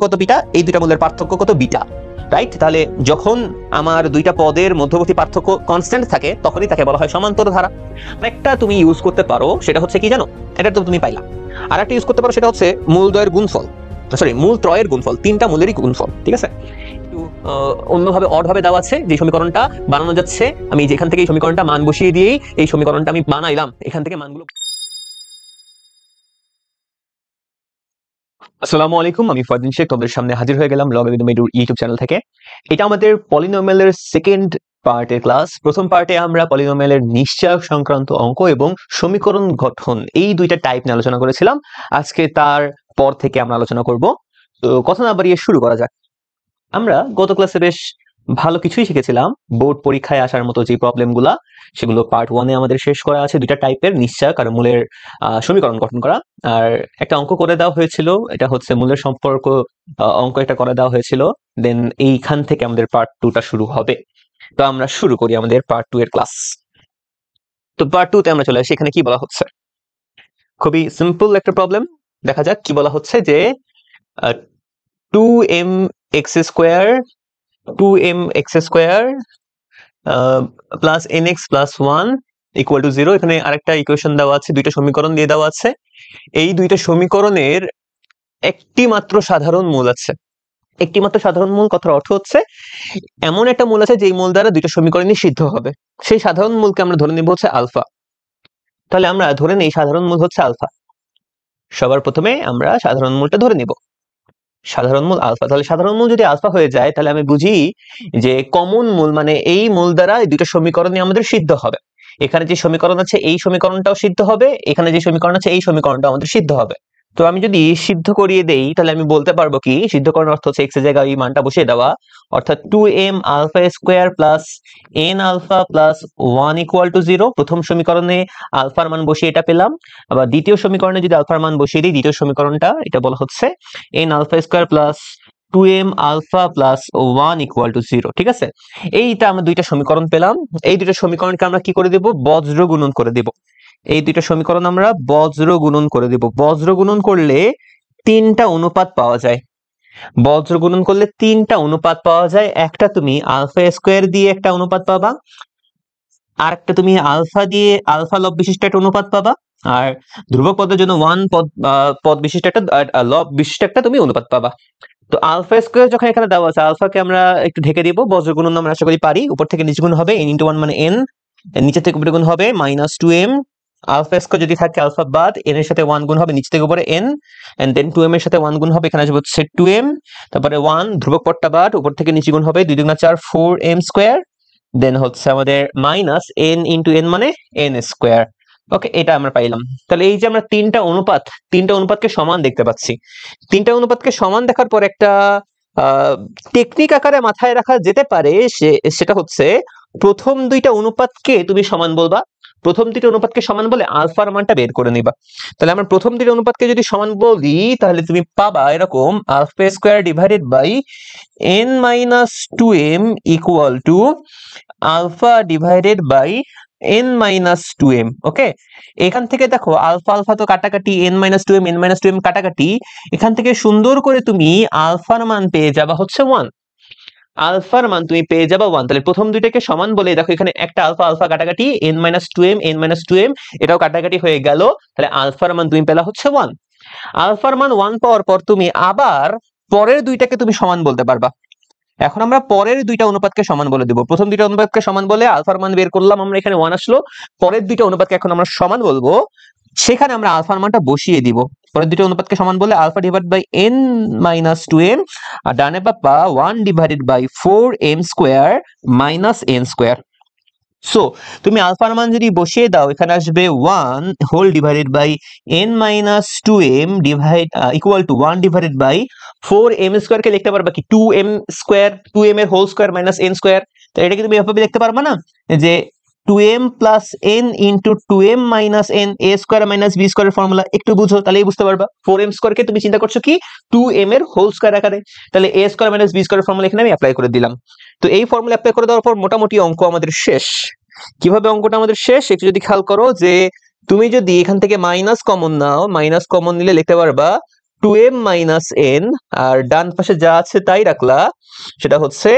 কত বিটা, এই দুইটা মূলের পার্থক্য কত বিটা, রাইট? তাহলে যখন আমার দুইটা পদের মধ্যবর্তী পার্থক্য কনস্ট্যান্ট থাকে তখনই তাকে বলা হয় সমান্তর ধারা। একটা তুমি ইউজ করতে পারো, সেটা হচ্ছে কি জানো, এটা তো তুমি পাইলা। আর একটা ইউজ করতে পারো, সেটা হচ্ছে মূলদ্বয়ের গুণফল, সরি মূল ত্রয়ের গুণফল, তিনটা মূলেরই গুণফল, ঠিক আছে? একটু অন্যভাবে অড ভাবে দেওয়া আছে, যে সমীকরণটা বানানো যাচ্ছে, আমি যেখান থেকে এই সমীকরণটা মান বসিয়ে দিয়েই এই সমীকরণটা আমি বানাইলাম, এখান থেকে মানগুলো। আসসালামু আলাইকুম, আমি ফরদিন শেখ তোমাদের সামনে হাজির হয়ে গেলাম লগারিদম এডুর ইউটিউব চ্যানেল থেকে। এটা আমাদের পলিনোমিয়ালের সেকেন্ড পার্টের ক্লাস। প্রথম পার্টে আমরা পলিনোমিয়ালের নিশ্চয়ক সংক্রান্ত অঙ্ক এবং সমীকরণ গঠন, এই দুইটা টাইপ নিয়ে আলোচনা করেছিলাম। আজকে তার পর থেকে আমরা আলোচনা করব। তো কথা না বাড়িয়ে শুরু করা যাক। আমরা গত ক্লাসে বেশ ভালো কিছুই শিখেছিলাম। বোর্ড পরীক্ষায় আসার মতো যে প্রবলেমগুলা, সেগুলো পার্ট 1-এ আমাদের শেষ করা আছে। দুইটা টাইপের নিশ্চয়ক আর মূলের সমীকরণ গঠন করা। আর একটা অঙ্ক করে দেওয়া হয়েছিল, এটা হচ্ছে মূলের সম্পর্ক অঙ্ক একটা করে দেওয়া হয়েছিল। দেন এইখান থেকে আমাদের পার্ট 2টা শুরু হবে। তো আমরা শুরু করি আমাদের পার্ট 2 এর ক্লাস। তো পার্ট 2-তে আমরা চলে আসি। এখানে কি বলা হচ্ছে, খুবই সিম্পল একটা প্রবলেম। দেখা যাক কি বলা হচ্ছে, যে 2mx² 2mx² plus nx plus 1 equal to 0। এখানে আরেকটা ইকুয়েশন দেওয়া আছে, দুইটা সমীকরণ দিয়ে দেওয়া আছে। এই দুইটা সমীকরণের একটি মাত্র সাধারণ মূল আছে। একটি মাত্র সাধারণ মূল কথার অর্থ হচ্ছে এমন একটা মূল আছে যেই মূল দ্বারা দুইটা সমীকরণই সিদ্ধ হবে। সেই সাধারণ মূলকে আমরা ধরে নিব হচ্ছে আলফা। তাহলে আমরা ধরে নেই সাধারণ মূল হচ্ছে আলফা। সবার প্রথমে আমরা সাধারণ মূলটা ধরে নিব, সাধারণ মূল আলফা। তাহলে সাধারণ মূল যদি আলফা হয়ে যায়, তাহলে আমি বুঝি যে কমন মূল মানে এই মূল দ্বারা এই দুটো সমীকরণই আমাদের সিদ্ধ হবে। এখানে যে সমীকরণ আছে এই সমীকরণটাও সিদ্ধ হবে, এখানে যে সমীকরণ আছে এই সমীকরণটাও আমাদের সিদ্ধ হবে। তো আমি যদি সিদ্ধ করিয়ে দেই, তাহলে আমি বলতে পারবো কি, সিদ্ধ করার অর্থ হচ্ছে এক্স এর জায়গায় এই মানটা বসিয়ে দেওয়া, অর্থাৎ 2m alpha square plus n alpha plus 1 equal to 0। প্রথম সমীকরণে আলফার মান বসিয়ে এটা পেলাম। আবার দ্বিতীয় সমীকরণে যদি আলফার মান বসিয়ে দিই, দ্বিতীয় সমীকরণটা এটা বলা হচ্ছে n alpha square plus 2m alpha plus 1 equal to 0, ঠিক আছে? এইটা আমরা দুইটা সমীকরণ পেলাম। এই দুইটা সমীকরণকে আমরা কি করে দেব, বজ্র গুণন করে দেব। এই দুইটা সমীকরণ আমরা বজ্র গুণন করে দেব। বজ্র গুণন করলে তিনটা অনুপাত পাওয়া যায়। বজ্র গুণন করলে তিনটা অনুপাত পাওয়া যায়। একটা তুমি আলফা স্কোয়ার দিয়ে একটা অনুপাত পাবা, আর একটা তুমি আলফা দিয়ে আলফা লব বিশিষ্ট একটা অনুপাত পাবা, আর ধ্রুবক পদের জন্য 1 পদ বিশিষ্ট একটা লব বিশিষ্ট একটা তুমি অনুপাত পাবা। তো আলফা স্কোয়ার যখন এখানে দেওয়া আছে, আলফাকে আমরা একটু ঢেকে দিব। বজ্র গুণন আমরা আশা করি পারি। উপর থেকে নিচে গুণ হবে n ইন্টু 1 মানে n, নিচে থেকে উপরে গুণ হবে -2m। আলফা স্কোয়ার যদি থাকে আলফা বাদ, n এর সাথে 1 গুণ হবে নিচ থেকে উপরে n, এন্ড দেন 2m এর সাথে 1 গুণ হবে, এখানে আসবে হচ্ছে 2m, তারপরে 1 ধ্রুবক পদটা বাদ, উপর থেকে নিচে গুণ হবে 2 দুগুণা 4 4m স্কোয়ার, দেন হচ্ছে আমাদের মাইনাস n ইন্টু n মানে n স্কোয়ার। ওকে, এটা আমরা পাইলাম। তাহলে এই যে আমরা তিনটা অনুপাতকে সমান দেখতে পাচ্ছি। তিনটা অনুপাতকে সমান দেখার পর একটা টেকনিক আকারে মাথায় রাখা যেতে পারে, সেটা হচ্ছে প্রথম দুইটা অনুপাতকে তুমি সমান বলবা। প্রথম দুইটা অনুপাতকে সমান বলে আলফার মানটা বের করে নিবা। তাহলে আমরা প্রথম দুইটা অনুপাতকে যদি সমান বলি, তাহলে তুমি পাবা এরকম alpha square divided by n minus 2m equal to alpha divided by n minus 2m। Okay, এখান থেকে দেখো আলফা আলফা তো কাটাকাটি, n মাইনাস 2m কাটাকাটি, এখান থেকে সুন্দর করে তুমি আলফার মান পেয়ে যাবা হচ্ছে 1। আলফার মান তুমি পেয়ে যাবা 1। তাহলে প্রথম দুইটাকে সমান বলে দেখো এখানে একটা আলফা আলফা কাটাকাটি, n মাইনাস 2m এটাও কাটাকাটি হয়ে গেল। তাহলে আলফার মান তুমি পেলা হচ্ছে 1। আলফার মান 1 পাওয়ার পর তুমি আবার পরের দুইটাকে তুমি সমান বলতে পারবা। এখন আমরা পরের দুইটা অনুপাতকে সমান বলে দেব। প্রথম দুইটা অনুপাতকে সমান বলে আলফার মান বের করলাম আমরা, এখানে 1 আসলো। পরের দুইটা অনুপাতকে এখন আমরা সমান বলবো, সেখানে আমরা আলফার মানটা বসিয়ে দিব। পরের দুইটা অনুপাতকে সমান বলে alpha divide by n minus 2m, আর ডানে পাবা 1 divided by 4m square minus n square. So তুমি আলফার মান যদি বসিয়ে দাও, এখানে আসবে 1 whole divided by n minus 2m divide equal to 1 divided by 4m square কে লিখতে পারবা কি 2m স্কোয়ার, 2m এর whole square minus n square. তো এটাকে তুমি এভাবে লিখতে পারবা না, যে 2m plus n into 2m minus n a square minus b স্কোয়ারের ফর্মুলা একটু বুঝো, তাহলেই বুঝতে পারবা। 4m স্কোয়ারকে তুমি চিন্তা করছো কি 2m এর হোল স্কোয়ার আকারে, তাহলে a স্কোয়ার মাইনাস b স্কোয়ারের ফর্মুলা এখানে আমি অ্যাপ্লাই করে দিলাম। তো এই ফর্মুলা অ্যাপ্লাই করে দেওয়ার পর মোটামুটি অঙ্ক আমাদের শেষ। কিভাবে অঙ্কটা আমাদের শেষ একটু যদি খেয়াল করো, যে তুমি যদি এখান থেকে মাইনাস কমন নাও, মাইনাস কমন নিলে লিখতে পারবা 2m মাইনাস n, আর ডান পাশে যা আছে তাই রাখলা, সেটা হচ্ছে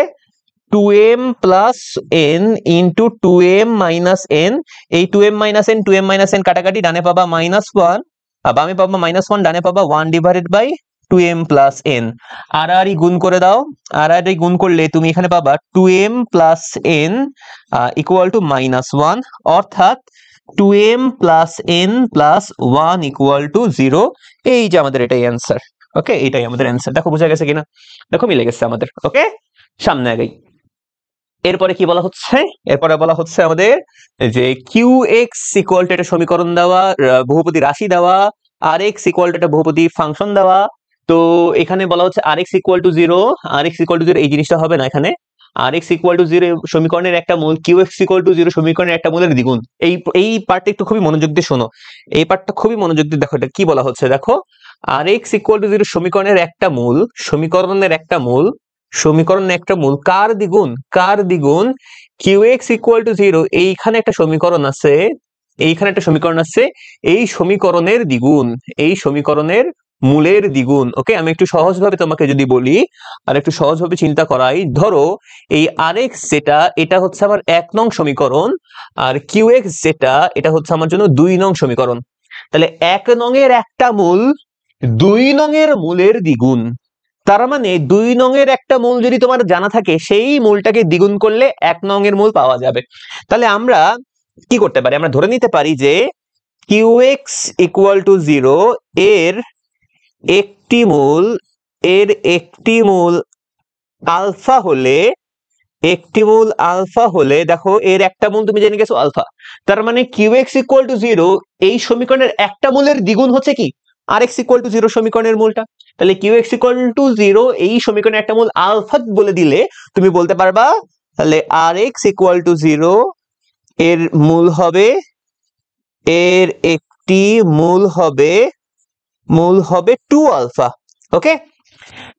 2m plus n into 2m minus n। এই 2m মাইনাস n কাটাকাটি, ডানে পাবা -1, বামে পাবা -1, ডানে পাবা 1 divided by 2m plus n। আর গুণ করে দাও, আর গুণ করলে তুমি এখানে পাবা 2m plus n equal to -1, অর্থাৎ 2m plus n plus 1 equal to 0। এই যে আমাদের এটাই অ্যান্সার। ওকে, এটাই আমাদের অ্যান্সার। দেখো বোঝা গেছে কিনা, দেখো মিলে গেছে আমাদের। ওকে, সামনে আগাই। এরপরে কি বলা হচ্ছে, এরপরে বলা হচ্ছে আমাদের যে qx ইকুয়াল টু একটা সমীকরণ দেওয়া, বহুপদী রাশি দেওয়া, rx ইকুয়াল টু একটা বহুপদী ফাংশন দেওয়া। তো এখানে বলা হচ্ছে rx equal to 0, rx equal to 0 এই জিনিসটা হবে না এখানে। rx ইকুয়াল টু 0 সমীকরণের একটা মূল, qx ইকুয়াল টু 0 সমীকরণের একটা মূলের দ্বিগুণ। এই পার্টটা একটু খুবই মনোযোগ দিয়ে শোনো, এই পার্টটা খুবই মনোযোগ দিয়ে দেখো এটা কি বলা হচ্ছে। দেখো, rx ইকুয়াল টু 0 সমীকরণের একটা মূল, সমীকরণের একটা মূল, সমীকরণের একটা মূল কার দ্বিগুণ, কার দ্বিগুণ qx ইকুয়াল টু 0। এইখানে একটা সমীকরণ আছে, এইখানে একটা সমীকরণ আছে, এই সমীকরণের দ্বিগুণ, এই সমীকরণের মূলের দ্বিগুণ। ওকে, আমি একটু সহজভাবে তোমাকে যদি বলি আর একটু সহজভাবে চিন্তা করাই, ধরো এই rx যেটা, এটা হচ্ছে আমার 1 নং সমীকরণ, আর qx যেটা, এটা হচ্ছে আমার জন্য 2 নং সমীকরণ। তাহলে 1 নং এর একটা মূল 2 নং এর মূলের দ্বিগুণ। তার মানে 2 নং এর একটা মূল যদি তোমার জানা থাকে, সেই মূলটাকে দ্বিগুণ করলে 1 নং এর মূল পাওয়া যাবে। তাহলে আমরা কি করতে পারি, আমরা ধরে নিতে পারি যে qx ইকুয়াল টু 0 এর একটি মূল, এর একটি মূল আলফা হলে, একটি মূল আলফা হলে, দেখো এর একটা মূল তুমি জেনে গেছো আলফা, তার মানে qx ইকুয়াল টু 0 এই সমীকরণের একটা মূলের দ্বিগুণ হচ্ছে কি rx ইকুয়াল টু 0 সমীকরণের মূলটা। তাহলে qx ইকুয়াল টু 0 এই সমীকরণের একটা মূল আলফা বলে দিলে তুমি বলতে পারবা তাহলে rx ইকুয়াল টু 0 এর মূল হবে, এর একটি মূল হবে 2 আলফা। ওকে,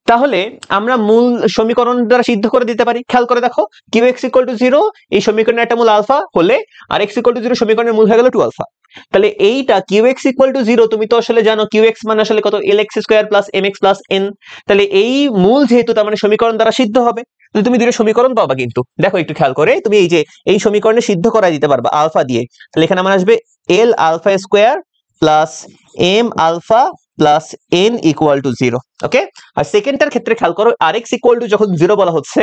তাহলে আমরা মূল সমীকরণ দ্বারা সিদ্ধ করে দিতে পারি। খেয়াল করে দেখো, qx ইকুয়াল টু 0 এই সমীকরণের একটা মূল আলফা হলে আর x ইকুয়াল টু 0 সমীকরণের মূল হয়ে গেল 2 আলফা। তাহলে এইটা qx ইকুয়াল টু 0, তুমি তো আসলে জানো qx মানে আসলে কত, lx square plus mx plus n। তাহলে এই মূল যেহেতু, তার মানে সমীকরণ দ্বারা সিদ্ধ হবে, তাহলে তুমি দুটো সমীকরণ পাবা। কিন্তু দেখো একটু খেয়াল করে, তুমি এই যে এই সমীকরণে সিদ্ধ করাই দিতে পারবা আলফা দিয়ে। তাহলে এখানে আমার আসবে l alpha square plus m alpha plus n equal to 0। Okay, আর সেকেন্ডটার ক্ষেত্রে খেয়াল করো, rx ইকুয়াল টু যখন 0 বলা হচ্ছে,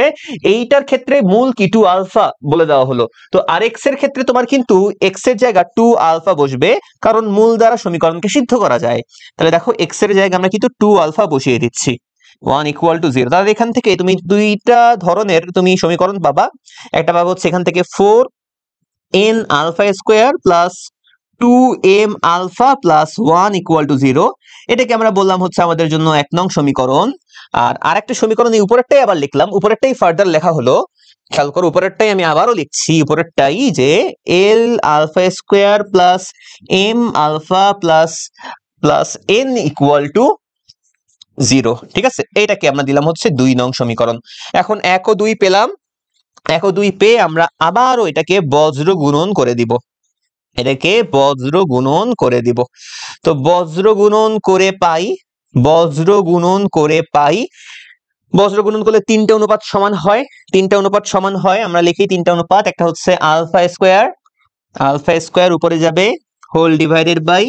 এইটার ক্ষেত্রে মূল কি 2 আলফা বলে দেওয়া হলো। তো rx এর ক্ষেত্রে তোমার কিন্তু x এর জায়গা 2 আলফা বসবে, কারণ মূল দ্বারা সমীকরণকে সিদ্ধ করা যায়। তাহলে দেখো x এর জায়গায় আমরা কিন্তু 2 আলফা বসিয়ে দিচ্ছি, 1 ইকুয়াল টু 0। তাহলে এখান থেকে তুমি দুইটা ধরনের তুমি সমীকরণ পাবা। একটা পাবো হচ্ছে এখান থেকে 4n alpha square plus 2m alpha plus 1 equal to 0। এটাকে আমরা বললাম হচ্ছে আমাদের জন্য 1 নং সমীকরণ। আর আরেকটা সমীকরণ এই উপরেরটাই আবার লিখলাম, উপরেরটাই ফার্দার লেখা হলো। খেয়াল করো, উপরেরটাই আমি আবারও লিখছি, উপরেরটাই যে l alpha square plus m alpha plus n equal to 0। ঠিক আছে, এইটাকে আমরা দিলাম হচ্ছে 2 নং সমীকরণ। এখন 1 ও 2 পেলাম, 1 ও 2 পেয়ে আমরা আবারও এটাকে বজ্র গুণন করে দিব, এটাকে বজ্র গুণন করে দিব। তো বজ্র গুণন করে পাই, বজ্র গুণন করে পাই, বজ্র গুণন করলে 3টে অনুপাত সমান হয়, 3টে অনুপাত সমান হয়। আমরা লিখি 3টে অনুপাত, একটা হচ্ছে আলফা স্কয়ার উপরে যাবে হোল ডিভাইডেড বাই,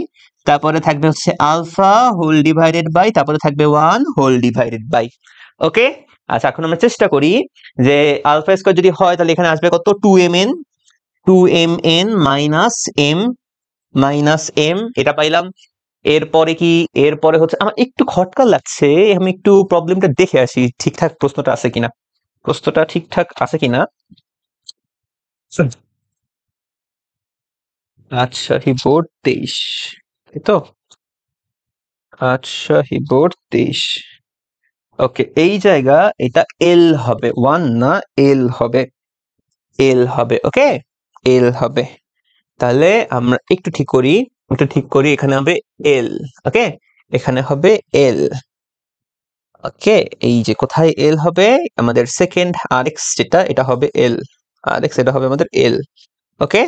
তারপরে থাকবে হচ্ছে আলফা হোল ডিভাইডেড বাই, তারপরে থাকবে 1 হোল ডিভাইডেড বাই। ওকে, আচ্ছা এখন আমরা চেষ্টা করি যে আলফা স্কয়ার যদি হয় তাহলে এখানে আসবে কত, 2mn মাইনাস m, এটা পাইলাম। এরপরে কি, এরপরে হচ্ছে আমার একটু খটকা লাগছে, আমি একটু প্রবলেমটা দেখে আসি ঠিকঠাক প্রশ্নটা আছে কিনা, প্রশ্নটা ঠিকঠাক আছে কিনা। আচ্ছা বোর্ড 23, তাই তো? আচ্ছা বোর্ড 23। ওকে, এই জায়গা এটা এল হবে, 1 না এল হবে, এল হবে। ওকে, এল হবে। তাহলে আমরা একটু ঠিক করি, একটু ঠিক করি, এখানে হবে এল। ওকে, এখানে হবে এল। ওকে, এই যে কোথায় এল হবে, আমাদের সেকেন্ড rx যেটা, এটা হবে এল, rx এটা হবে আমাদের এল। ওকে,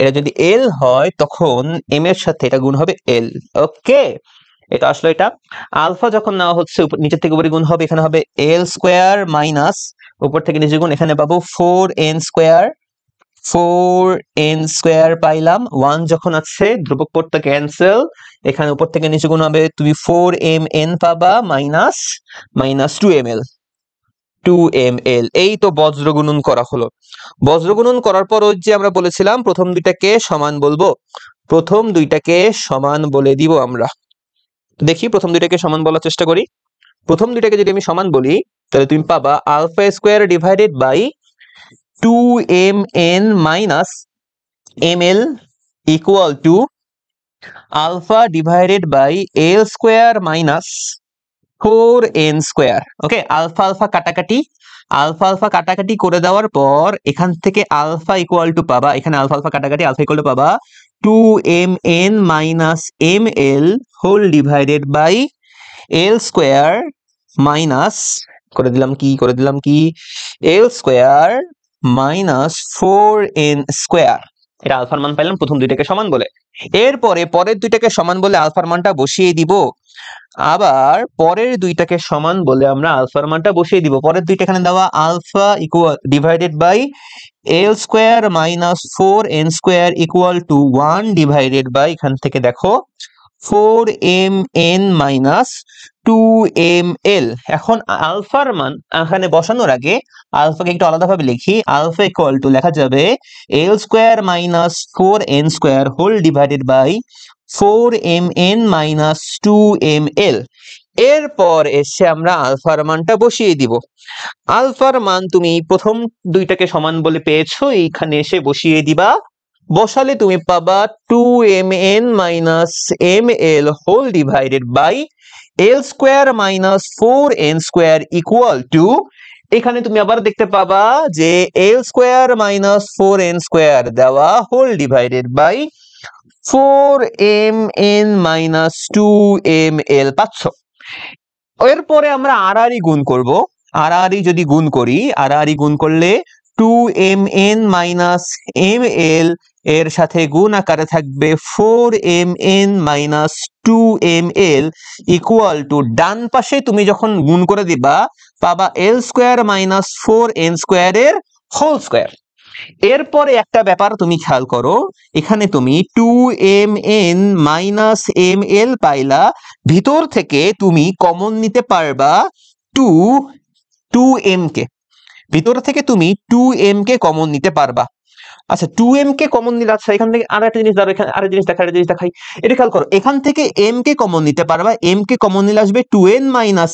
এটা যদি এল হয় তখন m এর সাথে এটা গুণ হবে এল। ওকে, এটা আসলে এটা আলফা যখন নেওয়া হচ্ছে নিচের থেকে উপরে গুণ হবে, এখানে হবে এল স্কোয়ার মাইনাস উপর থেকে নিচে গুণ, এখানে পাবো 4n স্কোয়ার পাইলাম। 1 যখন আছে ধ্রুবক পদটা ক্যান্সেল, এখানে উপর থেকে নিচে গুণ হবে, তুমি 4mn পাবা মাইনাস 2ml। এই তো বজ্র গুণন করা হলো। বজ্র গুণন করার পর ওই যে আমরা বলেছিলাম প্রথম দুইটাকে সমান বলবো, প্রথম দুইটাকে সমান বলে দিব আমরা। দেখি প্রথম দুইটাকে সমান বলার চেষ্টা করি। প্রথম দুইটাকে যদি আমি সমান বলি তাহলে তুমি পাবা alpha square divided by 2mn minus ml equal to alpha divided by l square minus 4n square. Okay, alpha alpha কাটাকাটি করে দেওয়ার পর এখান থেকে আলফা ইকুয়াল টু পাবা, এখানে আলফা আলফা কাটাকাটি আলফা ইকুয়াল টু পাবা 2mn minus ml whole divided by l square minus করে দিলাম কি এল স্কোয়ার মাইনাস 4n স্কোয়ার। এটা আলফার মান পাইলাম প্রথম দুইটাকে সমান বলে। এরপরে পরের দুইটাকে সমান বলে আলফার মানটা বসিয়ে দিব, আবার পরের দুইটাকে সমান বলে আমরা আলফার মানটা বসিয়ে দিব। পরের দুইটা এখানে দেওয়া alpha equal divided by l square minus 4n square equal to 1 divided by এখান থেকে দেখো 4mn মাইনাস 2ml। এখন আলফার মান এখানে বসানোর আগে আলফাকে একটু আলাদাভাবে লিখি, আলফা ইকুয়াল টু লেখা যাবে l square minus 4n square whole divided by 4mn minus 2ml। এরপর এসে আমরা আলফার মানটা বসিয়ে দিব। আলফার মান তুমি প্রথম দুইটাকে সমান বলে পেয়েছো, এইখানে এসে বসিয়ে দিবা। বসালে তুমি পাবা 2mn minus ml whole divided by l square minus 4n square equal to, এখানে তুমি আবার দেখতে পাবা যে l square minus 4n square দেওয়া whole divided by 4mn minus 2ml পাচ্ছ। এরপরে আমরা আড়াআড়ি গুণ করব। আড়াআড়ি যদি গুণ করি, আড়াআড়ি গুণ করলে 2mn মাইনাস ml এর সাথে গুণ আকারে থাকবে 4mn minus 2ml equal to, ডান পাশে তুমি যখন গুণ করে দিবা পাবা এল স্কোয়ার মাইনাস 4n স্কোয়ারের হোল স্কোয়ার। এরপরে একটা ব্যাপার তুমি খেয়াল করো, এখানে তুমি 2mn মাইনাস ml পাইলা, ভিতর থেকে তুমি কমন নিতে পারবা 2m কে, ভিতর থেকে তুমি 2m কে কমন নিতে পারবা। আচ্ছা 2m কে কমন নিলে, আচ্ছা এখান থেকে আর একটা জিনিস ধরো, এখানে আরেকটা জিনিস দেখাই, এটা খেয়াল করো, এখান থেকে m কে কমন নিতে পারবা, m কে কমন নিলে আসবে 2n মাইনাস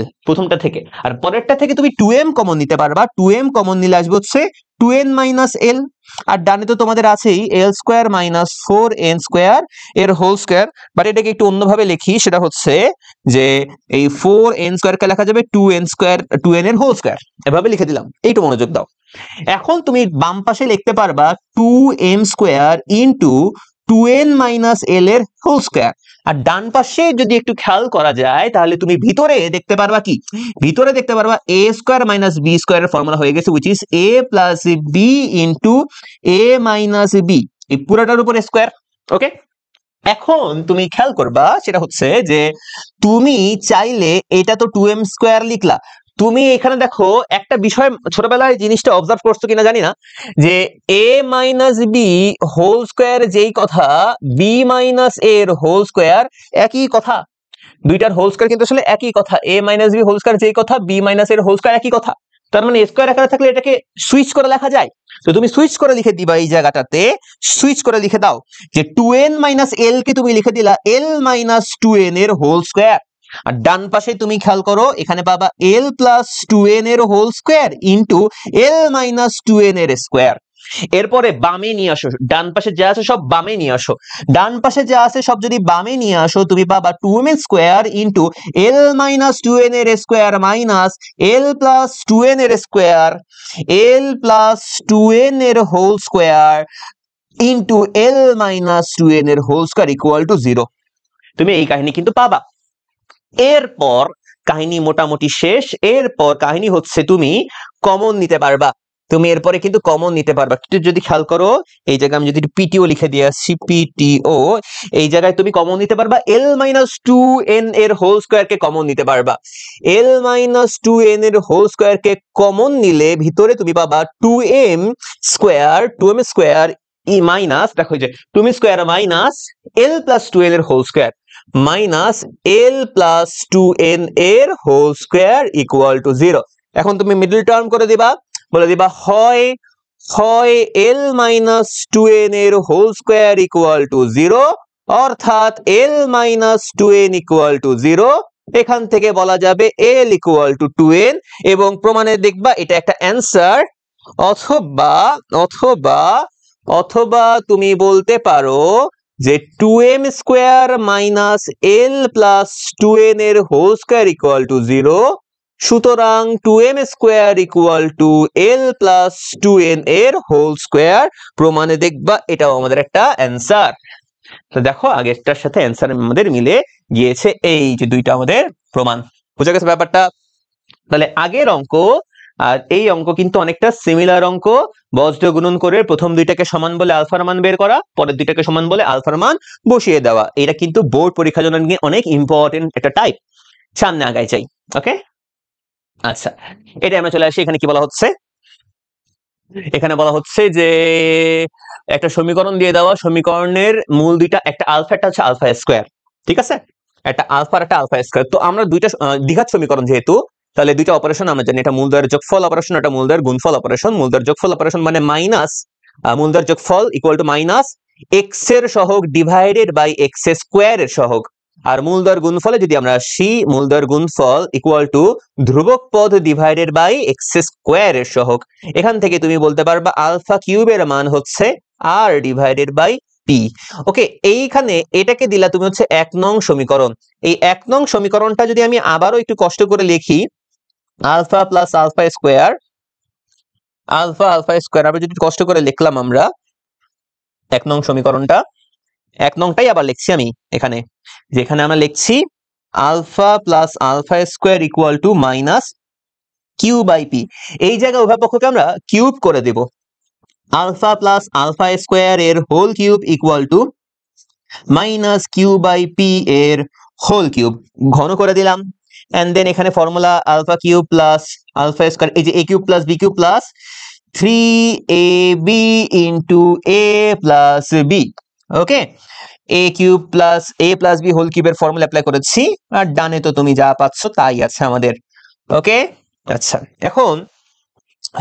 l প্রথমটা থেকে, আর পরেরটা থেকে তুমি 2m কমন নিতে পারবা, 2m কমন নিলে আসবে হচ্ছে 2n মাইনাস l। আর ডানে তো তোমাদের আছেই এল স্কোয়ার মাইনাস 4n স্কোয়ার এর হোল স্কোয়ার, বাট এটাকে একটু অন্যভাবে লিখি, সেটা হচ্ছে যে এই 4n স্কোয়ারকে লেখা যাবে 2n এর হোল স্কোয়ার, এভাবে লিখে দিলাম। এইটু মনোযোগ দাও। এখন তুমি বাম পাশে লিখতে পারবা 2m square into 2n minus l এর হোল স্কোয়ার। আর ডান পাশে যদি একটু খেয়াল করা যায় তাহলে তুমি ভিতরে দেখতে পারবা কি, ভিতরে দেখতে পারবা a স্কোয়ার মাইনাস b স্কোয়ারের ফর্মুলা হয়ে গেছে, which is a plus b into a minus b, এই পুরোটার উপরে স্কোয়ার। ওকে, এখন তুমি খেয়াল করবা সেটা হচ্ছে যে তুমি চাইলে এটা তো 2m স্কোয়ার লিখলা, তুমি এখানে দেখো একটা বিষয় ছোটবেলায় জিনিসটা অবজার্ভ করছো কিনা জানি না, যে a minus b whole square যেই কথা, b মাইনাস এর হোল স্কোয়ার একই কথা, দুইটার হোল স্কোয়ার কিন্তু আসলে একই কথা, a minus b whole square যেই কথা, b মাইনাস এর হোল স্কোয়ার একই কথা। তার মানে স্কোয়ার আকারে থাকলে এটাকে সুইচ করে লেখা যায়, তো তুমি সুইচ করে লিখে দিবা, এই জায়গাটাতে সুইচ করে লিখে দাও যে 2n মাইনাস l কে তুমি লিখে দিলা l মাইনাস 2n এর হোল স্কোয়ার। আর ডান পাশে তুমি খেয়াল করো, এখানে পাবা l প্লাস 2n এর whole square into l minus 2n এর স্কোয়ার। এরপরে বামে নিয়ে আসো, ডান পাশে যা আছে সব বামে নিয়ে আসো, ডান পাশে যা আছে সব যদি বামে নিয়ে আসো তুমি পাবা 2m square into l minus 2n এর square minus l plus 2n এর স্কোয়ার, l প্লাস 2n এর whole square into l minus 2n এর হোল স্কোয়ার ইকুয়াল টু 0। তুমি এই কাহিনী কিন্তু পাবা। এরপর কাহিনী মোটামুটি শেষ। এরপর কাহিনী হচ্ছে তুমি কমন নিতে পারবা। তুমি এরপরে কিন্তু কমন নিতে পারবা। একটু যদি খেয়াল করো, এই জায়গায় আমি যদি পিটিও লিখে দিয়ে আসছি, পিটিও, এই জায়গায় তুমি কমন নিতে পারবা l-2n এর হোল স্কয়ারকে কমন নিতে পারবা। l-2n এর হোল স্কয়ারকে কমন নিলে ভিতরে তুমি পাবা 2m স্কয়ার ই মাইনাস, দেখো যে 2m স্কয়ার মাইনাস l+2n এর হোল স্কয়ার মাইনাস l+2n এর হোল স্কয়ার ইকুয়াল টু 0। এখন তুমি মিডল টার্ম করে দিবা, বলে দিবা হয় l-2n এর হোল স্কয়ার ইকুয়াল টু 0, অর্থাৎ l-2n ইকুয়াল টু 0। এখান থেকে বলা যাবে l ইকুয়াল টু 2n, এবং প্রমাণে দেখবা এটা একটা অ্যান্সার। অথবা অথবা অথবা তুমি বলতে পারো যে 2m স্কয়ার মাইনাস l+2n এর হোল স্কয়ার ইকুয়াল টু 0, সুতরাং 2m square equal two l+2n এর হোল স্কয়ার। প্রমাণে দেখবা এটাও আমাদের একটা অ্যান্সার। তো দেখো আগেরটার সাথে অ্যান্সার আমাদের মিলে গিয়েছে, এই যে দুইটা আমাদের প্রমাণ। বুঝা গেছে ব্যাপারটা? তাহলে আগের অঙ্ক আর এই অঙ্ক কিন্তু অনেকটা সিমিলার অঙ্ক। বজ্র গুণন করে প্রথম দুইটাকে সমান বলে আলফার মান বের করা, পরের দুইটাকে সমান বলে আলফার মান বসিয়ে দেওয়া। এটা কিন্তু বোর্ড পরীক্ষার জন্য অনেক ইম্পর্টেন্ট একটা টাইপ। সামনে আগাই চাই, ওকে? আচ্ছা, এটা আমরা চলে আসি। এখানে কি বলা হচ্ছে? এখানে বলা হচ্ছে যে একটা সমীকরণ দিয়ে দেওয়া, সমীকরণের মূল দুইটা, একটা আলফা, একটা হচ্ছে আলফা স্কয়ার, ঠিক আছে? একটা আলফা আর একটা আলফা স্কয়ার। তো আমরা দুইটা দ্বিঘাত সমীকরণ যেহেতু, তাহলে দুইটা অপারেশন আমরা জানি, এটা মূলদ্বয়ের যোগফল অপারেশন, এটা মূলদ্বয়ের গুণফল অপারেশন। মূলদ্বয়ের যোগফল অপারেশন মানে মাইনাস, মূলদ্বয়ের যোগফল ইকুয়াল টু মাইনাস এক্স এর সহগ ডিভাইডেড বাই এক্স স্কয়ার এর সহগ। আর মূলদ্বয়ের গুণফলে যদি আমরা আসি, মূলদ্বয়ের গুণফল ইকুয়াল টু ধ্রুবক পদ ডিভাইডেড বাই এক্স স্কয়ার এর সহগ। এখান থেকে তুমি বলতে পারবা আলফা কিউবের মান হচ্ছে আর ডিভাইডেড বাই পি। ওকে, এইখানে এটাকে দিলা তুমি হচ্ছে 1 নং সমীকরণ। এই 1 নং সমীকরণটা যদি আমি আবারও একটু কষ্ট করে লিখি, alpha plus alpha square, alpha alpha square, আবার যদি কষ্ট করে লিখলাম আমরা 1 নং সমীকরণটা, 1 নংটাই আবার লিখছি আমি এখানে, যেখানে আমরা লিখছি alpha plus alpha square equal to minus q by p. এই জায়গায় উভয় পক্ষকে আমরা কিউব করে দেব। আলফা প্লাস আলফা স্কয়ার এর whole cube equal to minus q by p এর হোল কিউব, ঘন করে দিলাম। এন্ড দেন এখানে formula alpha cube plus alpha square, এই যে a cube plus b cube plus 3ab into a plus b. Okay, a cube plus a plus b whole কিউবের formula apply করেছি, আর ডানে তো তুমি যা পাচ্ছ তাই আছে আমাদের। ওকে, আচ্ছা, এখন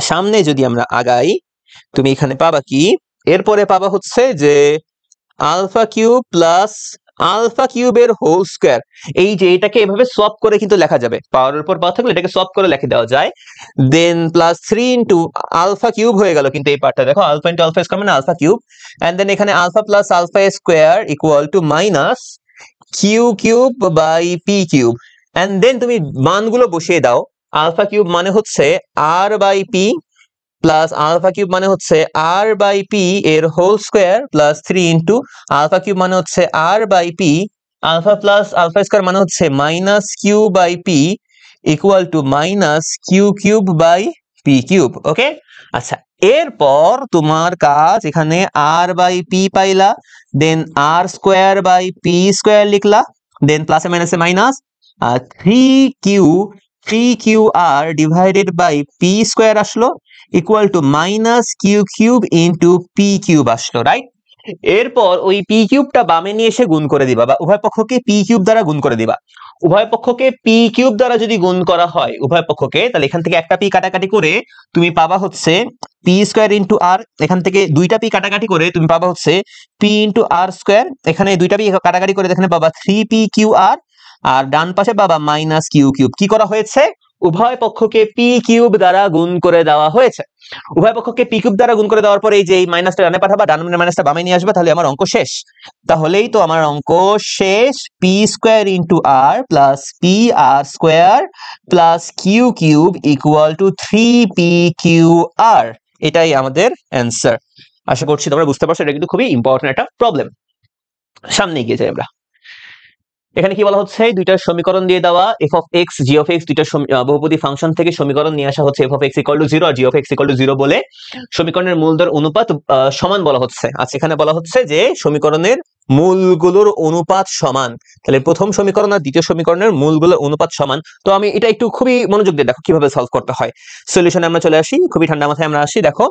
সামনে যদি আমরা আগাই, তুমি এখানে পাবা কি? এরপরে পাবা হচ্ছে যে আলফা কিউব প্লাস আলফা কিউবের হোল স্কয়ার। এই যে এটাকে এভাবে সলভ করে কিন্তু লেখা যাবে, পাওয়ারের উপর পাওয়ার থাকলে এটাকে সলভ করে লিখে দেওয়া যায়। Then plus 3 into alpha cube হয়ে গেল, কিন্তু এই পার্টটা দেখো আলফা ইন্টু আলফা স্কয়ার মানে আলফা কিউব। এন্ড দেন এখানে alpha plus alpha square equal to minus q cube by p cube. And then তুমি মানগুলো বসিয়ে দাও। আলফা কিউব মানে হচ্ছে r by p, plus alpha cube মানে হচ্ছে আর বাই পি এর whole square, plus 3 into alpha cube মানে হচ্ছে r by p, alpha plus alpha square মানে হচ্ছে minus q by p equal to minus q cube by p cube. Okay, আচ্ছা, এরপর তোমার কাজ এখানে আর বাই পি পাইলা, then r square by p square লিখলা, দেন প্লাসে মাইনাসে minus, r 3q3qr divided by p square আসলো equal to minus q cube into p cube আসলো, রাইট? এরপর ওই পি কিউবটা বামে নিয়ে এসে গুণ করে দিবা, বা উভয় পক্ষকে পি কিউব দ্বারা গুণ করে দিবা। উভয় পক্ষকে পি কিউব দ্বারা যদি গুণ করা হয় উভয় পক্ষকে, তাহলে এখান থেকে একটা পি কাটাকাটি করে তুমি পাবা হচ্ছে পি স্কয়ার ইন্টু আর, এখান থেকে দুইটা পি কাটাকাটি করে তুমি পাবা হচ্ছে পি ইন্টু আর স্কয়ার, এখানে দুইটা পি কাটাকাটি করে এখানে পাবা 3p কিউ আর, আর ডান পাশে পাবা মাইনাস কিউ কিউব। কি করা হয়েছে? উভয় পক্ষকে পি কিউব দ্বারা গুণ করে দেওয়া হয়েছে। উভয় পক্ষকে পি কিউব দ্বারা গুণ করে দেওয়ার পরে এই যে এই মাইনাসটা ডানে পাঠাবা, ডানের মাইনাসটা বামে নিয়ে আসবে, তাহলে আমার অঙ্ক শেষ। তাহলেই তো আমার অঙ্ক শেষ। P square into r plus p r square plus q cube equal to 3p q r, এটাই আমাদের অ্যান্সার। আশা করছি তোমরা বুঝতে পারছো, এটা কিন্তু খুবই ইম্পর্টেন্ট একটা প্রবলেম। সামনে এগিয়ে যাই আমরা। এখানে কি বলা হচ্ছে, দুইটা সমীকরণ দিয়ে দেওয়া f of x g of x দুইটা বহুপদী ফাংশন থেকে সমীকরণ নিয়ে আসা হচ্ছে f of x equal to 0 R g of x equal to 0 বলে সমীকরণের মূলদর অনুপাত সমান বলা হচ্ছে। আচ্ছা, এখানে বলা হচ্ছে যে সমীকরণের মূলগুলোর অনুপাত সমান, তাহলে প্রথম সমীকরণ আর দ্বিতীয় সমীকরণের মূলগুলোর অনুপাত সমান। তো আমি এটা একটু খুবই মনোযোগ দিয়ে দেখো কিভাবে সলভ করতে হয়। সলিউশনে আমরা চলে আসি, খুবই ঠান্ডা মাথায় আমরা আসি। দেখো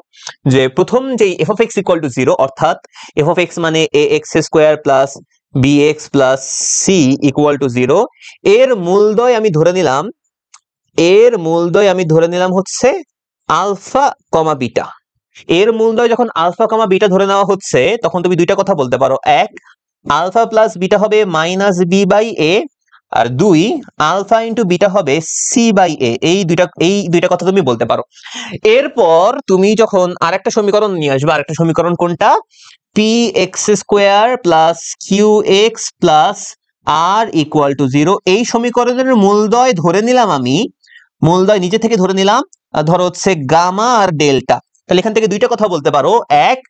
যে প্রথম যে f of x equal to 0 অর্থাৎ f of x মানে ax square plus bx plus c equal to 0, এর মূলদ্বয় আমি ধরে নিলাম হচ্ছে আলফা কমা বিটা। এর মূলদ্বয় যখন আলফা কমা বিটা ধরে নেওয়া হচ্ছে তখন তুমি দুইটা কথা বলতে পারো, এক আলফা প্লাস বিটা হবে মাইনাস বি বাই এ, আর দুই আলফা ইন্টু বিটা হবে সি বাই এ। এই দুইটা কথা তুমি বলতে পারো। এরপর তুমি যখন আরেকটা সমীকরণ নিয়ে আসবে, আরেকটা সমীকরণ কোনটা, p x square plus q x plus r equal to 0, এই সমীকরণের মূলদ্বয় ধরে নিলাম আমি, মূলদ্বয় নিজে থেকে ধরে নিলাম, ধরো হচ্ছে গামা আর ডেল্টা। তাহলে এখান থেকে দুইটা কথা বলতে পারো, এক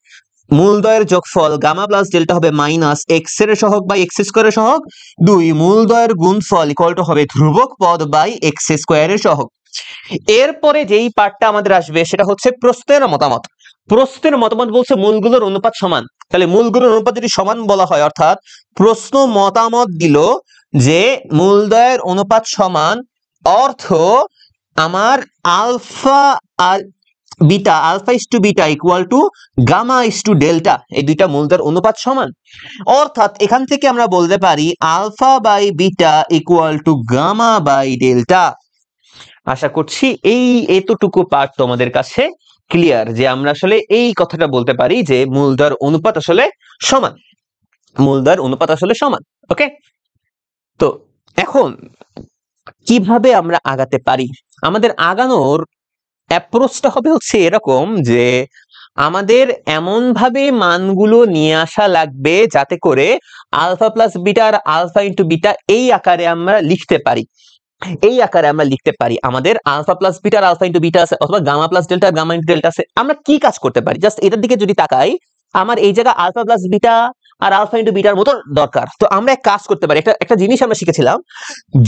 মূলদ্বয়ের যোগফল গামা প্লাস ডেল্টা হবে মাইনাস এক্স এর সহগ বাই এক্স স্কোয়ারের সহগ, দুই মূলদ্বয়ের গুণফল ইকুয়াল টু হবে ধ্রুবক পদ বাই এক্স স্কোয়ারের সহগ। এরপরে যেই পার্টটা আমাদের আসবে সেটা হচ্ছে প্রশ্নের মতামত। প্রশ্নের মতামত বলছে মূলগুলোর অনুপাত সমান, তাহলে মূলগুলোর অনুপাত যদি সমান বলা হয় অর্থাৎ প্রশ্ন মতামত দিল যে মূলদ্বয়ের অনুপাত সমান, অর্থ আমার আলফা আর beta, alpha is to beta equal to gamma is to delta, এই দুইটা মূলদ্বয়ের অনুপাত সমান। অর্থাৎ এখান থেকে আমরা বলতে পারি alpha by beta equal to gamma by delta. আশা করছি এই এতটুকু পার্ট তোমাদের কাছে ক্লিয়ার, যে আমরা আসলে এই কথাটা বলতে পারি যে মূলদ্বয়ের অনুপাত আসলে সমান, মূলদ্বয়ের অনুপাত আসলে সমান। ওকে, তো এখন কিভাবে আমরা আগাতে পারি? আমাদের আগানোর অ্যাপ্রোচটা হবে হচ্ছে এরকম যে আমাদের এমন ভাবে মানগুলো নিয়ে আসা লাগবে যাতে করে আলফা প্লাস বিটা আর আলফা ইন্টু বিটা এই আকারে আমরা লিখতে পারি, এই আকারে আমরা লিখতে পারি। আমাদের আলফা প্লাস বিটা আর আলফা ইন্টু বিটা আছে, অথবা gamma plus delta gamma into delta আছে। আমরা কি কাজ করতে পারি, জাস্ট এটার দিকে যদি তাকাই, আমার এই জায়গা আলফা প্লাস বিটা আর আলফা ইন্টু বিটার মতো দরকার। তো আমরা এক কাজ করতে পারি, একটা জিনিস আমরা শিখেছিলাম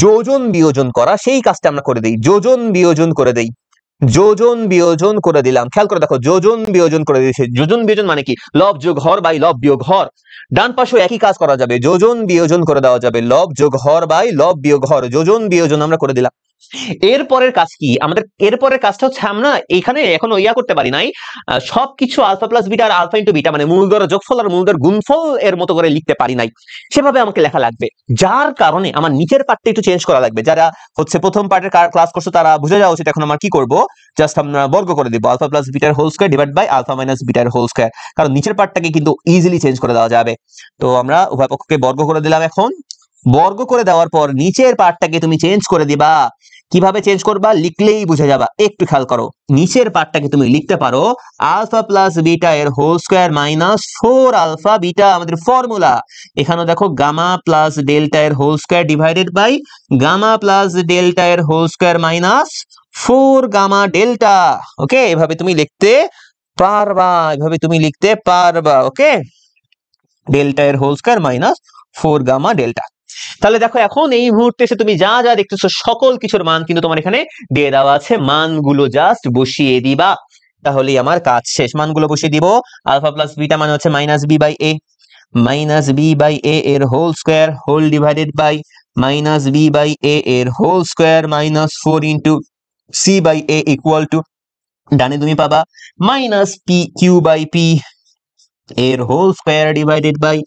যোজন বিয়োজন করা, সেই কাজটা আমরা করে দিই, যোজন বিয়োজন করে দেই, যোজন বিয়োজন করে দিলাম। খেয়াল করে দেখো, যোজন বিয়োজন করে দিয়েছে। যোজন বিয়োজন মানে কি, লব যোগ হর বাই লব বিয়োগ হর। ডান পাশেও একই কাজ করা যাবে, যোজন বিয়োজন করে দেওয়া যাবে, লব যোগ হর বাই লব বিয়োগ হর, যোজন বিয়োজন আমরা করে দিলাম। এরপরের কাজ কি আমাদের, এরপরের কাজটা হচ্ছে আমরা এখানে এখনো ইয়া করতে পারি নাই, সবকিছু আলফা প্লাস বিটা আর আলফা ইন্টু বিটা মানে মূলদর যোগফল আর মূলদর গুণফল এর মতো করে লিখতে পারি নাই, সেভাবে আমাকে লেখা লাগবে। যার কারণে আমার নিচের পার্টটা একটু চেঞ্জ করা লাগবে। যারা হচ্ছে প্রথম পার্টের ক্লাস করছো তারা বুঝে যাওয়া উচিত এখন আমার কি করব, জাস্ট আমরা বর্গ করে দিব আলফা প্লাস বিটার whole square divide by alpha minus বিটার হোল স্কয়ার, কারণ নিচের পার্টটাকে কিন্তু ইজিলি চেঞ্জ করে দেওয়া যাবে। তো আমরা উভয় পক্ষকে বর্গ করে দিলাম। এখন বর্গ করে দেওয়ার পর নিচের পার্টটাকে তুমি চেঞ্জ করে দিবা। কিভাবে চেঞ্জ করবা লিখলেই বুঝে যাবা, একটু খেয়াল করো। নিচের পার্টটাকে তুমি লিখতে পারো আলফা প্লাস বিটা এর whole square minus 4 alpha beta, আমাদের ফর্মুলা। এখানে দেখো গামা প্লাস ডেল্টা এর whole square divided by gamma plus delta এর whole square minus 4 gamma delta. Okay, এভাবে তুমি লিখতে পারবা, এভাবে তুমি লিখতে পারবা। ওকে, ডেল্টা এর whole square minus 4 gamma delta. তাহলে দেখো এখন এই মুহূর্তে এসে তুমি যা যা দেখতেছো সকল কিছুর মান কিন্তু তোমার এখানে দিয়ে দেওয়া আছে, মানগুলো জাস্ট বসিয়ে দিবা, তাহলেই আমার কাজ শেষ। মানগুলো বসিয়ে দিব। আলফা প্লাস বিটা মানে হচ্ছে minus b by a, minus b by a এর whole square whole divided by minus b by a এর whole square minus 4 into c by a equal to, ডানে তুমি পাবা minus p q by p এর whole square divided by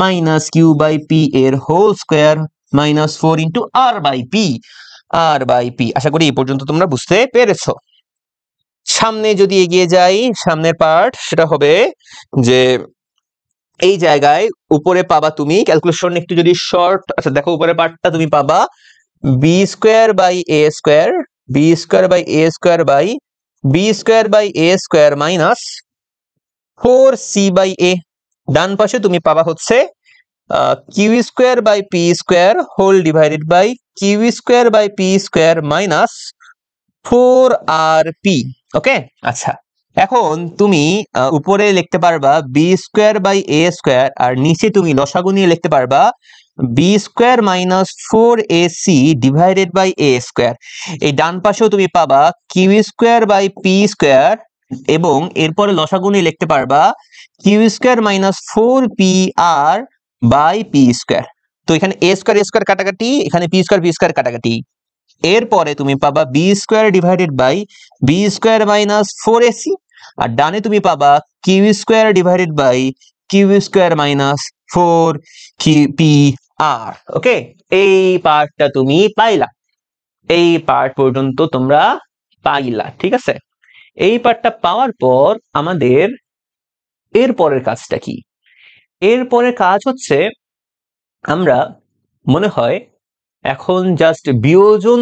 minus q by p এর whole square minus 4 into r by p, r by p. আশা করি এই পর্যন্ত তোমরা বুঝতে পেরেছো। সামনে যদি এগিয়ে যাই, সামনের পার্ট সেটা হবে যে এই জায়গায় উপরে পাবা তুমি ক্যালকুলেশন একটু যদি শর্ট, আচ্ছা দেখো উপরের পার্টটা তুমি পাবা b square by a square, b square by a square by b square by a square minus 4c by a. ডান পাশে তুমি পাবা হচ্ছে q square by p square whole divided by q square by p square minus 4rp। Okay, আচ্ছা এখন তুমি উপরে লিখতে পারবা b square by a square, আর নিচে তুমি লসাগু নিয়ে লিখতে পারবা b square minus 4ac divided by a square. এই ডান পাশেও তুমি পাবা q square by p square, এবং এরপরে লসাগুনি লিখতে পারবা q square minus 4pr by p square. তো এখানে এ স্কোয়ার কাটাকাটি, এখানে পি স্কোয়ার কাটাকাটি। এরপরে তুমি পাবা b square divided by b square minus 4ac, আর ডানে তুমি পাবা q square divided by q square minus 4pr। Okay, এই পার্টটা তুমি পাইলা, এই পার্ট পর্যন্ত তোমরা পাইলা, ঠিক আছে। এই পার্টটা পাওয়ার পর আমাদের এরপরের কাজটা কি? এরপরের কাজ হচ্ছে আমরা মনে হয় এখন জাস্ট বিয়োজন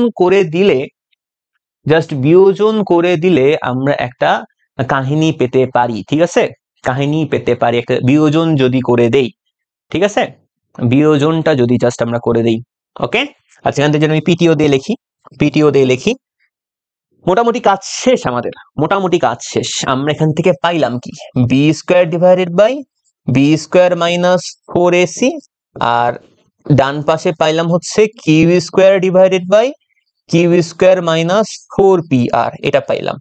করে দিলে আমরা একটা কাহিনী পেতে পারি, ঠিক আছে। কাহিনী পেতে পারি একটা বিয়োজন যদি করে দেই, ঠিক আছে। বিয়োজনটা যদি জাস্ট আমরা করে দেই, ওকে। আচ্ছা, এখান থেকে আমি পিটিও দিয়ে লিখি। মোটামুটি কাজ শেষ আমাদের, মোটামুটি কাজ শেষ। আমরা এখান থেকে পাইলাম কি? B square divided by b square minus 4ac, আর ডান পাশে পাইলাম হচ্ছে q square divided by q square minus 4pr, এটা পাইলাম।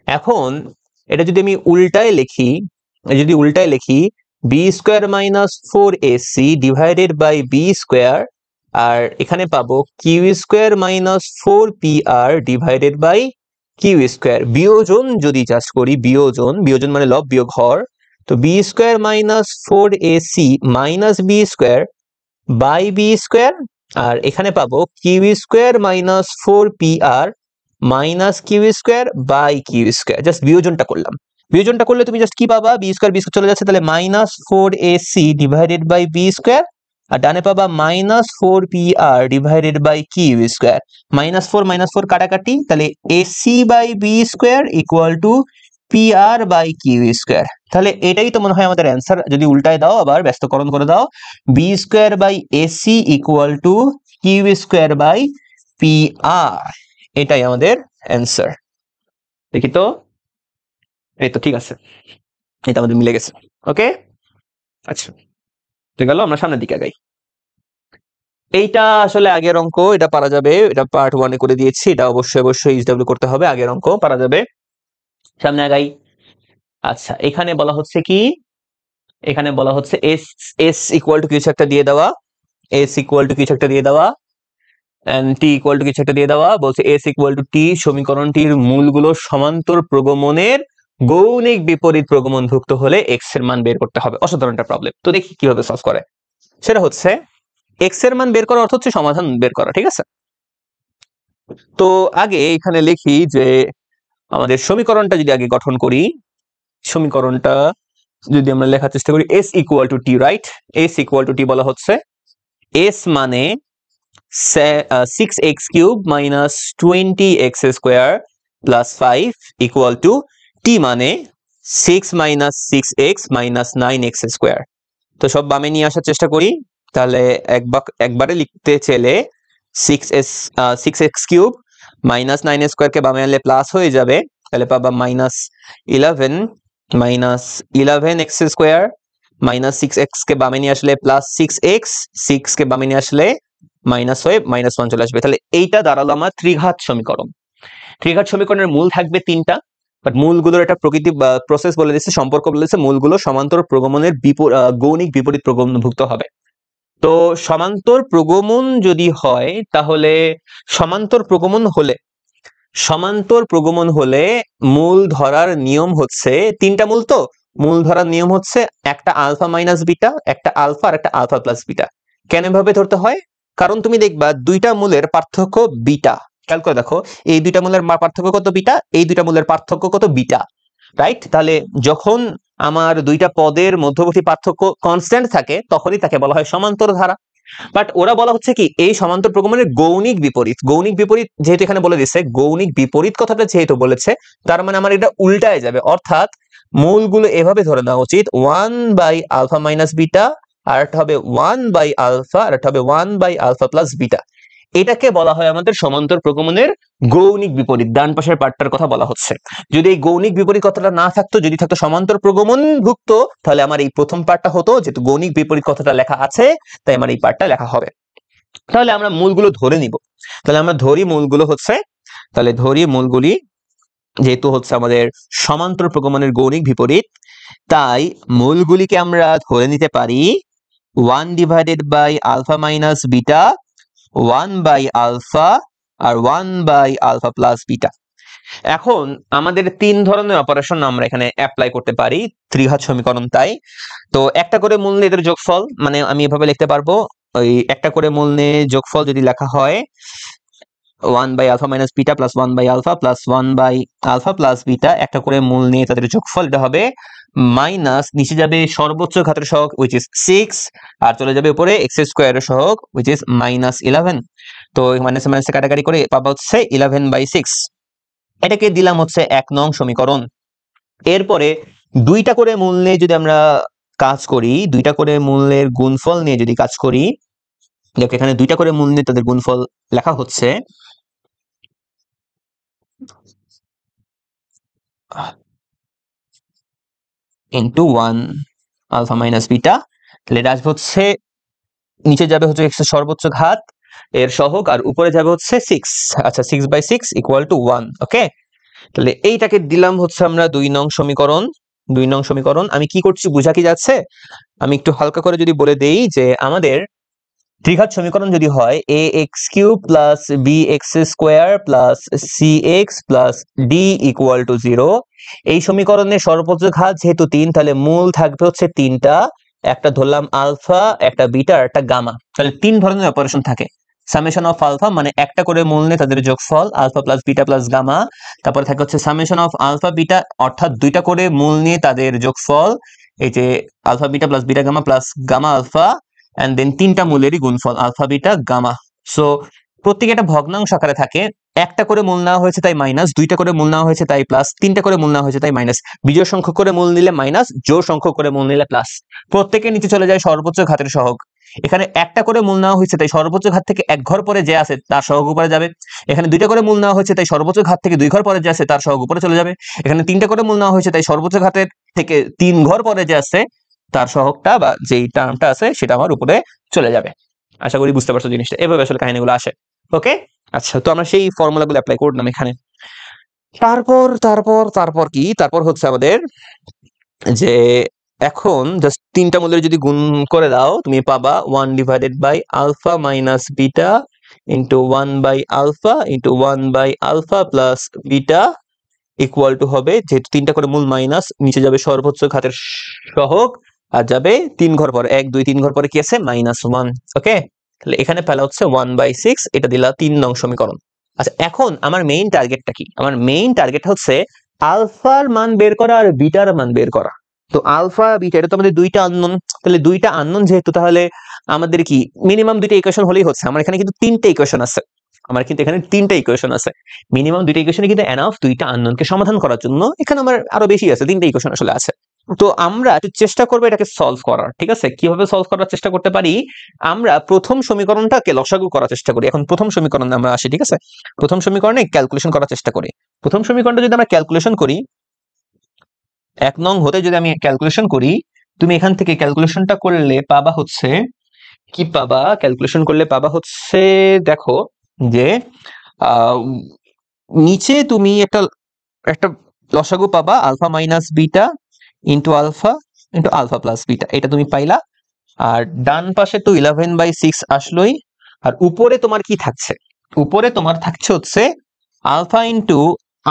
এখন এটা যদি আমি উল্টায় লিখি b square minus 4ac divided by b square, আর এখানে পাবো q square minus 4pr divided by q square. বিয়োজন যদি জাস্ট করি, বিয়োজন মানে লব বিয়োগ হর, তো b square minus 4ac minus b square by b square, আর এখানে পাবো q square minus 4pr minus q square by q square. Just বিয়োজনটা করলে তুমি জাস্ট কি পাবা? বি স্কোয়ার চলে যাচ্ছে, তাহলে minus 4ac divided by b square, আর ডানে পাবা minus 4pr divided by q square. Minus 4 কাটাকাটি, তাহলে a c by b square equal to pr by q square. তাহলে এটাই তো মনে হয় আমাদের অ্যান্সার। যদি উল্টায় দাও, আবার ব্যস্তকরণ করে দাও, b square by a c equal to q square by pr, এটাই আমাদের অ্যান্সার। দেখি তো, এই তো ঠিক আছে, এটা আমাদের মিলে গেছে। ওকে, আচ্ছা ঠিক গেল। আমরা সামনের দিকে আগাই। এইটা আসলে আগের অঙ্ক, এটা পারা যাবে, এটা পার্ট 1-এ করে দিয়েছি। এটা অবশ্যই এইচডব্লিউ করতে হবে, আগের অঙ্ক পারা যাবে। সামনে আগাই। আচ্ছা, এখানে বলা হচ্ছে কি? এখানে বলা হচ্ছে এস ইকুয়াল টু কিছু একটা দিয়ে দেওয়া, এন্ড টি ইকুয়াল টু কিছু একটা দিয়ে দেওয়া। বলছে এস ইকুয়াল টু টি, সমীকরণটির মূলগুলো সমান্তর প্রগমনের গৌণিক বিপরীত প্রগমনভুক্ত হলে এক্স এর মান বের করতে হবে। অসাধারণ একটা প্রবলেম। তো দেখি কিভাবে সলভ করে। সেটা হচ্ছে এক্স এর মান বের করার অর্থ হচ্ছে সমাধান বের করা, ঠিক আছে। তো আগে এখানে লিখি যে আমাদের সমীকরণটা যদি আগে গঠন করি, সমীকরণটা যদি আমরা লেখার চেষ্টা করি, s equal to t, right. S equal to t বলা হচ্ছে এস মানে 6x cube minus 20x square plus 5 equal to t মানে 6 minus 6x minus 9x square. তো সব বামে নিয়ে আসার চেষ্টা করি। তাহলে একবারে লিখতে চাইলে 6x কিউব মাইনাস 9 স্কোয়ারকে বামে আনলে প্লাস হয়ে যাবে, তাহলে পাবা minus 11x square minus 6x কে বামে নিয়ে আসলে প্লাস 6x, 6 কে বামে নিয়ে আসলে মাইনাস হয়ে -1 চলে আসবে। তাহলে এইটা দাঁড়ালো আমার ত্রিঘাত সমীকরণ। ত্রিঘাত সমীকরণের মূল থাকবে 3টা, বাট মূলগুলোর একটা প্রকৃতি বা প্রসেস বলে দিচ্ছে, সম্পর্ক বলে দিচ্ছে, মূলগুলো সমান্তর প্রগমনের গৌণিক বিপরীত প্রগমনভুক্ত হবে। তো সমান্তর প্রগমন যদি হয়, তাহলে সমান্তর প্রগমন হলে মূল ধরার নিয়ম হচ্ছে 3টা মূল। তো মূল ধরার নিয়ম হচ্ছে একটা আলফা মাইনাস বিটা, একটা আলফা আর একটা আলফা প্লাস বিটা। কেন এভাবে ধরতে হয়? কারণ তুমি দেখবা দুইটা মূলের পার্থক্য বিটা। খেয়াল করে দেখো, এই দুইটা মূলের পার্থক্য কত বিটা, এই দুইটা মূলের পার্থক্য কত বিটা, রাইট। তাহলে যখন আমার দুইটা পদের মধ্যবর্তী পার্থক্য কনস্ট্যান্ট থাকে, তখনই তাকে বলা হয় সমান্তর ধারা। বাট ওরা বলা হচ্ছে কি, এই সমান্তর প্রগমনের গৌণিক বিপরীত যেহেতু এখানে বলে দিচ্ছে, গৌণিক বিপরীত কথাটা যেহেতু বলেছে, তার মানে আমার এটা উল্টায় যাবে। অর্থাৎ মূলগুলো এভাবে ধরে নেওয়া উচিত, 1 বাই আলফা মাইনাস বিটা, আর একটা হবে 1 বাই আলফা, আর একটা হবে 1 বাই আলফা প্লাস বিটা। এটাকে বলা হয় আমাদের সমান্তর প্রগমনের গৌণিক বিপরীত। ডান পাশের পার্টটার কথা বলা হচ্ছে। যদি এই গৌণিক বিপরীত কথাটা না থাকতো, যদি থাকতো সমান্তর প্রগমন ভুক্ত, তাহলে আমার এই প্রথম পার্টটা হতো। যেহেতু গৌণিক বিপরীত কথাটা লেখা আছে, তাই আমার এই পার্টটা লেখা হবে। তাহলে আমরা মূলগুলো ধরে নিব। তাহলে আমরা ধরি মূলগুলো হচ্ছে, তাহলে ধরি মূলগুলি যেহেতু হচ্ছে আমাদের সমান্তর প্রগমনের গৌণিক বিপরীত, তাই মূলগুলিকে আমরা ধরে নিতে পারি 1 divided by alpha minus beta, 1 by alpha, আর 1 বাই আলফা প্লাস বিটা। এখন আমাদের তিন ধরনের অপারেশন আমরা এখানে অ্যাপ্লাই করতে পারি ত্রিঘাত সমীকরণ। তাই তো একটা করে মূল নিয়ে এদের যোগফল, মানে আমি এভাবে লিখতে পারবো, ওই একটা করে মূল নিয়ে যোগফল যদি লেখা হয় 1 by alpha minus beta plus 1 by alpha plus 1 by alpha plus beta, একটা করে মূল নিয়ে তাদের যোগফল, এটা হবে মাইনাস, নিচে যাবে সর্বোচ্চ ঘাতের সহগ উইচ ইজ 6, আর চলে যাবে উপরে এক্স স্কোয়ারের সহগ উইচ ইজ -11। তো মাইনাস মাইনাসে কাটাকাটি করে পাবো হচ্ছে 11/6। এটাকে দিলাম হচ্ছে 1 নং সমীকরণ। এরপরে দুইটা করে মূল নিয়ে যদি আমরা কাজ করি, দুইটা করে মূলের গুণফল নিয়ে যদি কাজ করি, দেখো এখানে দুইটা করে মূল নিয়ে তাদের গুণফল লেখা হচ্ছে ইন্টু 1 আলফা মাইনাস বিটা। তাহলে এটা আসবে হচ্ছে, নিচে যাবে হচ্ছে এক্স এর সর্বোচ্চ ঘাত এর সহগ, আর উপরে যাবে হচ্ছে 6। আচ্ছা, 6/6 ইকুয়াল টু 1। ওকে, তাহলে এইটাকে দিলাম হচ্ছে আমরা 2 নং সমীকরণ। 2 নং সমীকরণ আমি কি করছি বোঝা কি যাচ্ছে? আমি একটু হালকা করে যদি বলে দেই যে আমাদের ত্রিঘাত সমীকরণ যদি হয় ax³ plus bx square plus cx plus d equal to 0, এই সমীকরণের সর্বোচ্চ ঘাত যেহেতু 3, তাহলে মূল থাকবে হচ্ছে 3টা, একটা ধরলাম আলফা, একটা বিটা, আর একটা গামা। তাহলে 3 ধরনের অপারেশন থাকে। সামেশন অফ আলফা মানে একটা করে মূল নিয়ে তাদের যোগফল alpha plus beta plus gamma. তারপরে থাকে হচ্ছে সামেশন অফ আলফা বিটা, অর্থাৎ দুইটা করে মূল নিয়ে তাদের যোগফল, এই যে alpha beta plus beta gamma plus gamma alpha, and then তিনটা মূলেরই গুণফল আলফা বিটা গামা। সো প্রত্যেকে একটা ভগ্নাংশ আকারে থাকে। একটা করে মূল নেওয়া হয়েছে তাই মাইনাস, দুইটা করে মূল নেওয়া হয়েছে তাই প্লাস, তিনটা করে মূল নেওয়া হয়েছে তাই মাইনাস, বিজোড় সংখ্যক করে মূল নিলে মাইনাস, জোড় সংখ্যক করে মূল নিলে প্লাস। প্রত্যেকের নিচে চলে যায় সর্বোচ্চ ঘাতের সহগ। এখানে একটা করে মূল নেওয়া হয়েছে তাই সর্বোচ্চ ঘাত থেকে এক ঘর পরে যে আছে তার সহগ উপরে যাবে। এখানে দুইটা করে মূল নেওয়া হয়েছে তাই সর্বোচ্চ ঘাত থেকে 2 ঘর পরে যে আছে তার সহগ উপরে চলে যাবে। এখানে তিনটা করে মূল নেওয়া হয়েছে তাই সর্বোচ্চ ঘাতের থেকে 3 ঘর পরে যে আছে তার সহগটা বা যেই টার্মটা আছে সেটা আমার উপরে চলে যাবে। আশা করি বুঝতে পারছো জিনিসটা, এভাবে আসলে কাহিনীগুলো আসে। ওকে, আচ্ছা, তো আমরা সেই ফর্মুলাগুলো অ্যাপ্লাই করলাম এখানে। তারপর তারপর তারপর কি, তারপর হচ্ছে আমাদের যে এখন জাস্ট তিনটা মূলের যদি গুণ করে দাও, তুমি পাবা 1 divided by alpha minus beta into 1 by alpha into 1 by alpha plus beta equal to হবে, যেহেতু তিনটা করে মূল মাইনাস, নিচে যাবে সর্বোচ্চ ঘাতের সহগ, আর যাবে 3 ঘর পরে, 1 2 3 ঘর পরে কি আছে -1। ওকে, তাহলে এখানে পেলা হচ্ছে 1/6, এটা দিলা 3 নং সমীকরণ। আচ্ছা, এখন আমার মেইন টার্গেটটা কি? আমার মেইন টার্গেট হচ্ছে আলফার মান বের করা আর বিটার মান বের করা। তো আলফা বিটা এটা তো আমাদের দুইটা আননোন, তাহলে দুইটা আননোন যেহেতু, তাহলে আমাদের কি মিনিমাম দুইটা ইকুয়েশন হলেই হচ্ছে। আমার এখানে কিন্তু 3টে ইকুয়েশন আছে, আমার কিন্তু এখানে 3টে ইকুয়েশন আছে। মিনিমাম দুইটা ইকুয়েশনে কিন্তু এনাফ দুইটা আননোনকে সমাধান করার জন্য। এখানে আমার আরো বেশি আছে, 3টে ইকুয়েশন আসলে আছে। তো আমরা একটু চেষ্টা করবো এটাকে সলভ করার। ঠিক আছে, কিভাবে সলভ করার চেষ্টা করতে পারি? আমরা প্রথম সমীকরণটাকে লসাগু করার চেষ্টা করি। এখন প্রথম সমীকরণে আমরা আসি। ঠিক আছে, প্রথম সমীকরণে ক্যালকুলেশন করার চেষ্টা করি। প্রথম সমীকরণটা যদি আমরা ক্যালকুলেশন করি, 1 নং হতে যদি আমি ক্যালকুলেশন করি, তুমি এখান থেকে ক্যালকুলেশনটা করলে পাবা হচ্ছে কি পাবা, ক্যালকুলেশন করলে পাবা হচ্ছে, দেখো যে নিচে তুমি একটা একটা লসাগু পাবা alpha minus beta into alpha plus beta, এটা তুমি পাইলা। আর ডান পাশে তো 11/6 আসলোই। আর উপরে তোমার কি থাকছে? উপরে তোমার থাকছে হচ্ছে alpha into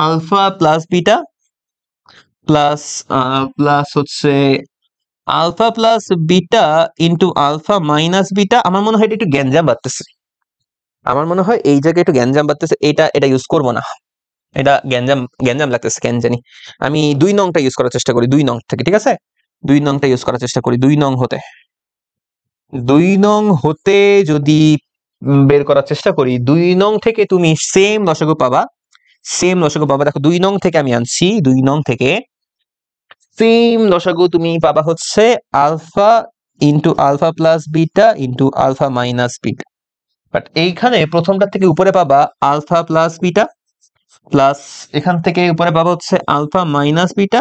alpha plus beta plus plus হচ্ছে alpha plus beta into alpha minus beta. আমার মনে হয় এটা একটু গ্যাঞ্জাম বাড়তেছে, আমার মনে হয় এই জায়গায় একটু গ্যাঞ্জাম বাড়তেছে, এটা ইউজ করবো না, এটা গ্যাঞ্জাম গ্যাঞ্জাম লাগতেছে কেন জানি। আমি 2 নংটা ইউজ করার চেষ্টা করি, 2 নং থেকে। ঠিক আছে, 2 নংটা ইউজ করার চেষ্টা করি। 2 নং হতে যদি বের করার চেষ্টা করি, 2 নং থেকে তুমি সেম লসাগু পাবা, সেম লসাগু পাবা। দেখো 2 নং থেকে আমি আনছি, 2 নং থেকে সেম লসাগু তুমি পাবা হচ্ছে alpha into alpha plus beta into alpha minus beta. But এইখানে প্রথমটা থেকে উপরে পাবা আলফা প্লাস বিটা, প্লাস এখান থেকে উপরে পাবা হচ্ছে আলফা মাইনাস বিটা,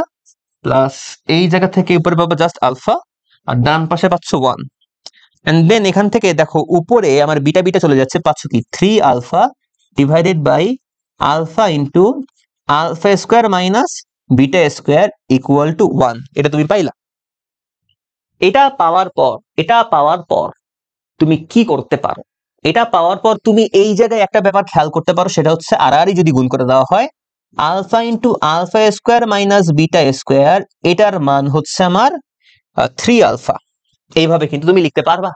প্লাস এই জায়গা থেকে উপরে পাবা জাস্ট আলফা, আর ডান পাশে পাচ্ছ 1। এন্ড দেন এখান থেকে দেখো উপরে আমার বিটা বিটা চলে যাচ্ছে, পাচ্ছ কি 3 alpha divided by alpha into alpha square minus beta square equal to 1। এটা তুমি পাইলা। এটা পাওয়ার পর তুমি কি করতে পারো? এটা পাওয়ার পর তুমি এই জায়গায় একটা ব্যাপার খেয়াল করতে পারো, সেটা হচ্ছে আর যদি গুণ করে দেওয়া হয় alpha into alpha square minus beta square, এটার মান হচ্ছে আমার 3 আলফা। এইভাবে কিন্তু তুমি লিখতে পারবা,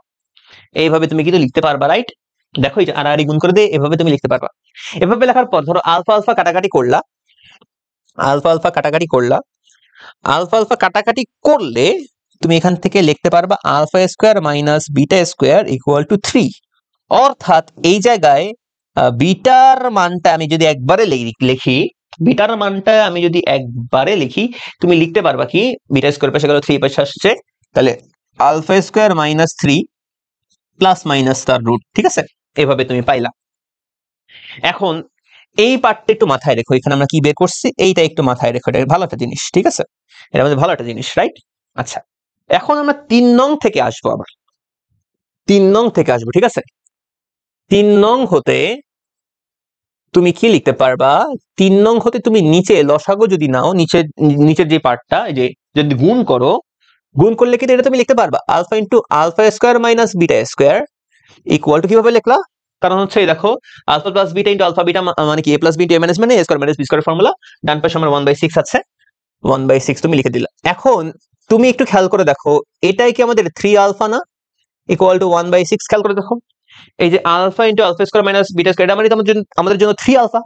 রাইট? দেখো এটা আর গুণ করে দিয়ে এভাবে তুমি লিখতে পারবা। এভাবে লেখার পর ধরো আলফা আলফা কাটাকাটি করলা, আলফা কাটাকাটি করলে তুমি এখান থেকে লিখতে পারবা alpha square minus beta square equal to 3। অর্থাৎ এই জায়গায় বিটার মানটা আমি যদি একবারে লিখি, তুমি লিখতে পারবা কি, বিটা স্কোয়ার পাশে গেল 3 পাশে আসছে, তাহলে alpha square minus 3 plus minus তার রুট। ঠিক আছে, এভাবে তুমি পাইলা। এখন এই পার্টটা একটু মাথায় রেখো, এখানে আমরা কি বের করছি এইটা একটু মাথায় রেখো, এটা ভালো একটা জিনিস। ঠিক আছে, এটা আমাদের ভালো একটা জিনিস, রাইট? আচ্ছা, এখন আমরা 3 নং থেকে আসবো, আবার 3 নং থেকে আসবো। ঠিক আছে, 3 নং হতে তুমি কি লিখতে পারবা? 3 নং হতে তুমি নিচে লসাগু যদি নাও, নিচের যে পার্টটা, যে যদি গুণ করলে কি এটা তুমি লিখতে পারবা alpha into alpha square minus beta square equal to, কিভাবে লিখলা? কারণ হচ্ছে এই দেখো alpha plus beta into alpha beta মানে কি, a plus b into a minus মানে a square minus b square formula. ডান পাশে আমার 1/6 আছে, 1/6 তুমি লিখে দিলা। এখন তুমি একটু খেয়াল করে দেখো, এটাই কি আমাদের 3 আলফা না, ইকুয়াল টু 1/6? খেয়াল করে দেখো, এই যে alpha into alpha square minus beta square, এটা মানে আমাদের জন্য 3 আলফা।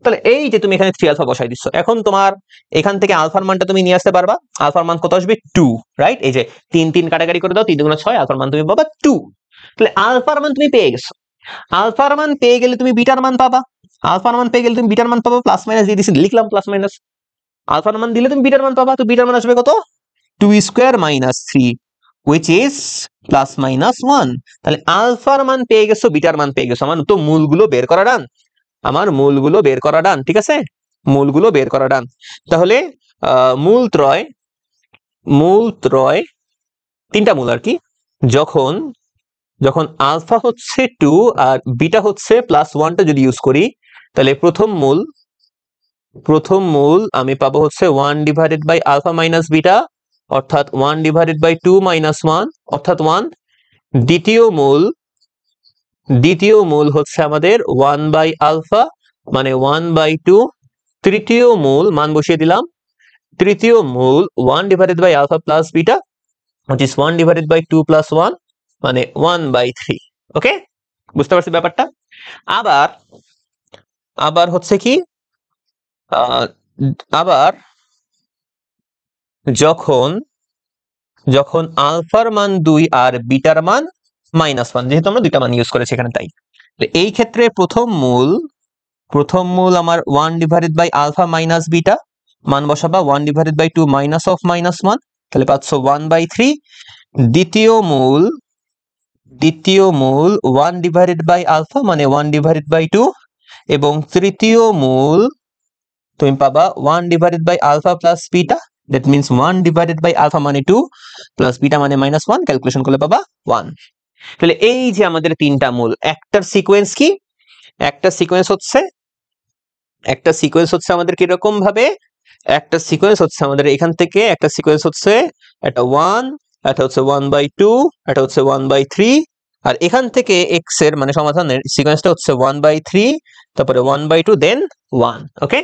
তাহলে এই যে তুমি এখানে 3 আলফা বসাই দিচ্ছ, এখন তোমার এখান থেকে আলফার মানটা তুমি নিয়ে আসতে পারবা। আলফার মান কত আসবে? 2, রাইট? এই যে 3 3 কাটাকাটি করে দাও, 3 2 6, আলফার মান তুমি পাবা 2। তাহলে আলফার মান তুমি পেয়ে গেছো। আলফার মান পেয়ে গেলে তুমি বিটার মান পাবা, প্লাস মাইনাস দিয়ে দিছি, লিখলাম প্লাস মাইনাস। আলফার মান দিলে তুমি বিটার মান পাবা, তো বিটার মান আসবে কত? 2 square minus 3 which is plus minus 1। তাহলে আলফার মান পেয়ে গেছো, বিটার মান পেয়ে গেছো, আমার তো মূলগুলো বের করা ডান। ঠিক আছে, মূলগুলো বের করা ডান। তাহলে মূল ত্রয় 3টা মূল আর কি, যখন আলফা হচ্ছে 2 আর বিটা হচ্ছে প্লাস 1টা যদি ইউজ করি, তাহলে প্রথম মূল আমি পাবো হচ্ছে 1 divided by alpha minus beta, অর্থাৎ 1 ডিভাইডেড বাই 2 মাইনাস 1 অর্থাৎ 1। দ্বিতীয় মূল হচ্ছে আমাদের 1 বাই আলফা মানে 1/2। তৃতীয় মূল মান বসিয়ে দিলাম, তৃতীয় মূল 1 divided by alpha plus beta which is 1 divided by 2 plus 1 মানে 1/3। ওকে, বুঝতে পারছি ব্যাপারটা? আবার হচ্ছে কি, আবার যখন আলফার মান 2 আর বিটার মান -1, যেহেতু আমরা দুইটা মান ইউজ করেছি এখানে, তাই এই ক্ষেত্রে প্রথম মূল আমার 1 divided by alpha minus beta, মান বসাবা 1 ডিভাইডেড বাই 2 মাইনাস অফ -1, তাহলে পাচ্ছ 1/3। দ্বিতীয় মূল 1 ডিভাইডেড বাই আলফা মানে 1 ডিভাইডেড বাই 2, এবং তৃতীয় মূল তুমি পাবা 1 divided by alpha plus beta, that means 1 divided by alpha মানে 2 প্লাস বিটা মানে -1, ক্যালকুলেশন করলে পাবা 1। তাহলে এই যে আমাদের 3টা মূল, একটার সিকোয়েন্স কি, একটা সিকোয়েন্স হচ্ছে আমাদের কিরকম ভাবে, একটা সিকোয়েন্স হচ্ছে আমাদের এখান থেকে, একটা সিকোয়েন্স হচ্ছে এটা 1, এটা হচ্ছে 1/2, এটা হচ্ছে 1/3, আর এখান থেকে x এর মানে সমাধানের সিকোয়েন্সটা হচ্ছে 1/3, তারপরে 1/2, দেন 1। ওকে,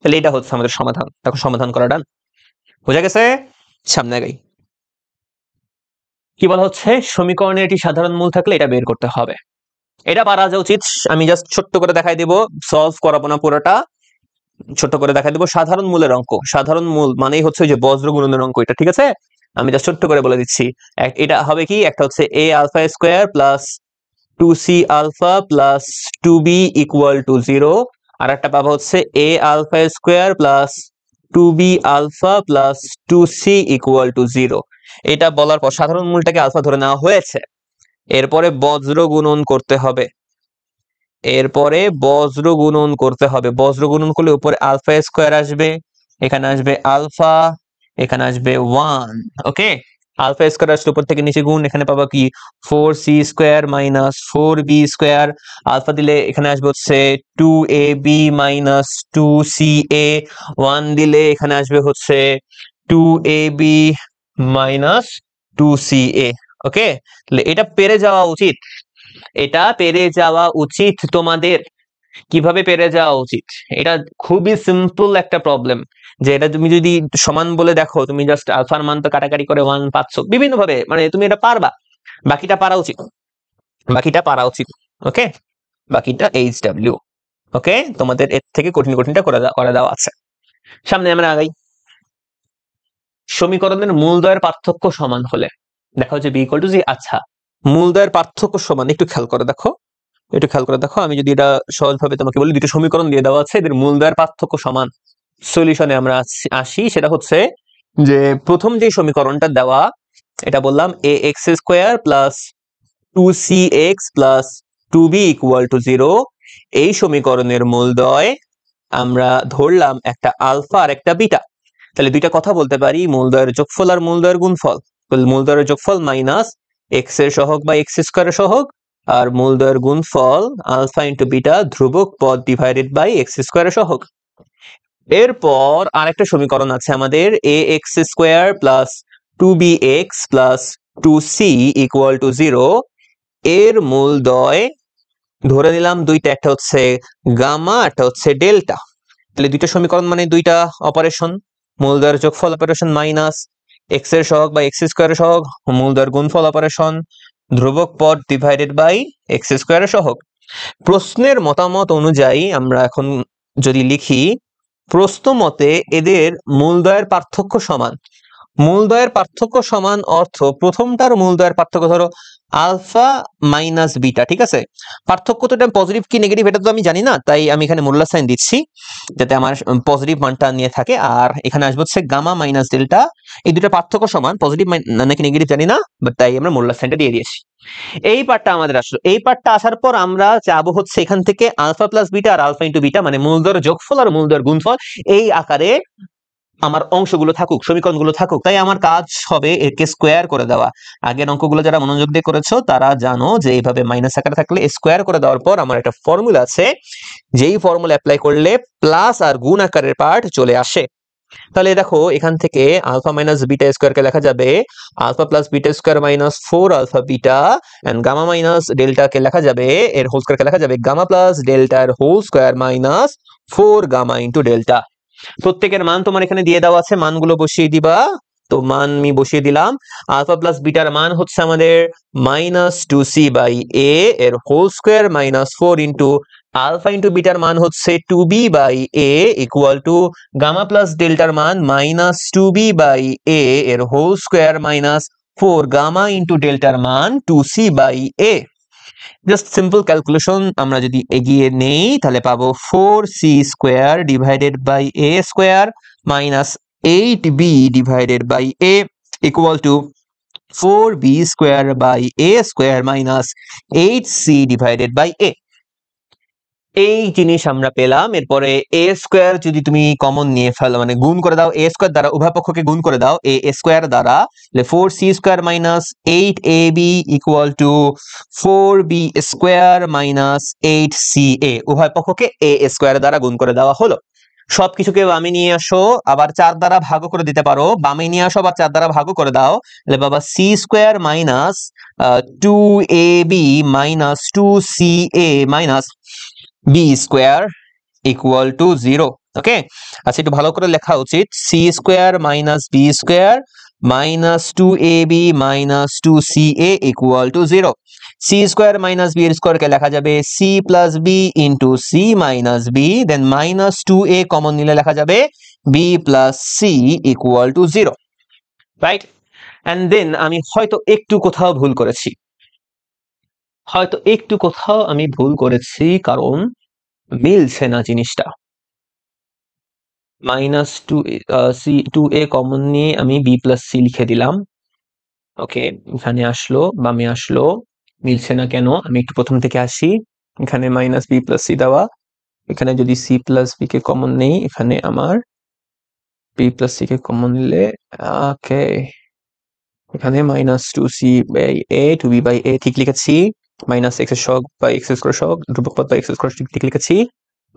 তাহলে এটা হচ্ছে আমাদের সমাধান। এখন সমাধান করা ডান, বোঝা গেছে? সামনে আগাই। কি বলা হচ্ছে, সমীকরণে এটি সাধারণ মূল থাকলে এটা বের করতে হবে। এটা পারা যা উচিত, আমি জাস্ট ছোট্ট করে দেখাই দেব, সলভ করাবো না পুরোটা, ছোট্ট করে দেখাই দেবো। সাধারণ মূলের অঙ্ক, সাধারণ মূল মানেই হচ্ছে যে বজ্র গুণনের অঙ্ক, এটা ঠিক আছে? আমি জাস্ট ছোট্ট করে বলে দিচ্ছি, এটা হবে কি, একটা হচ্ছে a alpha square plus 2c alpha plus 2b equal to 0, আর একটা পাবো হচ্ছে a alpha square plus 2b alpha plus 2c equal to 0। এটা বলার পর সাধারণ মূলটাকে আলফা ধরে নেওয়া হয়েছে, এরপরে বজ্র গুণন করতে হবে। এরপরে বজ্র গুণন করতে হবে, বজ্র গুণন করলে উপরে আলফা স্কোয়ার আসবে, এখানে আসবে আলফা, এখানে আসবে 1। ওকে, আলফা স্কোয়ার আসলে উপর থেকে নিচে গুণ, এখানে পাবা কি 4c square minus 4b square, alpha দিলে এখানে আসবে হচ্ছে 2ab মাইনাস 2ca, 1 দিলে এখানে আসবে হচ্ছে 2ab মাইনাস 2ca। ওকে, তাহলে এটা পেরে যাওয়া উচিত, এটা পেরে যাওয়া উচিত তোমাদের। কিভাবে পেরে যাওয়া উচিত? এটা খুবই সিম্পল একটা প্রবলেম, যে এটা তুমি যদি সমান বলে দেখো, তুমি জাস্ট আলফার মান তো কাটাকাটি করে 1 পাচ্ছ বিভিন্ন ভাবে, মানে তুমি এটা পারবা, বাকিটা পারা উচিত, বাকিটা পারা উচিত। ওকে, বাকিটা HW। ওকে, তোমাদের এর থেকে কঠিন কঠিনটা করে দেওয়া আছে। সামনে আমরা আগাই। সমীকরণের মূলদ্বয়ের পার্থক্য সমান হলে দেখা হচ্ছে বি ইকুয়াল টু জি। আচ্ছা, মূলদ্বয়ের পার্থক্য সমান, একটু খেয়াল করে দেখো, একটু খেয়াল করে দেখো, আমি যদি এটা সহজভাবে তোমাকে বলি, দুটো সমীকরণ দিয়ে দেওয়া আছে, এদের মূলদ্বয়ের পার্থক্য সমান। সলিউশনে আমরা আসি, সেটা হচ্ছে যে প্রথম যে সমীকরণটা দেওয়া, এটা বললাম a x square plus 2cx plus 2b equal to 0। এই সমীকরণের মূলদ্বয় আমরা ধরলাম একটা আলফা আর একটা বিটা, তাহলে দুইটা কথা বলতে পারি, মূলদ্বয়ের যোগফল আর মূলদ্বয়ের গুণফল। মূলদ্বয়ের যোগফল মাইনাস এক্স এর সহগ বা এক্স স্কোয়ারের সহগ, আর মূলদ্বয়ের গুণফল আলফা ইন্টু বিটা ধ্রুবক পদ ডিভাইডেড বাই এক্স স্কোয়ারের সহগ। এরপর আরেকটা সমীকরণ আছে আমাদের, a x square plus 2bx plus 2c equal to 0। এর মূলদ্বয় ধরে নিলাম দুইটা, একটা হচ্ছে গামা, একটা হচ্ছে ডেল্টা। তাহলে দুইটা সমীকরণ মানে দুইটা অপারেশন, মূলদ্বয়ের যোগফল অপারেশন মাইনাস এক্স এর সহগ বা এক্স স্কোয়ারের সহগ, মূলদ্বয়ের গুণফল অপারেশন ধ্রুবক পদ ডিভাইডেড বাই এক্স স্কোয়ারের সহগ। প্রশ্নের মতামত অনুযায়ী আমরা এখন যদি লিখি, প্রশ্ন মতে এদের মূলদ্বয়ের পার্থক্য সমান। মূলদ্বয়ের পার্থক্য সমান অর্থ প্রথমটার মূলদ্বয়ের পার্থক্য ধরো আলফা মাইনাস বিটা, ঠিক আছে। পার্থক্য তো এটা পজিটিভ কি নেগেটিভ এটা তো আমি জানি না, তাই আমি এখানে মোডুলাস সাইন দিচ্ছি যাতে আমার পজিটিভ মানটা নিয়ে থাকে। আর এখানে আসবে হচ্ছে গামা মাইনাস ডেল্টা, এই দুটো পার্থক্য সমান, পজিটিভ নাকি নেগেটিভ জানি না, বাট তাই আমরা মোডুলাস সাইনটা দিয়ে দিয়েছি। এই পার্টটা আমাদের আসলো, এই পার্টটা আসার পর আমরা যাবো হচ্ছে এখান থেকে আলফা প্লাস বিটা আর আলফা ইন্টু বিটা, মানে মূলদ্বয়ের যোগফল আর মূলদ্বয়ের গুণফল এই আকারে আমার অংশগুলো থাকুক, সমীকরণগুলো থাকুক। তাই আমার কাজ হবে একে স্কোয়ার করে দেওয়া। আগের অঙ্কগুলো যারা মনোযোগ দিয়ে করেছো তারা জানো যে এইভাবে মাইনাস আকারে থাকলে স্কোয়ার করে দেওয়ার পর আমার একটা ফর্মুলা আছে, যেই ফর্মুলা অ্যাপ্লাই করলে প্লাস আর গুণ আকারের পার্ট চলে আসে। তাহলে দেখো এখান থেকে আলফা মাইনাস বিটা স্কোয়ারকে লেখা যাবে alpha plus beta square minus 4 alpha beta, and gamma minus ডেল্টাকে লেখা যাবে, এর হোল স্কোয়ারকে লেখা যাবে গামা প্লাস ডেল্টা এর whole square minus 4 gamma into delta. প্রত্যেকের মান তোমার এখানে দিয়ে দেওয়া আছে, মানগুলো বসিয়ে দিবা। তো মান আমি বসিয়ে দিলাম, আলফা প্লাস বিটার মান হচ্ছে আমাদের মাইনাস 2c বাই এ এর whole square minus 4 into alpha into বিটার মান হচ্ছে 2b by a equal to gamma plus ডেল্টার মান মাইনাস 2b বাই এ এর whole square minus 4 gamma into ডেল্টার মান 2c by a. Just simple calculation আমরা যদি এগিয়ে নেই তাহলে পাবো 4c square divided by a square minus 8b divided by a equal to 4b square by a square minus 8c divided by এ। এই জিনিস আমরা পেলাম। এরপরে এ স্কোয়ার যদি তুমি কমন নিয়ে ফেলো, মানে গুণ করে দাও এ স্কোয়ার দ্বারা, উভয় পক্ষকে গুণ করে দাও এ স্কোয়ার দ্বারা, 4c square minus 8ab equal to 4b square minus 8ca, উভয় পক্ষকে এ স্কোয়ার দ্বারা গুণ করে দেওয়া হলো। সবকিছুকে বামে নিয়ে আসো, আবার 4 দ্বারা ভাগ করে দিতে পারো, বামে নিয়ে আসো আবার 4 দ্বারা ভাগ করে দাও, তাহলে বাবা c square minus 2ab minus 2ca minus b square equal to 0। Okay, আচ্ছা একটু ভালো করে লেখা উচিত, c square minus b square minus 2ab minus 2ca equal to 0। C square minus b এর স্কোয়ারকে লেখা যাবে c plus b into c minus b, then minus 2a common নিলে লেখা যাবে b plus c equal to 0, right. And then আমি হয়তো একটু কোথাও ভুল করেছি, কারণ মিলছে না জিনিসটা। মাইনাস 2a কমন নিয়ে আমি বি প্লাস সি লিখে দিলাম। ওকে, এখানে আসলো, বামে আসলো, মিলছে না কেন? আমি একটু প্রথম থেকে আসি, এখানে মাইনাস বি প্লাস সি দেওয়া, এখানে যদি সি প্লাস বি কে কমন নেই, এখানে আমার বি প্লাস সি কে কমন নিলে ওকে, এখানে minus two c by a two b by a ঠিক লিখেছি, মাইনাস এক্স এর সহগ বাই এক্স স্কোয়ার সহগ, ধ্রুবক পদ বাই এক্স স্কোয়ার ঠিক লিখেছি,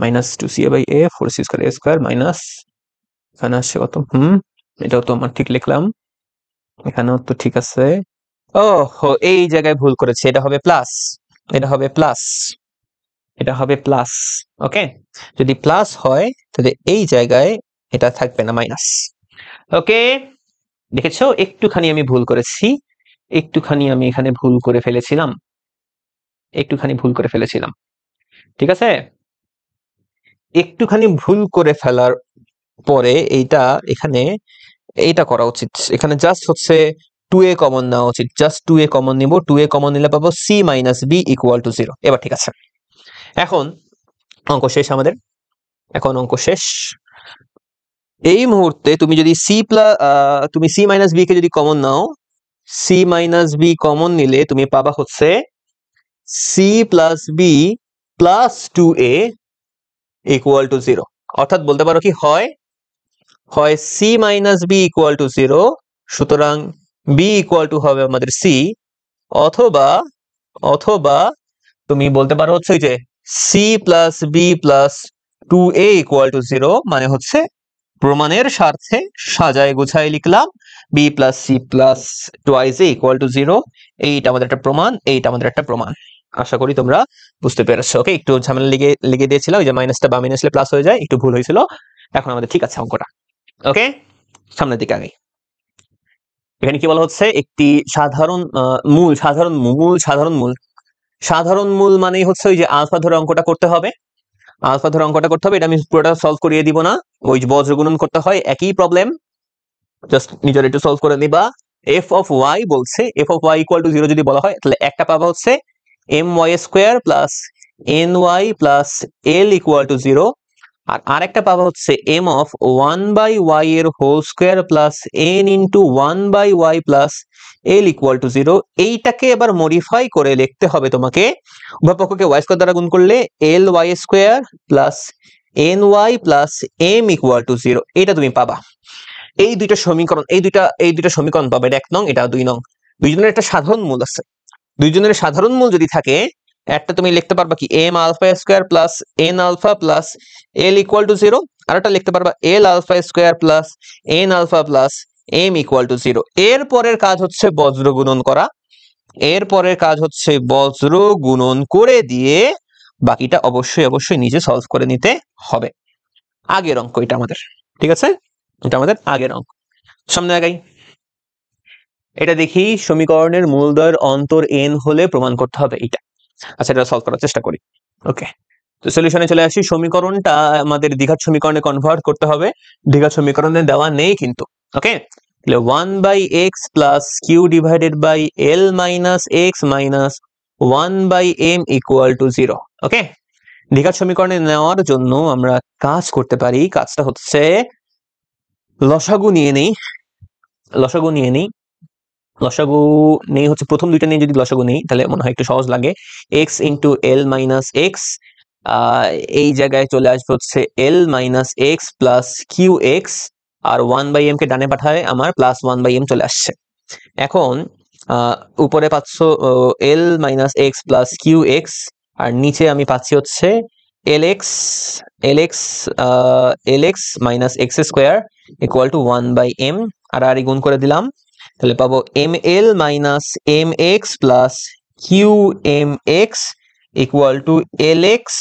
minus two c a by a four c square a square minus, এখানে আসছে কত এটাও তো আমার ঠিক লিখলাম, এখানেও তো ঠিক আছে। ও এই জায়গায় ভুল করেছে, এটা হবে প্লাস, এটা হবে প্লাস, এটা হবে প্লাস। ওকে, যদি প্লাস হয় তাহলে এই জায়গায় এটা থাকবে না মাইনাস। ওকে, দেখেছো একটুখানি আমি ভুল করেছি, একটুখানি আমি এখানে ভুল করে ফেলেছিলাম, একটুখানি ভুল করে ফেলেছিলাম, ঠিক আছে। একটুখানি ভুল করে ফেলার পরে এইটা এখানে এইটা করা উচিত, এখানে জাস্ট হচ্ছে 2a কমন নেওয়া উচিত, জাস্ট 2a কমন নিব, 2a কমন নিলে পাবো c minus b equal to 0। এবার ঠিক আছে, এখন অঙ্ক শেষ আমাদের, এখন অঙ্ক শেষ। এই মুহূর্তে তুমি যদি তুমি c মাইনাস b কে যদি কমন নাও, c মাইনাস b কমন নিলে তুমি পাবা হচ্ছে c plus b plus 2a equal to 0। অর্থাৎ বলতে পারো কি হয় c minus b equal to 0, সুতরাং b ইকুয়াল টু হবে আমাদের c, অথবা অথবা তুমি বলতে পারো হচ্ছে যে c plus b plus 2a equal to 0, মানে হচ্ছে প্রমাণের স্বার্থে সাজায় গুছায় লিখলাম b plus c plus twice a equal to 0। এইটা আমাদের একটা প্রমাণ, এইটা আমাদের একটা প্রমাণ। আশা করি তোমরা বুঝতে পেরেছো। ওকে, একটু ঝামেলা লিখে দিয়েছিলাম, ওই যে মাইনাসটা বামে আসলে প্লাস হয়ে যায়, একটু ভুল হয়েছিল, এখন আমাদের ঠিক আছে অঙ্কটা। ওকে, সামনের দিকে আগে। এখানে কি বলা হচ্ছে, একটি সাধারণ মূল, সাধারণ মূল মানেই হচ্ছে ওই যে আলফা ধরে অঙ্কটা করতে হবে, আলফা ধরে অঙ্কটা করতে হবে। এটা আমি পুরোটা সলভ করিয়ে দিব না, ওই যে বজ্র গুণন করতে হয় একই প্রবলেম, জাস্ট নিজের একটু সলভ করে নিবা। এফ অফ ওয়াই বলছে, f of y equal to 0 যদি বলা হয়, তাহলে একটা পাবা হচ্ছে m y square plus n y plus l equal to 0, আর আরেকটা পাবা হচ্ছে এম অফ 1 বাই ওয়াই এর whole square plus n into 1 by y plus l equal to 0। এইটাকে এবার মডিফাই করে লিখতে হবে তোমাকে, উভয় পক্ষকে ওয়াই স্কোয়ার দ্বারা গুণ করলে l y square plus n y plus m equal to 0, এটা তুমি পাবা। এই দুইটা সমীকরণ, এই দুইটা সমীকরণ পাবে, এটা 1 নং, এটা 2 নং। দুইজনের একটা সাধারণ মূল আছে, দুইজনের সাধারণ মূল যদি থাকে, একটা তুমি লিখতে পারবা কি m alpha square plus n alpha plus l equal to 0, আর একটা লিখতে পারবা l alpha square plus n alpha plus m equal to 0। এর পরের কাজ হচ্ছে বজ্র গুণন করা, এর পরের কাজ হচ্ছে বজ্র গুণন করে দিয়ে বাকিটা অবশ্যই অবশ্যই নিজে সলভ করে নিতে হবে। আগের অঙ্ক এটা আমাদের, ঠিক আছে, এটা আমাদের আগের অঙ্ক। সামনে আগাই, এটা দেখি সমীকরণের মূলদ্বয়ের অন্তর n হলে প্রমাণ করতে হবে এটা। আচ্ছা, এটা সলভ করার চেষ্টা করি। ওকে, তো সলিউশনে চলে আসি। সমীকরণটা আমাদের দ্বিঘাত সমীকরণে কনভার্ট করতে হবে, দ্বিঘাত সমীকরণে দেওয়া নেই কিন্তু। ওকে, তাহলে 1 by x plus q divided by l minus x minus 1 by m equal to 0। Okay, দ্বিঘাত সমীকরণে নেওয়ার জন্য আমরা কাজ করতে পারি, কাজটা হচ্ছে লসাগু নিয়ে নেই, লসাগু নিয়ে নেই, লসাগু নেই হচ্ছে প্রথম দুইটা নিয়ে যদি লসাগু নেই তাহলে মনে হয় একটু সহজ লাগে। X into l minus x, এই জায়গায় চলে আসবে হচ্ছে l minus x plus q x, আর 1 বাই এম কে ডানে পাঠায় আমার প্লাস 1 বাই এম চলে আসছে। এখন উপরে পাচ্ছ l minus x plus q x, আর নিচে আমি পাচ্ছি হচ্ছে l x, l x l x minus x square equal to 1 by m, আর গুণ করে দিলাম, তাহলে পাবো m l minus m x plus q m x equal to l x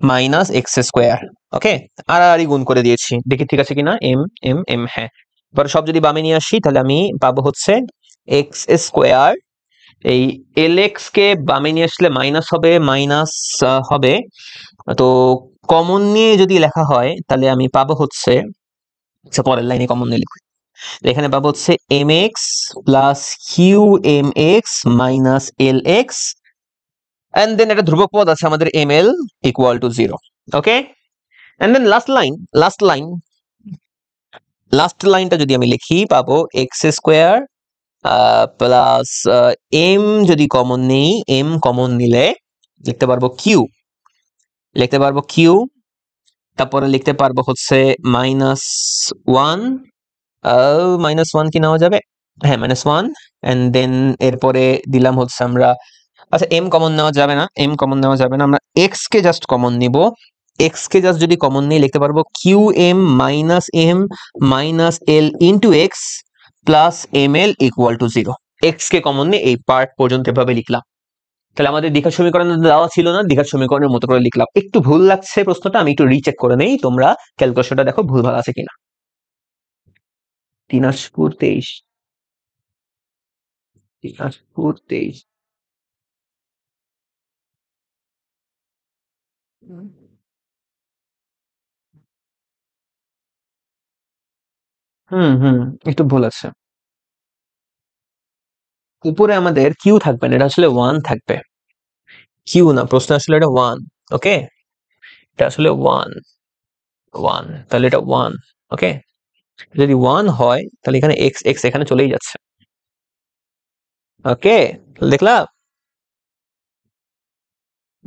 minus x square. Okay, আর গুণ করে দিয়েছি, দেখি ঠিক আছে কিনা, এম এম এম, হ্যাঁ। এবার সব যদি বামে নিয়ে আসি তাহলে আমি পাবো হচ্ছে এক্স স্কোয়ার, এই এল এক্স কে বামে নিয়ে আসলে মাইনাস হবে, মাইনাস হবে, তো কমন নিয়ে যদি লেখা হয় তাহলে আমি পাবো হচ্ছে, আচ্ছা পরের লাইনে কমন নিয়ে লিখি, এখানে পাবো হচ্ছে m x plus q m x minus l x, and then একটা ধ্রুবক পদ আছে আমাদের m l equal to 0। Okay, and then last লাইনটা যদি আমি লিখি পাবো এক্স স্কোয়ার প্লাস এম যদি কমন নেই, এম কমন নিলে লিখতে পারবো কিউ, তারপরে লিখতে পারবো হচ্ছে -1, -1 কি নেওয়া যাবে? হ্যাঁ, -1, এন্ড দেন এরপরে দিলাম হচ্ছে আমরা, আচ্ছা এম কমন নেওয়া যাবে না, আমরা এক্স কে জাস্ট কমন নিব। এক্স কে জাস্ট যদি কমন নিয়ে লিখতে পারবো q m l into x plus m l equal to 0। X কে কমন নিয়ে এই পার্ট পর্যন্ত এভাবে লিখলাম। তাহলে আমাদের দ্বিঘাত সমীকরণ দেওয়া ছিল না, দ্বিঘাত সমীকরণের মতো করে লিখলাম। একটু ভুল লাগছে প্রশ্নটা, আমি একটু রিচেক করে নেই, তোমরা ক্যালকুলেশনটা দেখো ভুলভাল আছে কিনা। দিনাজপুর 23, দিনাজপুর 23। হুম, একটু ভুল আছে। উপরে আমাদের কিউ থাকবে না, এটা আসলে 1 থাকবে। কিউ না, প্রশ্ন আসলে এটা 1। ওকে, এটা আসলে 1, তাহলে এটা 1। ওকে, যদি 1 হয় তাহলে এখানে এক্স এক্স এখানে চলেই যাচ্ছে। ওকে, দেখলা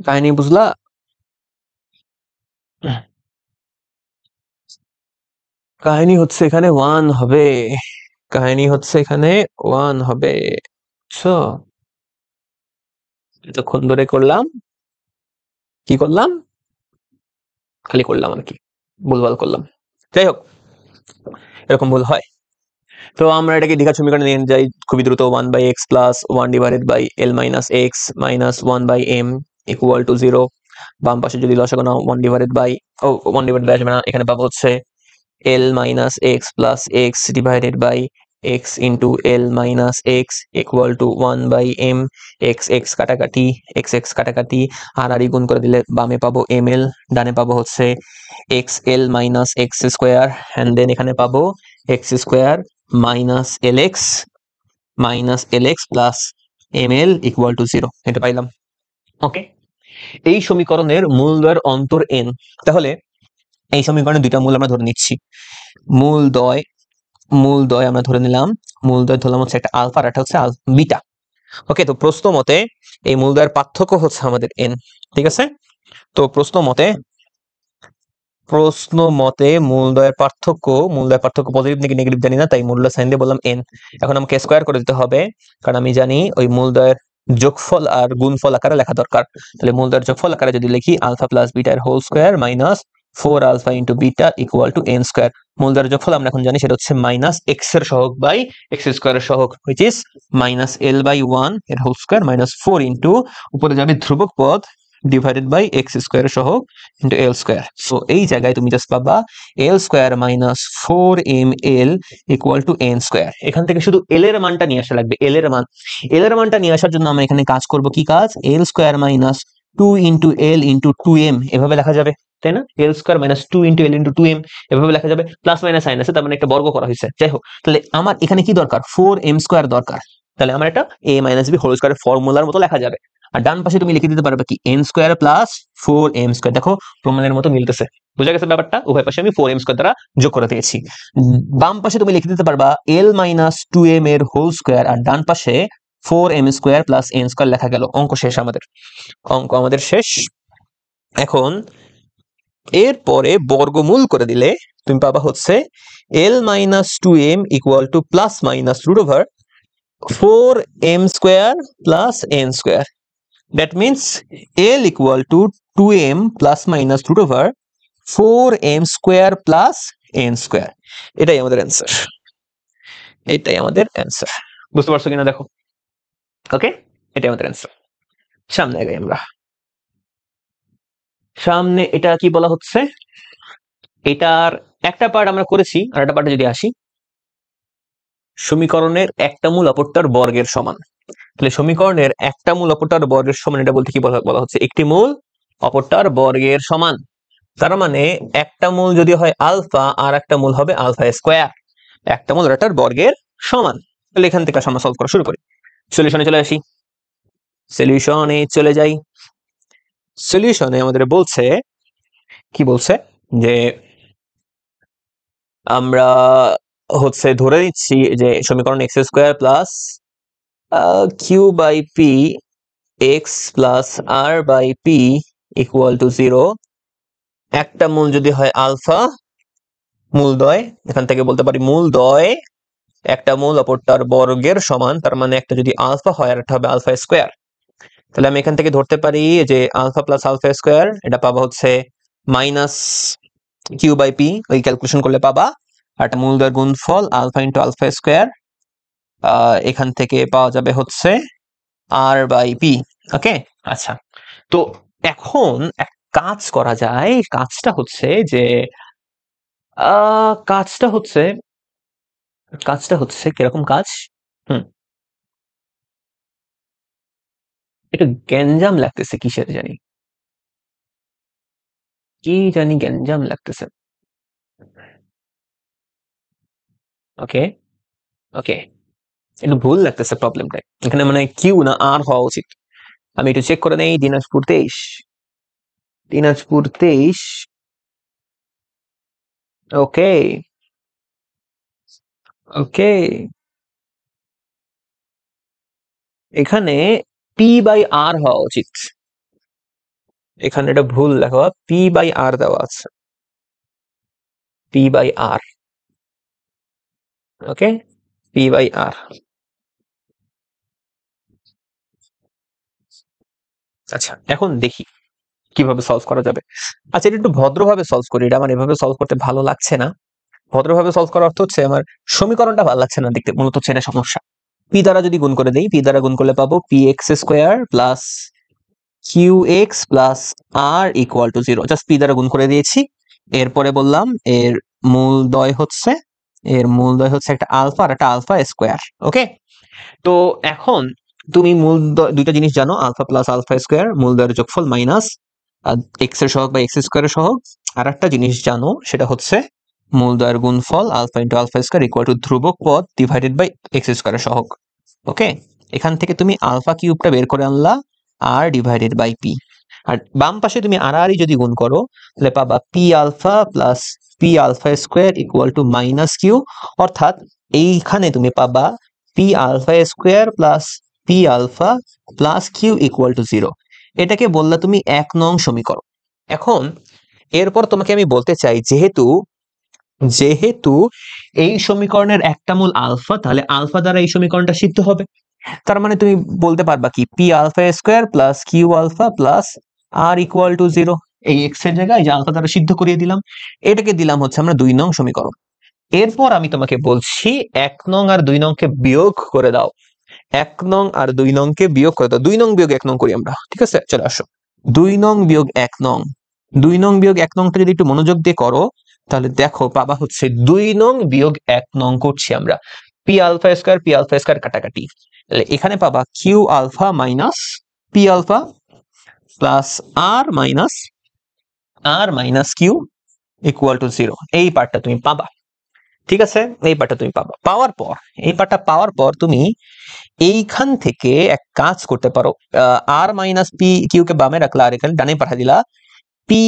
কাহিনী, বুঝলা? কাহিনী হচ্ছে এখানে 1 হবে, কাহিনী হচ্ছে এখানে 1 হবে। বুঝছো? এতক্ষণ ধরে করলাম, কি করলাম? খালি করলাম আর কি, ভুলভাল করলাম। যাই হোক, এরকম ভুল হয়। তো আমরা এটাকে দ্বিঘাত সমীকরণে নিয়ে যাই খুবই দ্রুত। 1/x plus 1 divided by l minus x minus 1/m equal to 0। বাম পাশে যদি লসাগু নাও 1 ডিভাইডেড বাই, 1 ডিভাইডেড বাই আসবে না, এখানে পাবো হচ্ছে l minus x plus x divided by x into l minus x equal to 1/m। X x কাটাকাটি, আর গুণ করে দিলে বামে পাবো এম এল, ডানে পাবো হচ্ছে x l minus x square, and then এখানে পাবো x square minus l x plus m l equal to 0। এটা পাইলাম। ওকে, এই সমীকরণের মূলদ্বয়ের অন্তর n। তাহলে এই সমীকরণের দুইটা মূল আমরা ধরে নিচ্ছি। মূলদ্বয় আমরা ধরে নিলাম, মূলদ্বয় ধরলাম হচ্ছে একটা আলফা আর একটা হচ্ছে বিটা। ওকে, তো প্রশ্ন মতে এই মূলদ্বয়ের পার্থক্য হচ্ছে আমাদের n। ঠিক আছে, তো প্রশ্ন মতে মূলদ্বয়ের পার্থক্য পজিটিভ নাকি নেগেটিভ জানি না, তাই মূল্য সাইন দিয়ে বললাম n। এখন আমাকে স্কোয়ার করে দিতে হবে, কারণ আমি জানি ওই মূলদ্বয়ের যোগফল আর গুণফল আকারে লেখা দরকার। তাহলে মূলদ্বয়ের যোগফল আকারে যদি লিখি আলফা প্লাস বিটা এর whole square minus 4 alpha into beta equal to n square. মূলদ্বয়ের যোগফল আমরা এখন জানি সেটা হচ্ছে মাইনাস এক্স এর সহগ বাই এক্স স্কোয়ারের সহগ, which is minus l by 1 এর হোল স্কোয়ার মাইনাস 4 ইন্টু উপরে যাবে ধ্রুবক পদ ডিভাইডেড বাই এক্স স্কোয়ারের সহগ ইন্টু এল স্কোয়ার। সো এই জায়গায় তুমি জাস্ট পাবা l square minus 4ml equal to n square. এখান থেকে শুধু এল এর মানটা নিয়ে আসা লাগবে, এল এর মানটা নিয়ে আসার জন্য আমরা এখানে কাজ করব, কি কাজ? এল square minus 2 into L into 2m এভাবে লেখা যাবে, তাই না? এল square minus 2 into L into 2m এভাবে লেখা যাবে, প্লাস মাইনাস সাইন আছে, তার মানে একটা বর্গ করা হয়েছে। যাই হোক, তাহলে আমার এখানে কি দরকার? 4m স্কোয়ার দরকার। তাহলে আমার এটা a মাইনাস বি হোল স্কোয়ারের ফর্মুলার মতো লেখা যাবে। আর ডান পাশে তুমি লিখে দিতে পারবে কি n square plus 4m square. দেখো প্রমাণের মতো মিলতেছে, বুঝা গেছে ব্যাপারটা? উভয় পাশে আমি 4m স্কোয়ার দ্বারা যোগ করে দিয়েছি। বাম পাশে তুমি লিখে দিতে পারবা l মাইনাস 2m এর হোল স্কোয়ার, আর ডান পাশে 4m square plus n square লেখা গেল। অঙ্ক শেষ, আমাদের শেষ। এখন এরপরে বর্গমূল করে দিলে তুমি পাবা হচ্ছে l minus 2m equal to plus minus root over 4m square plus n square. That means L equal to 2m plus minus root over 4m square plus n square. এটাই আমাদের অ্যান্সার, বুঝতে পারছো কিনা দেখো। ওকে, এটাই আমাদের অ্যান্সার। সামনে আগাই আমরা। সামনে এটা কি বলা হচ্ছে, এটার একটা পার্ট আমরা করেছি, আর একটা পার্টে যদি আসি, সমীকরণের একটা মূল অপরটার বর্গের সমান। তাহলে সমীকরণের একটা মূল অপরটার বর্গের সমান, এটা বলতে কি বলা হচ্ছে? একটি মূল অপরটার বর্গের সমান। তার মানে একটা মূল যদি হয় আলফা আর একটা মূল হবে আলফা স্কোয়ার, একটা মূল এটার বর্গের সমান। তাহলে এখান থেকে আমরা সলভ করা শুরু করি। সলিউশনে চলে আসি, সলিউশনে চলে যাই। সলিউশনে আমাদের বলছে, কি বলছে যে আমরা হচ্ছে ধরে নিচ্ছি যে সমীকরণ x square plus q by p x plus r by p equal to 0, একটা মূল যদি হয় আলফা, মূলদ্বয়, এখান থেকে বলতে পারি মূলদ্বয় একটা মূল অপরটার বর্গের সমান, তার মানে একটা যদি আলফা হয় আর একটা হবে আলফা স্কোয়ার। তাহলে আমি এখান থেকে ধরতে পারি যে আলফা প্লাস আলফা স্কোয়ার, এটা পাবা হচ্ছে মাইনাস কিউ বাই পি, ওই ক্যালকুলেশন করলে পাবা। আর একটা মূলদ্বয়ের গুণফল আলফা ইন্টু আলফা স্কোয়ার, এখান থেকে পাওয়া যাবে হচ্ছে আর বাই পি। ওকে, আচ্ছা। তো এখন এক কাজ করা যায়, কাজটা হচ্ছে যে কাজটা হচ্ছে কিরকম কাজ? একটু গ্যাঞ্জাম লাগতেছে, কিসের জানি, কি জানি গ্যাঞ্জাম লাগতেছে। ওকে ওকে, একটু ভুল লাগতেছে প্রবলেমটা। এখানে মানে কিউ না আর হওয়া উচিত। আমি একটু চেক করে নেই। দিনাজপুর 23, দিনাজপুর 23। ওকে ওকে, এখানে পি বাই আর হওয়া উচিত। এখানে এটা ভুল লেখা, পি বাই আর দেওয়া আছে, p by r. Okay, p by r. আচ্ছা, এখন দেখি কিভাবে সলভ করা যাবে। আচ্ছা, এটা একটু ভদ্রভাবে সলভ করি, এটা আমার এভাবে সলভ করতে ভালো লাগছে না। ভদ্রভাবে সলভ করার অর্থ হচ্ছে আমার সমীকরণটা ভালো লাগছে না দেখতে, মূলত হচ্ছে এটা সমস্যা। পি দ্বারা যদি গুণ করে দেই, পি দ্বারা গুণ করলে পাবো p x square plus q x plus r equal to 0। Just p দ্বারা গুণ করে দিয়েছি। এরপরে বললাম এর মূলদ্বয় হচ্ছে একটা আলফা আর একটা আলফা স্কোয়ার। ওকে, তো এখন তুমি দুইটা জিনিস জানো, আলফা প্লাস আলফা স্কোয়ার, মূলদ্বয়ের যোগফল মাইনাস এক্স এর সহগ বা এক্স স্কোয়ারের সহগ। আর একটা জিনিস জানো, সেটা হচ্ছে মূলদ্বয়ের গুণফল alpha into alpha square equal to ধ্রুবক পদ ডিভাইডেড বাই এক্স স্কোয়ারের সহগ। ওকে, এখান থেকে তুমি আলফা কিউবটা বের করে আনলা, আর ডিভাইডেড বাই পি। আর বাম পাশে তুমি আর যদি গুণ করো, তাহলে পাবা p alpha plus p alpha square equal to minus q. অর্থাৎ এইখানে তুমি পাবা p alpha square plus p alpha plus q equal to 0। এটাকে বললা তুমি 1 নং সমীকরণ। এখন এরপর তোমাকে আমি বলতে চাই, যেহেতু যেহেতু এই সমীকরণের একটা মূল আলফা, তাহলে আলফা দ্বারা এই সমীকরণটা সিদ্ধ হবে। তার মানে তুমি বলতে পারবা কি, p alpha square plus q alpha plus r equal to 0। এই এক্স এর জায়গায় যে আলফা দ্বারা সিদ্ধ করিয়ে দিলাম, এটাকে দিলাম হচ্ছে আমরা 2 নং সমীকরণ। এরপর আমি তোমাকে বলছি 1 নং আর 2 নং কে বিয়োগ করে দাও। 1 নং আর 2 নং কে বিয়োগ করে দাও। 2 নং বিয়োগ 1 নং করি আমরা, ঠিক আছে? চলে আসো। 2 নং বিয়োগ 1 নং, 2 নং বিয়োগ 1 নংটা যদি একটু মনোযোগ দিয়ে করো, তাহলে দেখো পাবা হচ্ছে 2 নং বিয়োগ 1 নং করছি আমরা। পি আলফা স্কয়ার কাটাকাটি, তাহলে এখানে পাবা q alpha minus p alpha plus r minus q equal to 0। এই পার্টটা তুমি পাবা, ঠিক আছে? এই পার্টটা তুমি পাবা। এই পার্টটা পাওয়ার পর তুমি এইখান থেকে এক কাজ করতে পারো, আর মাইনাস পি কিউ কে বামে রাখলা, আর এখানে ডানে পাঠা দিলা p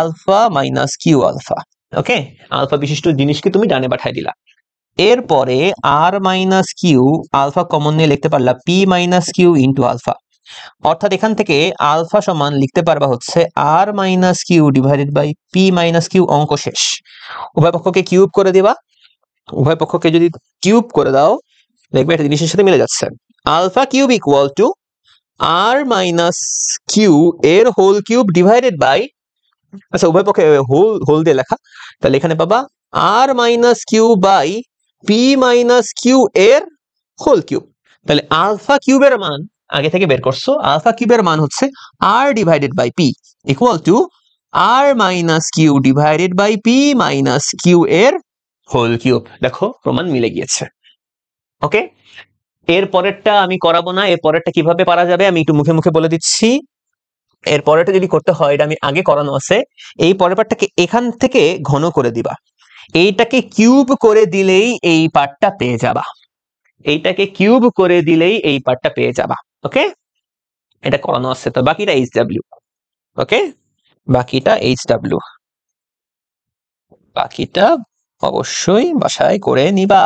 alpha minus q alpha. Okay, alpha বিশিষ্ট জিনিসকে তুমি ডানে পাঠাই দিলা। এরপরে r minus q alpha common নিয়ে লিখতে পারলা p minus q into alpha. অর্থাৎ এখান থেকে আলফা সমান লিখতে পারবা হচ্ছে r minus q divided by p minus q. অঙ্ক শেষ। উভয় পক্ষকে কিউব করে দিবা। উভয় পক্ষকে যদি কিউব করে দাও, দেখবে একটা জিনিসের সাথে মিলে যাচ্ছে। Alpha cube equal to r minus q এর হোল কিউব ডিভাইডেড বাই, আচ্ছা উভয় পক্ষে হোল দিয়ে লেখা, তাহলে এখানে পাবা r minus q by p minus q এর হোল কিউব। তাহলে আলফা কিউবের মান আগে থেকে বের করছো, আলফা কিউবের মান হচ্ছে r divided by p equal to r minus q divided by p minus q এর হোল কিউব। দেখো প্রমাণ মিলে গিয়েছে। ওকে, এর পরেরটা আমি করাবো না। এর পরেরটা কিভাবে পারা যাবে আমি একটু মুখে মুখে বলে দিচ্ছি। এর পরেরটা যদি করতে হয়, এটা আমি আগে করানো আছে। এই পরের পার্টটাকে এখান থেকে ঘন করে দিবা, এইটাকে কিউব করে দিলেই এই পার্টটা পেয়ে যাবা। এইটাকে কিউব করে দিলেই এই পার্টটা পেয়ে যাবা। ওকে, এটা করানো আছে। তো বাকিটা এইচডব্লিউ। ওকে, বাকিটা এইচডব্লিউ, বাকিটা অবশ্যই বাসায় করে নিবা।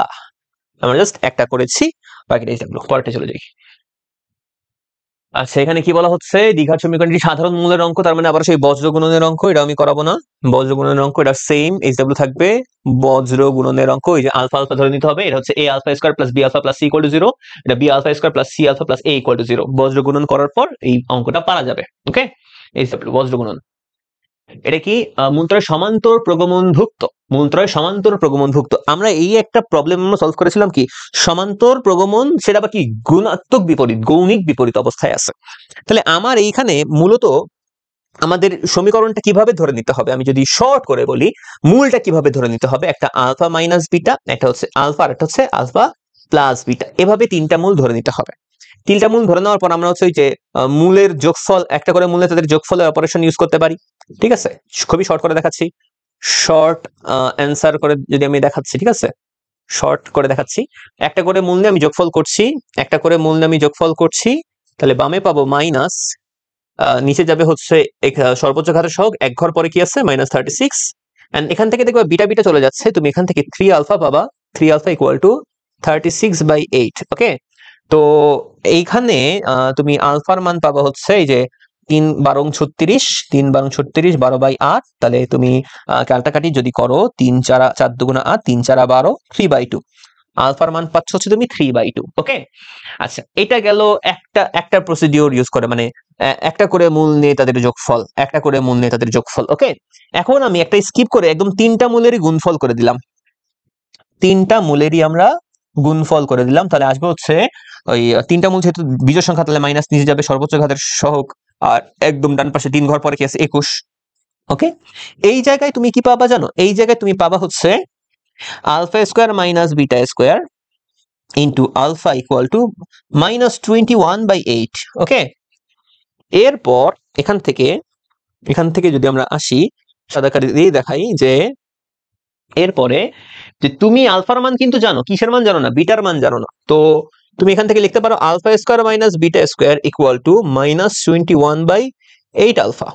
আমরা জাস্ট একটা করেছি, বাকিটা এইচডব্লিউ। পরেরটা চলে যাই। আচ্ছা, এখানে কি বলা হচ্ছে, দ্বিঘাত সমীকরণটি সাধারণ মূলের অঙ্ক, তার মানে আবার সেই বজ্র গুণনের অঙ্ক, এটা আমি করাবো না। বজ্র গুণনের অঙ্ক এটা সেম এইচডব্লিউ থাকবে, বজ্র গুণনের অঙ্ক। এই যে আলফা আলফা ধরে নিতে হবে, এটা হচ্ছে a alpha square plus b alpha plus c equal to 0, এটা b alpha square plus c alpha plus a equal to 0। বজ্র গুণন করার পর এই অঙ্কটা পারা যাবে। ওকে, এইচডব্লিউ বজ্র গুণন। এটা কি মূলত্রয় সমান্তর প্রগমনভুক্ত, মূলত্রয় সমান্তর প্রগমনভুক্ত। আমরা এই একটা প্রবলেম আমরা সলভ করেছিলাম কি, সমান্তর প্রগমন, সেটা বা কি গুণাত্মক বিপরীত, গৌণিক বিপরীত অবস্থায় আছে। তাহলে আমার এইখানে মূলত আমাদের সমীকরণটা কিভাবে ধরে নিতে হবে, আমি যদি শর্ট করে বলি, মূলটা কিভাবে ধরে নিতে হবে, একটা আলফা মাইনাস বিটা, একটা হচ্ছে আলফা আর একটা হচ্ছে আলফা প্লাস বিটা, এভাবে তিনটা মূল ধরে নিতে হবে। তিনটা মূল ধরে নেওয়ার পর আমরা হচ্ছে ওই যে মূলের যোগফল, একটা করে মূলে তাদের যোগফলের অপারেশন ইউজ করতে পারি। ঠিক আছে, খুবই শর্ট করে দেখাচ্ছি, শর্ট অ্যান্সার করে যদি আমি দেখাচ্ছি, ঠিক আছে, শর্ট করে দেখাচ্ছি। একটা করে মূল নিয়ে আমি যোগফল করছি, একটা করে মূল নিয়ে আমি যোগফল করছি, তাহলে বামে পাবো মাইনাস, নিচে যাবে হচ্ছে সর্বোচ্চ ঘাতের সহগ, এক ঘর পরে কি আছে -36, এন্ড এখান থেকে দেখবা বিটা বিটা চলে যাচ্ছে, তুমি এখান থেকে 3 আলফা পাবা, 3 আলফা ইকুয়াল টু 36/8। ওকে, তো এইখানে তুমি আলফার মান পাবা হচ্ছে এই যে 3 12 36, 3 12 36, 12/8। তাহলে তুমি কাটাকাটি যদি করো, 3 4 4 2 8, 3 4 12, 3/2। আলফার মান পাচ্ছ হচ্ছে তুমি 3/2। ওকে, আচ্ছা, এটা গেল একটা প্রসিডিওর ইউজ করে, মানে একটা করে মূল নিয়ে তাদের যোগফল, একটা করে মূল নিয়ে তাদের যোগফল। ওকে, এখন আমি একটা স্কিপ করে একদম তিনটা মূলেরই গুণফল করে দিলাম, তিনটা মূলেরই আমরা গুণফল করে দিলাম। তাহলে আসবে হচ্ছে ওই তিনটা মূল যেহেতু বিজোড় সংখ্যা, তাহলে মাইনাস নিচে যাবে সর্বোচ্চ ঘাতের সহগ, আর একদম ডান পাশে 3 ঘর পরে কি আছে 21। ওকে, এই জায়গায় তুমি কি পাবা জানো, এই জায়গায় তুমি পাবা হচ্ছে alpha square minus beta square into alpha equal to -21/8। Okay, এরপর এখান থেকে যদি আমরা আসি, সাদাকারি দিয়ে দেখাই যে এরপরে যে তুমি আলফার মান কিন্তু জানো, কিসের মান জানো না, বিটার মান জানো না। তো তুমি এখান থেকে লিখতে পারো alpha square minus beta square equal to -21/8 alpha.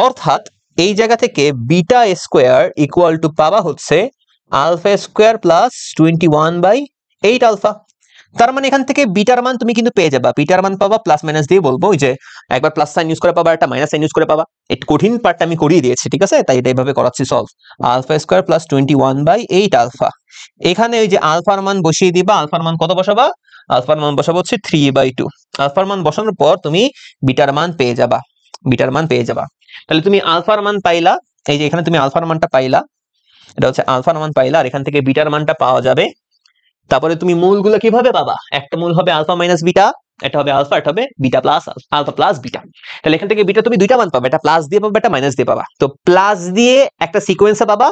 অর্থাৎ এই জায়গা থেকে বিটা স্কোয়ার ইকুয়াল টু পাবা হচ্ছে আলফা স্কোয়ার প্লাস 21/8 আলফা। তার মানে এখান থেকে বিটার মান তুমি কিন্তু পেয়ে যাবা, বিটার মান পাবা, প্লাস মাইনাস দিয়ে বলবো, ওই যে একবার প্লাস সাইন ইউজ করে পাবা, একটা মাইনাস সাইন ইউজ করে পাবা। এই কঠিন পার্টটা আমি করিয়ে দিয়েছি, ঠিক আছে, তাই এটা এইভাবে করাচ্ছি solve. Alpha square plus 21/8 alpha, এখানে ওই যে আলফার মান বসিয়ে দিবা, আলফার মান কত বসাবা, আলফার মান বসাবো হচ্ছে 3/2। আলফার মান বসানোর পর তুমি বিটার মান পেয়ে যাবা, বিটার মান পেয়ে যাবা। তাহলে তুমি আলফার মান পাইলা, এই যে এখানে তুমি আলফার মানটা পাইলা, এটা হচ্ছে আলফার মান পাইলা, আর এখান থেকে বিটার মানটা পাওয়া যাবে। তারপরে তুমি মূলগুলো কিভাবে পাবা, একটা মূল হবে আলফা মাইনাস বিটা, এটা হবে আলফা, এটা হবে beta plus alpha plus beta. তাহলে এখান থেকে বিটা তুমি দুইটা মান পাবে, এটা প্লাস দিয়ে পাবা, এটা মাইনাস দিয়ে পাবা। তো প্লাস দিয়ে একটা সিকোয়েন্সে পাবা,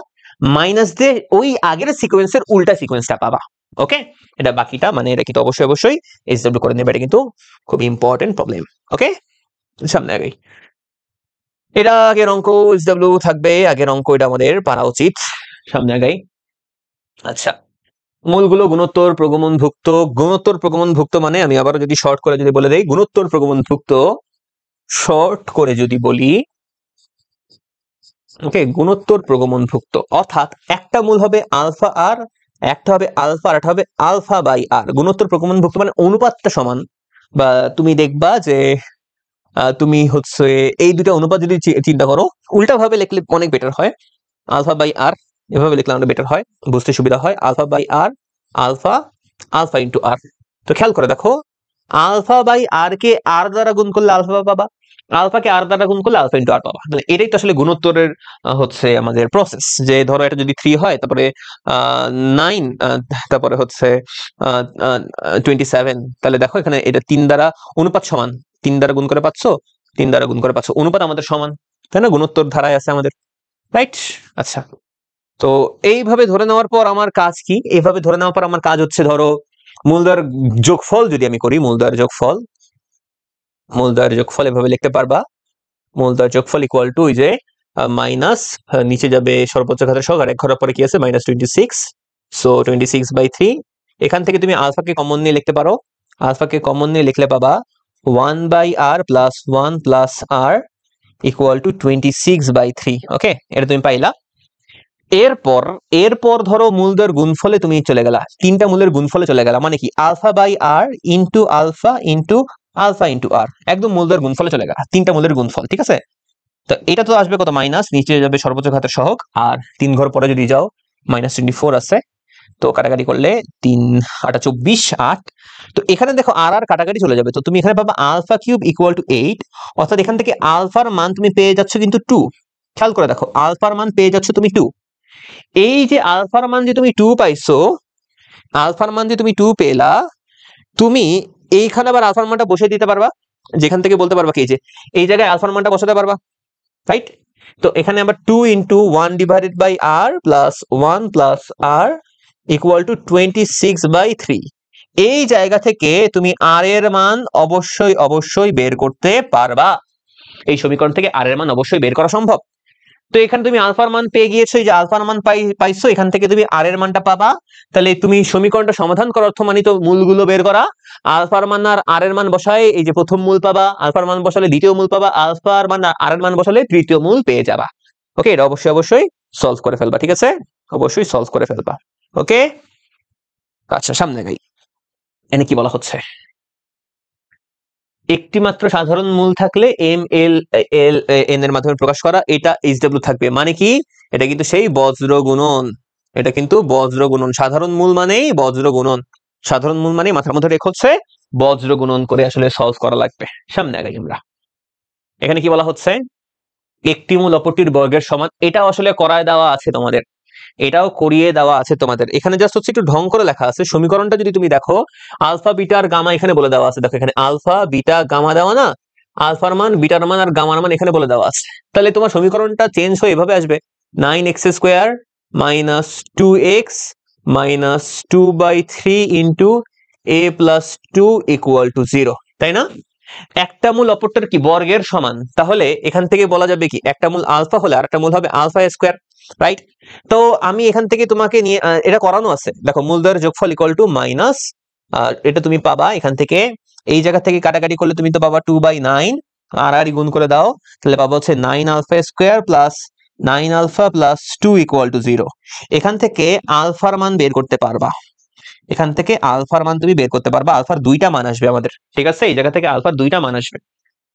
মাইনাস দিয়ে ওই আগের সিকোয়েন্সের উল্টা সিকোয়েন্সটা পাবা। ওকে, এটা বাকিটা মানে এটা কিন্তু অবশ্যই অবশ্যই এইচডব্লিউ করে নেবে, এটা কিন্তু খুব ইম্পর্টেন্ট প্রবলেম। ওকে, সামনে আগে এটা আগের অঙ্ক এইচডব্লিউ থাকবে, আগের অঙ্ক এটা আমাদের পারা উচিত, সামনে আগাই। আচ্ছা, মূলগুলো গুণোত্তর প্রগমনভুক্ত, গুণোত্তর প্রগমনভুক্ত মানে আমি আবার যদি শর্ট করে যদি বলে দেই, গুণোত্তর প্রগমনভুক্ত, শর্ট করে যদি বলি, ওকে, গুণোত্তর প্রগমনভুক্ত, অর্থাৎ একটা মূল হবে আলফা আর, একটা হবে আলফা আর একটা হবে আলফা বাই আর। গুণোত্তর প্রগমনভুক্ত মানে অনুপাতটা সমান, বা তুমি দেখবা যে তুমি হচ্ছে এই দুটো অনুপাত যদি চিন্তা করো, উল্টা ভাবে লিখলে অনেক বেটার হয়, আলফা বাই আর এভাবে লিখলে আমাদের বেটার হয়, বুঝতে সুবিধা হয়। Alpha by r, alpha alpha into r. তো খেয়াল করে দেখো, আলফা বাই আর কে আর দ্বারা গুণ করলে আলফা পাবা, আলফাকে আর দ্বারা গুণ করলে আলফা ইন্টু আর পাবা। তাহলে এটাই তো আসলে গুণোত্তরের হচ্ছে আমাদের প্রসেস। যে ধরো এটা যদি 3 হয়, তারপরে 9, তারপরে হচ্ছে 27, তাহলে দেখো এখানে এটা 3 দ্বারা অনুপাত সমান, 3 দ্বারা গুণ করে পাচ্ছ, 3 দ্বারা গুণ করে পাচ্ছ, অনুপাত আমাদের সমান, তাই না, গুণোত্তর ধারায় আছে আমাদের, রাইট। আচ্ছা, তো এইভাবে ধরে নেওয়ার পর আমার কাজ কি, এইভাবে ধরে নেওয়ার পর আমার কাজ হচ্ছে, ধরো মূলদ্বয়ের যোগফল যদি আমি করি, মূলদ্বয়ের যোগফল এভাবে লিখতে পারবা, মূলদ্বয়ের যোগফল ইকুয়াল টু ওই যে মাইনাস, নিচে যাবে সর্বোচ্চ ঘাতের সহগ, আর এক ঘরের পরে কি আছে -26, সো 26/3। এখান থেকে তুমি আলফাকে কমন নিয়ে লিখতে পারো, আলফাকে কমন নিয়ে লিখলে পাবা 1/r plus 1 plus r equal to 26/3। ওকে, এটা তুমি পাইলা। এরপর ধরো মূলদ্বয়ের গুণফলে তুমি চলে গেলা, তিনটা মূলের গুণফলে চলে গেলা, মানে কি alpha by r into alpha into alpha into r, একদম মূলদ্বয়ের গুণফলে চলে গেল, 3টা মূলের গুণফল, ঠিক আছে। তো এটা তো আসবে কত, মাইনাস, নিচে যাবে সর্বোচ্চ ঘাতের সহগ, আর 3 ঘর পরে যদি যাও -24 আছে, তো কাটাকাটি করলে 3 8 24 8। তো এখানে দেখো আর আর কাটাকাটি চলে যাবে, তো তুমি এখানে পাবা আলফা কিউব ইকুয়াল টু 8, অর্থাৎ এখান থেকে আলফার মান তুমি পেয়ে যাচ্ছ কিন্তু 2। খেয়াল করে দেখো, আলফার মান পেয়ে যাচ্ছ তুমি 2। এই যে আলফার মান যে তুমি 2 পাইছো, আলফার মান যে তুমি 2 পেলা, তুমি এইখানে আবার আলফার মানটা বসিয়ে দিতে পারবা, যেখান থেকে বলতে পারবা কি যে এই জায়গায় আলফার মানটা বসাতে পারবা, রাইট। তো এখানে আবার 2 into 1 divided by r plus 1 plus r equal to 26/3। এই জায়গা থেকে তুমি আর এর মান অবশ্যই অবশ্যই বের করতে পারবা। এই সমীকরণ থেকে আর এর মান অবশ্যই বের করা সম্ভব। তো এখানে তুমি আলফার মান পেয়ে গিয়েছো, এই যে আলফার মান পাইছো, এখান থেকে তুমি আর এর মানটা পাবা। তাহলে তুমি সমীকরণটা সমাধান করার অর্থ মানে তো মূলগুলো বের করা। আলফার মান আর এর মান বসায় এই যে প্রথম মূল পাবা, আলফার মান বসালে দ্বিতীয় মূল পাবা, আলফার মান আর এর মান বসালে তৃতীয় মূল পেয়ে যাবা। ওকে, এটা অবশ্যই অবশ্যই সলভ করে ফেলবা, ঠিক আছে, অবশ্যই সলভ করে ফেলবা। ওকে, আচ্ছা সামনে গাই। এনে কি বলা হচ্ছে, একটি মাত্র সাধারণ মূল থাকলে এম এল এল এন এর মাধ্যমে প্রকাশ করা, এটা এইচডব্লিউ থাকবে। মানে কি, এটা কিন্তু সেই বজ্র গুণন, এটা কিন্তু বজ্র গুণন। সাধারণ মূল মানেই বজ্র গুণন, সাধারণ মূল মানে মাথার মধ্যে রেখে হচ্ছে বজ্র গুণন করে আসলে সলভ করা লাগবে। সামনে আগাই আমরা। এখানে কি বলা হচ্ছে, একটি মূল অপরটির বর্গের সমান, এটা আসলে করায় দেওয়া আছে তোমাদের, এটাও করিয়ে দেওয়া আছে তোমাদের। এখানে জাস্ট হচ্ছে একটু ঢং করে লেখা আছে। সমীকরণটা যদি তুমি দেখো, আলফা বিটা আর গামা এখানে বলে দেওয়া আছে। দেখো এখানে আলফা বিটা গামা দেওয়া না, আলফার মান বিটার মান আর গামার মান এখানে বলে দেওয়া আছে। তাহলে তোমার সমীকরণটা চেঞ্জ হয়ে এভাবে আসবে, 9x² minus 2x minus 2/3 into a plus 2 equal to 0, তাই না? একটা মূল অপরটার কি বর্গের সমান, তাহলে এখান থেকে বলা যাবে কি একটা মূল আলফা হলে আর একটা মূল হবে আলফা স্কোয়ার, রাইট। তো আমি এখান থেকে তোমাকে নিয়ে এটা করানো আছে, দেখো মূলদ্বয়ের যোগফল ইকুয়াল টু মাইনাস, এটা তুমি পাবা এখান থেকে, এই জায়গা থেকে কাটাকাটি করলে তুমি তো পাবা 2/9, আর আর গুণ করে দাও, তাহলে পাবা হচ্ছে 9 alpha square plus 9 alpha plus 2 equal to 0। এখান থেকে আলফার মান বের করতে পারবা, এখান থেকে আলফার মান তুমি বের করতে পারবা। আলফার 2টা মান আসবে আমাদের, ঠিক আছে, এই জায়গা থেকে আলফার 2টা মান আসবে।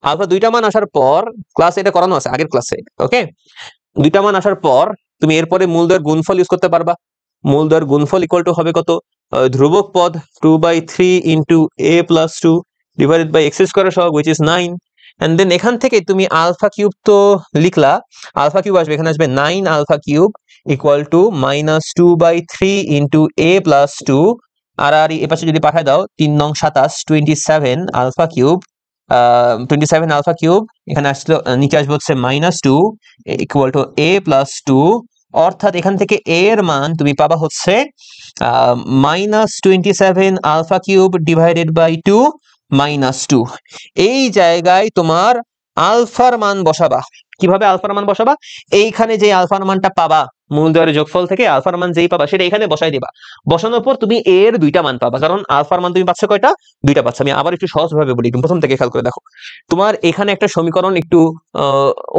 আলফার 2টা মান আসার পর, ক্লাস এটা করানো আছে আগের ক্লাসে, ওকে। 2টা মান আসার পর তুমি এরপরে মূলদ্বয়ের গুণফল ইউজ করতে পারবা। মূলদ্বয়ের গুণফল ইকুয়াল টু হবে কত, ধ্রুবক পদ 2/3 into a plus 2 divided by x square সহগ উইচ ইজ 9, এন্ড দেন এখান থেকে তুমি আলফা কিউব তো লিখলা, আলফা কিউব আসবে, এখানে আসবে 9 alpha cube equal to minus 2/3 into a plus 2, আর আর এ পাশে যদি পাঠায় দাও 3 নং 27 27 আলফা কিউব 27 আলফা কিউব, এখানে আসলো নিচে আসবে হচ্ছে -2 ইকুয়াল টু a প্লাস 2, অর্থাৎ এখান থেকে a এর মান তুমি পাবা হচ্ছে -27 আলফা কিউব ডিভাইডেড বাই 2 -2। এই জায়গায় তোমার আলফার মান বসাবা। কিভাবে আলফার মান বসাবা, এইখানে যে আলফার মানটা পাবা মূলদ্বয়ের যোগফল থেকে আলফার মান যেই পাবা সেটা এখানে বসাই দিবা। বসানোর পর তুমি এর 2টা মান পাবা, কারণ আলফার মান তুমি পাচ্ছ কয়টা, 2টা পাচ্ছ। আমি আবার একটু সহজ ভাবে বলি, প্রথম থেকে খেয়াল করে দেখো। তোমার এখানে একটা সমীকরণ একটু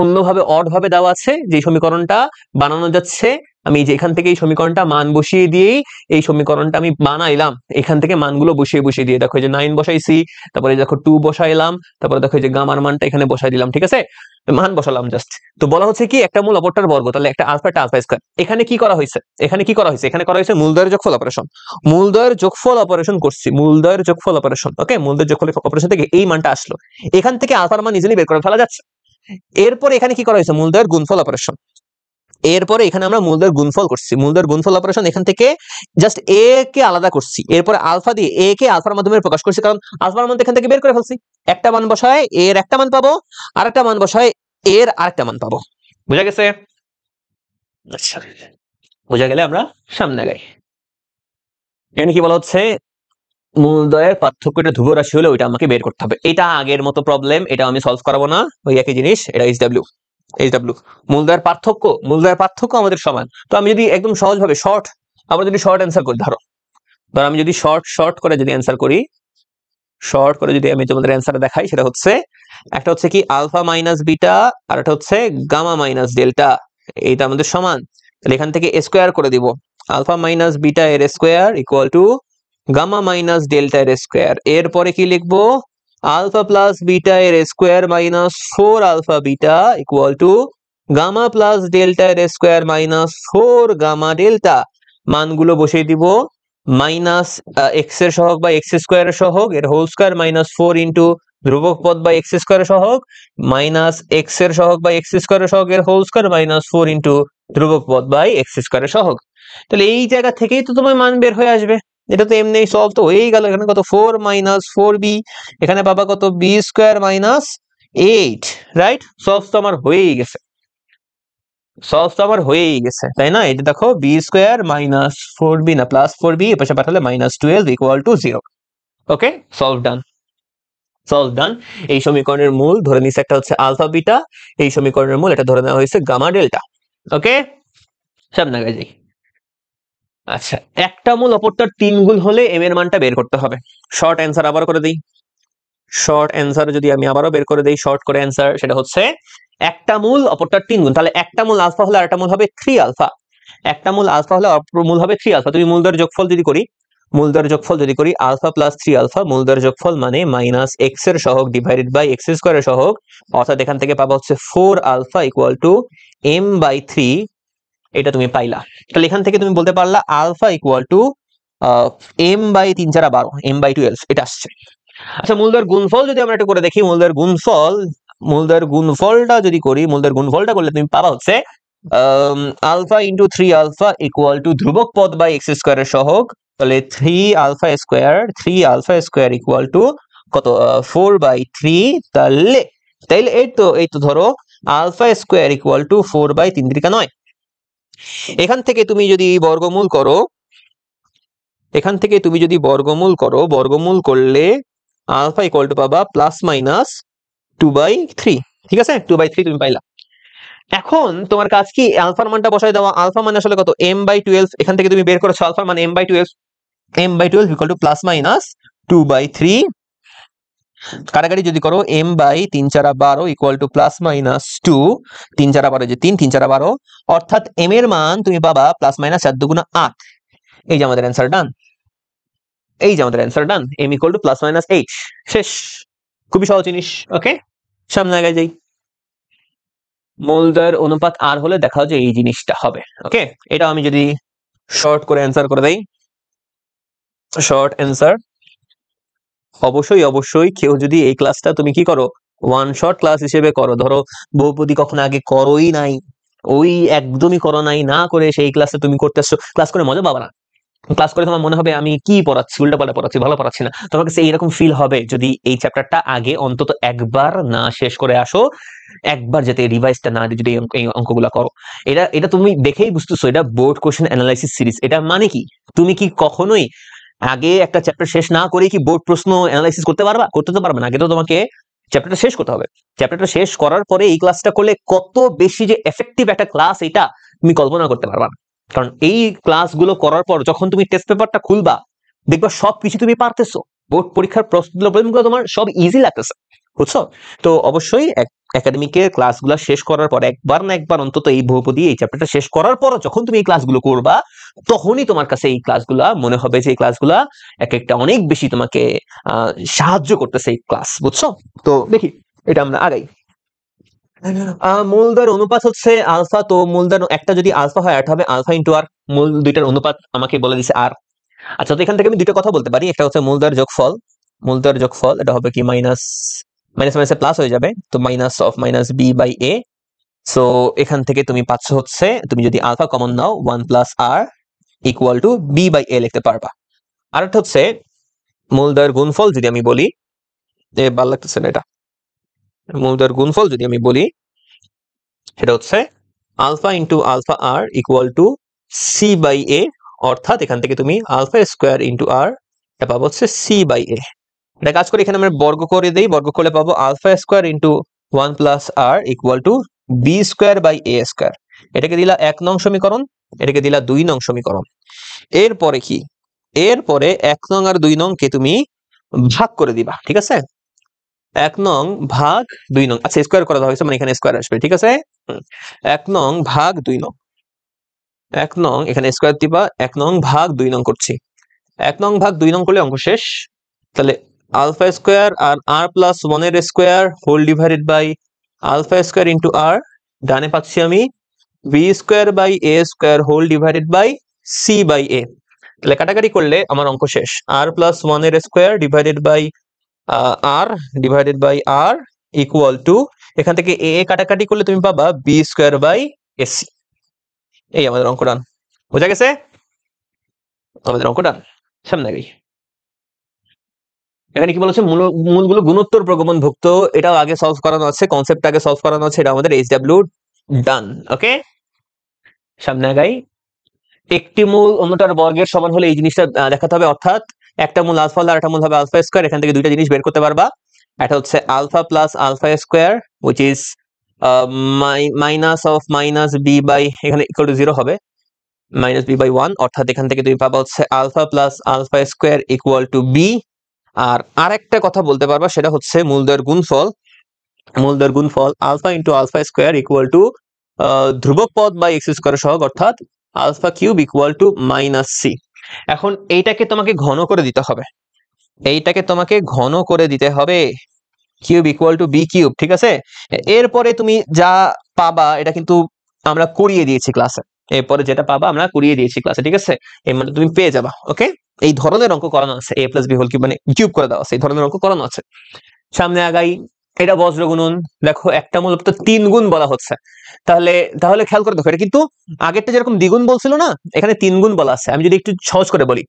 অন্যভাবে অড ভাবে দেওয়া আছে, যে সমীকরণটা বানানো যাচ্ছে, আমি যে এখান থেকে এই সমীকরণটা মান বসিয়ে দিয়েই এই সমীকরণটা আমি বানাইলাম। এখান থেকে মানগুলো বসিয়ে বসিয়ে দিয়ে দেখো যে 9 বসাইছি, তারপরে দেখো 2 বসাইলাম, তারপরে দেখো যে গামার মানটা এখানে বসাই দিলাম, ঠিক আছে, মান বসালাম জাস্ট। তো বলা হচ্ছে কি একটা মূল অপরটার বর্গ, তাহলে একটা আলফা একটা আলফা স্কয়ার। এখানে কি করা হয়েছে, এখানে কি করা হয়েছে, এখানে করা হয়েছে মূলদ্বয়ের যোগফল অপারেশন। মূলদ্বয়ের যোগফল অপারেশন করছি, মূলদ্বয়ের যোগফল অপারেশন, ওকে। মূলদ্বয়ের যোগফল অপারেশন থেকে এই মানটা আসলো, এখান থেকে আলফার মান ইজিলি বের করে ফেলা যাচ্ছে। এরপরে এখানে কি করা হয়েছে, মূলদ্বয়ের গুণফল অপারেশন। এরপরে এখানে আমরা মূলদ্বয়ের গুণফল করছি, মূলদ্বয়ের গুণফল অপারেশন, এখান থেকে জাস্ট এ কে আলাদা করছি, এরপরে আলফা দিয়ে এ কে আলফার মাধ্যমে প্রকাশ করছি, কারণ আলফার মান এখান থেকে বের করে ফেলছি। একটা মান বসায় এর একটা মান পাবো, আরেকটা মান বসায় এর আরেকটা মান পাবো। বুঝা গেছে? আচ্ছা, বুঝা গেলে আমরা সামনে আগাই। এখানে কি বলা হচ্ছে, মূলদ্বয়ের পার্থক্যটা ধ্রুব রাশি হলে ওইটা আমাকে বের করতে হবে। এটা আগের মতো প্রবলেম, এটা আমি সলভ করাবো না, ওই একই জিনিস, এটা এইচডব্লিউ। মূলদ্বয়ের পার্থক্য আমাদের সমান। তো আমি যদি একদম সহজ ভাবে শর্ট, আমরা যদি শর্ট অ্যান্সার করি, ধরো আমি যদি শর্ট করে যদি অ্যান্সার করি, শর্ট করে যদি আমি তোমাদের অ্যান্সারটা দেখাই, সেটা হচ্ছে একটা হচ্ছে কি আলফা মাইনাস বিটা, আর একটা হচ্ছে গামা মাইনাস ডেল্টা, এইটা আমাদের সমান। তাহলে এখান থেকে স্কোয়ার করে দিব, আলফা মাইনাস বিটা এর square equal to gamma minus delta এর স্কোয়ার। এরপরে কি লিখবো, আলফা প্লাস বিটা এর square minus 4 alpha beta equal to gamma plus delta এর স্কোয়ার মাইনাস 4 গামা ডেল্টা। মানগুলো বসিয়ে দিব, মাইনাস এক্স এর সহগ বা এক্স স্কোয়ারের সহগ এর হোল স্কোয়ার মাইনাস 4 ইন্টু ধ্রুবক পদ বা এক্স স্কোয়ারের সহগ মাইনাস এক্স এর সহগ বা এক্স স্কোয়ারের সহগ এর হোল স্কোয়ার মাইনাস 4 ইন্টু ধ্রুবক পদ বাই এক্স স্কোয়ারের সহগ। তাহলে এই জায়গা থেকেই তো তোমার মান বের হয়ে আসবে। এটা তো এমনি সলভ তো হয়েই গেল। এখানে কত 4 মাইনাস 4b, এখানে পাবা কত b square minus 8, right? Solve তো আমার হয়েই গেছে, সলভ তো আমার হয়েই গেছে, তাই না? এটা দেখো বি স্কোয়ার মাইনাস 4b না প্লাস 4b এর পাশে পাঠালে minus 12 equal to 0। Okay, solve done, solve done. এই সমীকরণের মূল ধরে নিচ্ছে একটা হচ্ছে আলফা বিটা, এই সমীকরণের মূল এটা ধরে নেওয়া হয়েছে গামা ডেল্টা। ওকে, সামনে আগে যাই। আচ্ছা, একটা মূল অপরটার 3 গুণ হলে এম এর মানটা বের করতে হবে। শর্ট অ্যান্সার আবার করে দিই, শর্ট অ্যান্সার যদি আমি আবারও বের করে দিই, শর্ট করে অ্যান্সার সেটা হচ্ছে একটা মূল অপরটার 3 গুণ। তাহলে একটা মূল আলফা হলে আরেকটা মূল হবে 3 আলফা, একটা মূল আলফা হলে অপর মূল হবে 3 আলফা। তুমি মূলদের যোগফল যদি করি, মূলদের যোগফল যদি করি আলফা প্লাস 3 আলফা, মূলদের যোগফল মানে মাইনাস এক্স এর সহগ ডিভাইডেড বাই এক্স স্কোয়ারের সহগ, অর্থাৎ এখান থেকে পাবা হচ্ছে 4 alpha equal to m by 3। এটা তুমি পাইলা। তাহলে এখান থেকে তুমি বলতে পারলা alpha equal to m by 3 4 12, m by 12 এটা আসছে। আচ্ছা, মূলদের গুণফল যদি আমরা একটু করে দেখি, মূলদের গুণফল, মূলদের গুণফলটা যদি করি, মূলদের গুণফলটা করলে তুমি পাবা হচ্ছে alpha into 3 alpha equal to ধ্রুবক পদ বাই এক্স স্কোয়ারের সহগ। তাহলে 3 আলফা স্কোয়ার ইকুয়াল টু কত 4 বাই 3। তাহলে তাইলে এই তো ধরো alpha square equal to 4 by 3 3 9। এখান থেকে তুমি যদি বর্গমূল করো, এখান থেকে তুমি যদি বর্গমূল করো, বর্গমূল করলে আলফা ইকুয়াল টু পাবা প্লাস মাইনাস 2/3। ঠিক আছে, 2/3 তুমি পাইলা। এখন তোমার কাজ কি, আলফার মানটা বসাই দেওয়া। আলফা মানে আসলে কত m বাই 12, এখান থেকে তুমি বের করেছো আলফার মান m by 12, m by 12 equal to plus minus 2/3। কাটাকাটি যদি করো m by 3 4 12 equal to plus minus 2, 3 4 12 যে 3 3 4 12, অর্থাৎ m এর মান তুমি পাবা প্লাস মাইনাস 4 2 8। এই যে আমাদের অ্যান্সার ডান, এই যে আমাদের answer done, m equal to plus minus 8। শেষ, খুবই সহজ জিনিস। ওকে, সামনে আগে যাই। মূলদের অনুপাত আর হলে দেখা যায় এই জিনিসটা হবে। ওকে, এটা আমি যদি শর্ট করে অ্যান্সার করে দেই, শর্ট অ্যান্সার অবশ্যই অবশ্যই কেউ যদি এই ক্লাসটা তুমি কি করো ওয়ান শট ক্লাস হিসেবে করো, ধরো বহুপদী কখনো আগে করোই নাই, ওই একদমই করো নাই, না করে সেই ক্লাসে তুমি করতেছো, ক্লাস করে মজা পাবা না। ক্লাস করে তোমার মনে হবে আমি কি পড়াচ্ছি, উল্টাপাল্টা পড়াচ্ছি, ভালো পড়াচ্ছি না। তোমার কাছে এইরকম ফিল হবে যদি এই চ্যাপ্টারটা আগে অন্তত একবার না শেষ করে আসো, একবার যাতে রিভাইজটা না দিয়ে যদি এই অঙ্কগুলা করো। এটা এটা তুমি দেখেই বুঝতেছো এটা বোর্ড কোশ্চেন অ্যানালাইসিস সিরিজ। এটা মানে কি, তুমি কি কখনোই আগে একটা চ্যাপ্টার শেষ না করে কি বোর্ড প্রশ্ন অ্যানালাইসিস করতে পারবা? করতে তো পারবে না। আগে তো তোমাকে চ্যাপ্টারটা শেষ করতে হবে। চ্যাপ্টারটা শেষ করার পরে এই ক্লাসটা করলে কত বেশি যে এফেক্টিভ একটা ক্লাস, এটা তুমি কল্পনা করতে পারবা না। কারণ এই ক্লাসগুলো করার পর যখন তুমি টেস্ট পেপারটা খুলবা, দেখবা সবকিছু তুমি পারতেছো, বোর্ড পরীক্ষার প্রশ্নগুলো তোমার সব ইজি লাগতেছে, বুঝছো? তো অবশ্যই একাডেমিকের ক্লাসগুলো শেষ করার পর একবার না একবার অন্তত এই বহুপদী এই চ্যাপ্টারটা শেষ করার পর যখন তুমি এই ক্লাসগুলো করবা, তখনই তোমার কাছে এই ক্লাসগুলা মনে হবে যে এই ক্লাসগুলা এক একটা অনেক বেশি তোমাকে সাহায্য করতেছে এই ক্লাস, বুঝছো? তো দেখি এটা আমরা আগাই। মূলদের অনুপাত হচ্ছে আলফা, তো মূলদের একটা যদি আলফা হয় এটা হবে আলফা ইন্টু আর। মূল দুইটার অনুপাত আমাকে বলে দিছে আর। আচ্ছা, তো এখান থেকে আমি দুইটা কথা বলতে পারি, একটা হচ্ছে মূলদের যোগফল, মূলদের যোগফল এটা হবে কি মাইনাস মাইনাস মাইনাসে প্লাস হয়ে যাবে, তো minus of minus b by a. So এখান থেকে তুমি পাচ্ছ হচ্ছে, তুমি যদি আলফা কমন নাও 1 plus r equal to b by a লিখতে পারবা। আর একটা হচ্ছে মূলদের গুণফল যদি আমি বলি, ভালো লাগতেছে না এটা, মূলদের গুণফল যদি আমি বলি সেটা হচ্ছে alpha into alpha r equal to c by a, অর্থাৎ এখান থেকে তুমি আলফা স্কোয়ার ইন্টু আর এটা পাবো হচ্ছে সি বাই এ। এটা কাজ করে এখানে আমরা বর্গ করে দেই, বর্গ করলে পাবো alpha square into 1 plus r equal to b square by a square. এটাকে দিলা 1 নং সমীকরণ, এটাকে দিলা 2 নং সমীকরণ। এরপরে কি, এরপরে 1 নং আর 2 নং কে তুমি ভাগ করে দিবা, ঠিক আছে? 1 নং ভাগ 2 নং, আচ্ছা স্কোয়ার করে দেওয়া হয়েছে মানে এখানে স্কোয়ার আসবে, ঠিক আছে? 1 নং ভাগ 2 নং, 1 নং এখানে স্কোয়ার দিবা, 1 নং ভাগ 2 নং করছি। 1 নং ভাগ 2 নং করলে অঙ্ক শেষ। তাহলে alpha square r r plus ওয়ানের square whole divided by alpha square into r, ডানে পাচ্ছি আমি b square by a square whole divided by c by a. তাহলে কাটাকাটি করলে আমার অঙ্ক শেষ। আর প্লাস ওয়ানের square divided by r divided by r equal to, এখান থেকে এ কাটাকাটি করলে তুমি পাবা বি স্কোয়ার বাই এসি। এই আমাদের অঙ্ক ডান। বোঝা গেছে? আমাদের অঙ্ক ডান। সামনে গেই। এখানে কি বলেছে, মূলগুলো গুণোত্তর প্রগমনভুক্ত, এটাও আগে সলভ করানো আছে, কনসেপ্ট আগে সলভ করানো আছে, এটা আমাদের এইচডব্লিউ ডান। ওকে, সামনে আগাই। একটি মূল অন্যটার বর্গের সমান হলে এই জিনিসটা দেখাতে হবে, অর্থাৎ একটা মূল আলফা হলে আরেকটা মূল হবে আলফা স্কোয়ার। এখান থেকে দুইটা জিনিস বের করতে পারবা, এটা হচ্ছে alpha plus alpha square which is minus of minus b by, এখানে ইকুয়াল টু 0 হবে, মাইনাস বি বাই 1, অর্থাৎ এখান থেকে তুমি পাবা হচ্ছে alpha plus alpha square equal to b. আর আরেকটা কথা বলতে পারবা, সেটা হচ্ছে মূলদ্বয়ের গুণফল। মূলদ্বয়ের গুণফল alpha into alpha square equal to ধ্রুবক পদ বাই এক্স স্কোয়ার সহগ, অর্থাৎ alpha cube equal to minus c. এখন এইটাকে তোমাকে ঘন করে দিতে হবে, এইটাকে তোমাকে ঘন করে দিতে হবে, cube equal to b cube. ঠিক আছে, এরপরে তুমি যা পাবা এটা কিন্তু আমরা করিয়ে দিয়েছি ক্লাসে, এরপরে যেটা পাবা আমরা করিয়ে দিয়েছি ক্লাসে। ঠিক আছে, এই মানে তুমি পেয়ে যাবা। ওকে, এই ধরনের অঙ্ক করানো আছে, এ প্লাস বি হোল কিউব মানে কিউব করে দেওয়া আছে, এই ধরনের অঙ্ক করানো আছে। সামনে আগাই। এটা বজ্র গুণন, দেখো একটা মূলত 3 গুণ বলা হচ্ছে, তাহলে তাহলে খেয়াল করে দেখো, এটা কিন্তু আগেরটা যেরকম দ্বিগুণ বলছিল না, এখানে 3 গুণ বলা আছে। আমি যদি একটু সহজ করে বলি,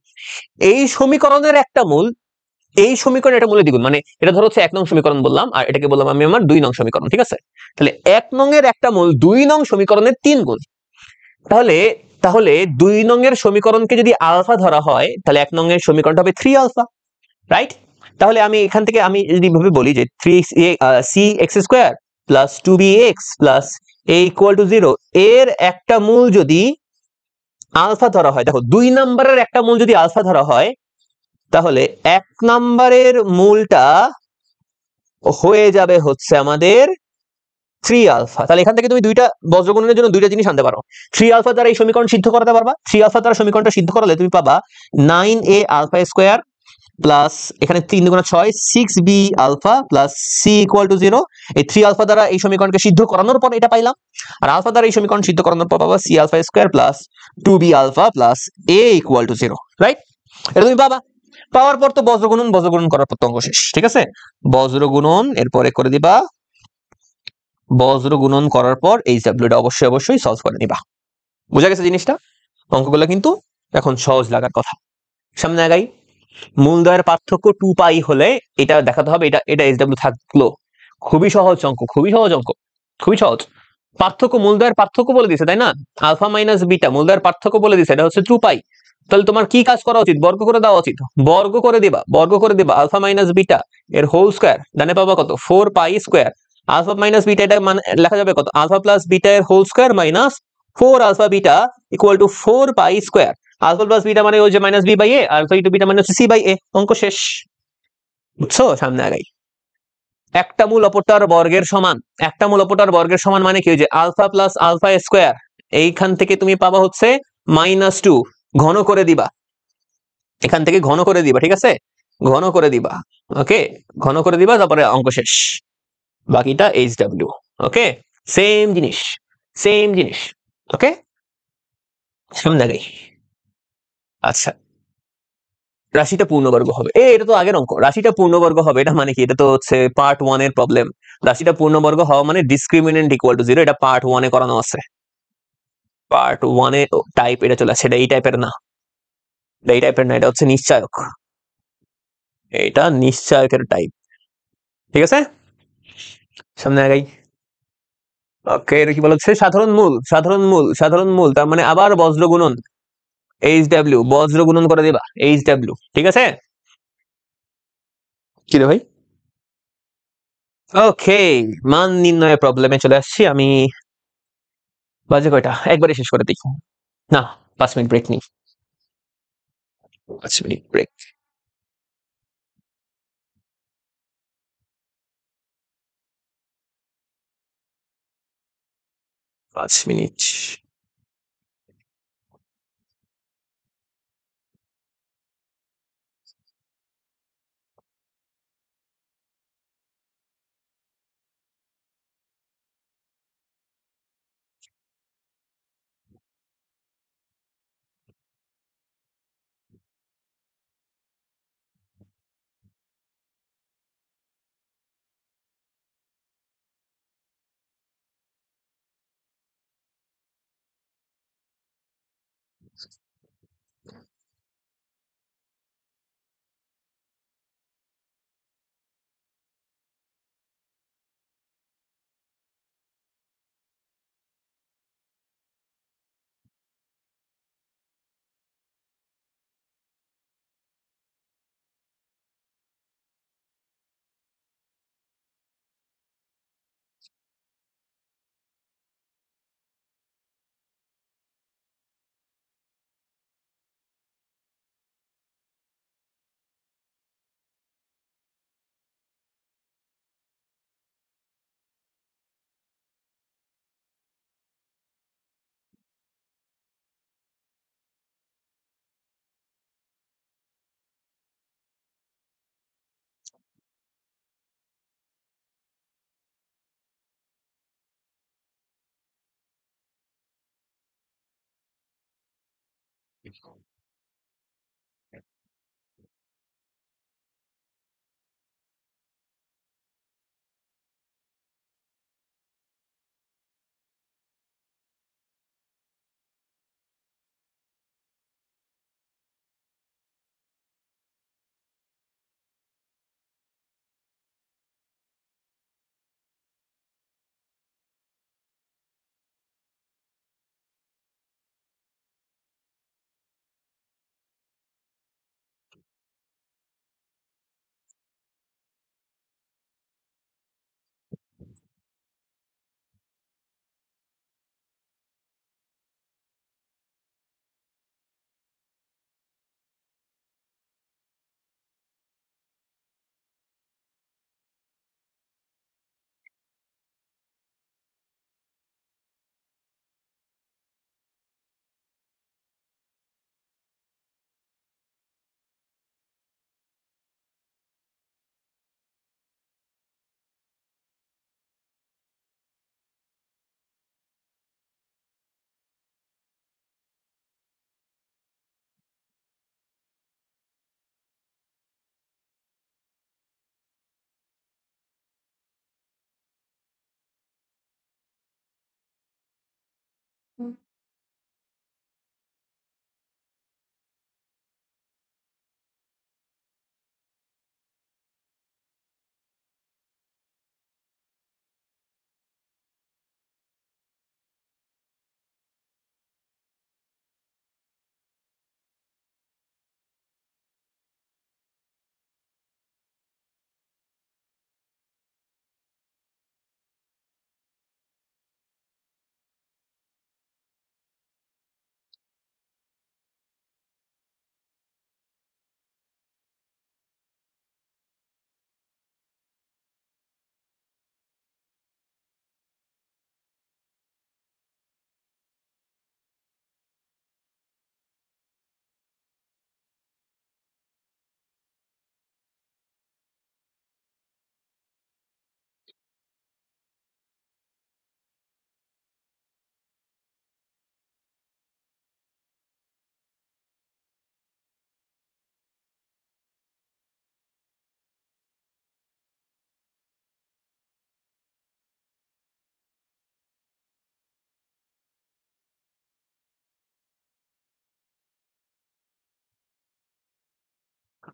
এই সমীকরণের একটা মূল, এই সমীকরণ এটা মূলে দ্বিগুণ, মানে এটা ধরো হচ্ছে 1 নং সমীকরণ বললাম, আর এটাকে বললাম আমি আমার 2 নং সমীকরণ। ঠিক আছে, তাহলে 1 নং এর একটা মূল 2 নং সমীকরণের 3 গুণ। তাহলে তাহলে 2 নং এর সমীকরণকে যদি আলফা ধরা হয়, তাহলে 1 নং এর সমীকরণটা হবে 3 আলফা, রাইট? তাহলে আমি এখান থেকে আমি যদি ভাবে বলি যে 3c x square plus 2bx plus a equal to 0, এর একটা মূল যদি আলফা ধরা হয়, দেখো 2 নম্বরের একটা মূল যদি আলফা ধরা হয়, তাহলে 1 নম্বরের মূলটা হয়ে যাবে হচ্ছে আমাদের 3 আলফা। তাহলে এখান থেকে তুমি দুইটা বজ্রগুণনের জন্য দুইটা জিনিস আনতে পারো। 3 আলফা দ্বারা এই সমীকরণ সিদ্ধ করাতে পারবা, 3 আলফা দ্বারা সমীকরণটা সিদ্ধ করালে তুমি পাবা 9a আলফা স্কোয়ার প্লাস এখানে 3 দুগুণা 6 6b alpha plus c equal to 0। এই 3 আলফা দ্বারা এই সমীকরণকে সিদ্ধ করানোর পর এটা পাইলাম, আর আলফা দ্বারা এই সমীকরণ সিদ্ধ করানোর পর পাবা c alpha square plus 2b alpha plus a equal to 0, right? এটা তুমি পাবা। পাওয়ার পর তো বজ্রগুণন, বজ্রগুণন করার পর তো অঙ্ক শেষ। ঠিক আছে, বজ্রগুণন এরপরে করে দিবা, বজ্র গুণন করার পর এইচডব্লিউটা অবশ্যই অবশ্যই সলভ করে নিবা। বুঝা গেছে জিনিসটা? অঙ্কগুলো কিন্তু এখন সহজ লাগার কথা। সামনে আগাই। মূলদ্বয়ের পার্থক্য 2 পাই হলে এটা দেখাতে হবে, এটা এটা এইচডব্লিউ থাকলো। খুবই সহজ অঙ্ক, খুবই সহজ অঙ্ক, খুবই সহজ। পার্থক্য, মূলদ্বয়ের পার্থক্য বলে দিছে, তাই না? আলফা মাইনাস বিটা মূলদ্বয়ের পার্থক্য বলে দিছে, এটা হচ্ছে 2 পাই। তাহলে তোমার কি কাজ করা উচিত? বর্গ করে দেওয়া উচিত। বর্গ করে দিবা, বর্গ করে দিবা আলফা মাইনাস বিটা এর হোল স্কয়ার, ডানে পাবা কত? 4 pi square. Alpha minus beta, এটা মানে লেখা যাবে কত? আলফা প্লাস বিটা এর whole square minus 4 alpha beta equal to 4 pi square. Alpha plus beta মানে ওই যে minus b by a, alpha into beta মানে হচ্ছে সি বাই এ। অঙ্ক শেষ। বুঝছো? সামনে আগাই। একটা মূল অপরটার বর্গের সমান, একটা মূল অপরটার বর্গের সমান মানে কি? যে আলফা প্লাস আলফা স্কয়ার, এইখান থেকে তুমি পাবা হচ্ছে -2, ঘন করে দিবা, এখান থেকে ঘন করে দিবা। ঠিক আছে, ঘন করে দিবা। ওকে, ঘন করে দিবা, তারপরে অঙ্ক শেষ, বাকিটা এইচডব্লিউ। ওকে, সেম জিনিস, সেম জিনিস। ওকে, সামনে আগাই। আচ্ছা, রাশিটা পূর্ণবর্গ হবে, এটা তো আগের অঙ্ক। রাশিটা পূর্ণবর্গ হবে এটা মানে কি? এটা তো হচ্ছে পার্ট 1 এর প্রবলেম। রাশিটা পূর্ণবর্গ হওয়া মানে ডিসক্রিমিনেন্ট ইকুয়াল টু 0, এটা পার্ট 1 এ করানো আছে। পার্ট 1 এ টাইপ এটা চলে আসে, এটা এই টাইপের না, এটা এই টাইপের না, এটা হচ্ছে নিশ্চয়ক, এটা নিশ্চয়কের টাইপ। ঠিক আছে, সামনে আগাই। ওকে, এটা কি বলছে? সাধারণ মূল, সাধারণ মূল, সাধারণ মূল, তার মানে আবার বজ্র গুণন, এইচডব্লিউ, বজ্র গুণন করে দিবা এইচডব্লিউ। ঠিক আছে, কি রে ভাই? ওকে, মান নির্ণয়ের প্রবলেমে চলে আসছি আমি। বাজে কয়টা? একবারে শেষ করে দিই না, 5 মিনিট ব্রেক নিই, 5 মিনিট ব্রেক। 5 মিনিট।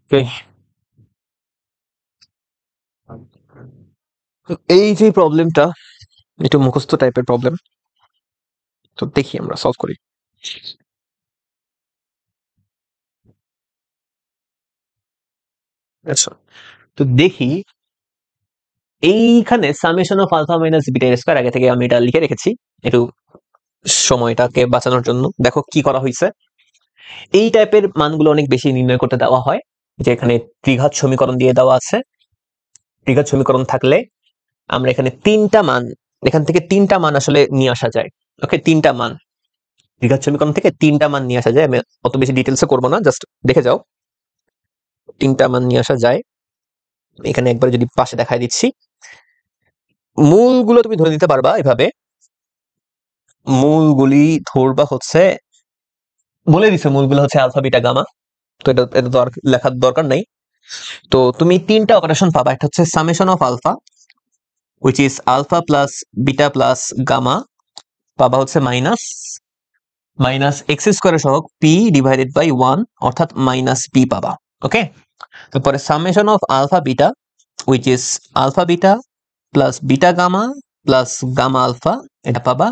Okay. তো এই যে প্রবলেমটা, একটু মুখস্থ টাইপের প্রবলেম, তো দেখি আমরা সলভ করি। আচ্ছা, তো দেখি এইখানে summation of alpha minus beta square, আগে থেকে আমি এটা লিখে রেখেছি একটু সময়টাকে বাঁচানোর জন্য। দেখো কি করা হয়েছে। এই টাইপের মানগুলো অনেক বেশি নির্ণয় করতে দেওয়া হয়, যে এখানে ত্রিঘাত সমীকরণ দিয়ে দেওয়া আছে। ত্রিঘাত সমীকরণ থাকলে আমরা এখানে তিনটা মান, এখান থেকে তিনটা মান আসলে নিয়ে আসা যায়। ওকে, তিনটা মান ত্রিঘাত সমীকরণ থেকে তিনটা মান নিয়ে আসা যায়। আমি অত বেশি ডিটেলসে করবো না, জাস্ট দেখে যাও। তিনটা মান নিয়ে আসা যায়। এখানে একবার যদি পাশে দেখাই দিচ্ছি, মূলগুলো তুমি ধরে নিতে পারবা এভাবে। মূলগুলি ধরবা হচ্ছে, বলে দিছে মূলগুলো হচ্ছে আলফা বিটা গামা, তো এটা এটা তো আর লেখার দরকার নাই। তো তুমি তিনটা অপারেশন পাবা। একটা হচ্ছে summation of alpha, which is alpha plus beta plus gamma, পাবা হচ্ছে মাইনাস মাইনাস এক্স স্কোয়ার সহগ পি ডিভাইডেড বাই 1 অর্থাৎ মাইনাস পি পাবা। ওকে, তারপরে summation of alpha beta which is alpha beta plus beta gamma plus gamma alpha, এটা পাবা।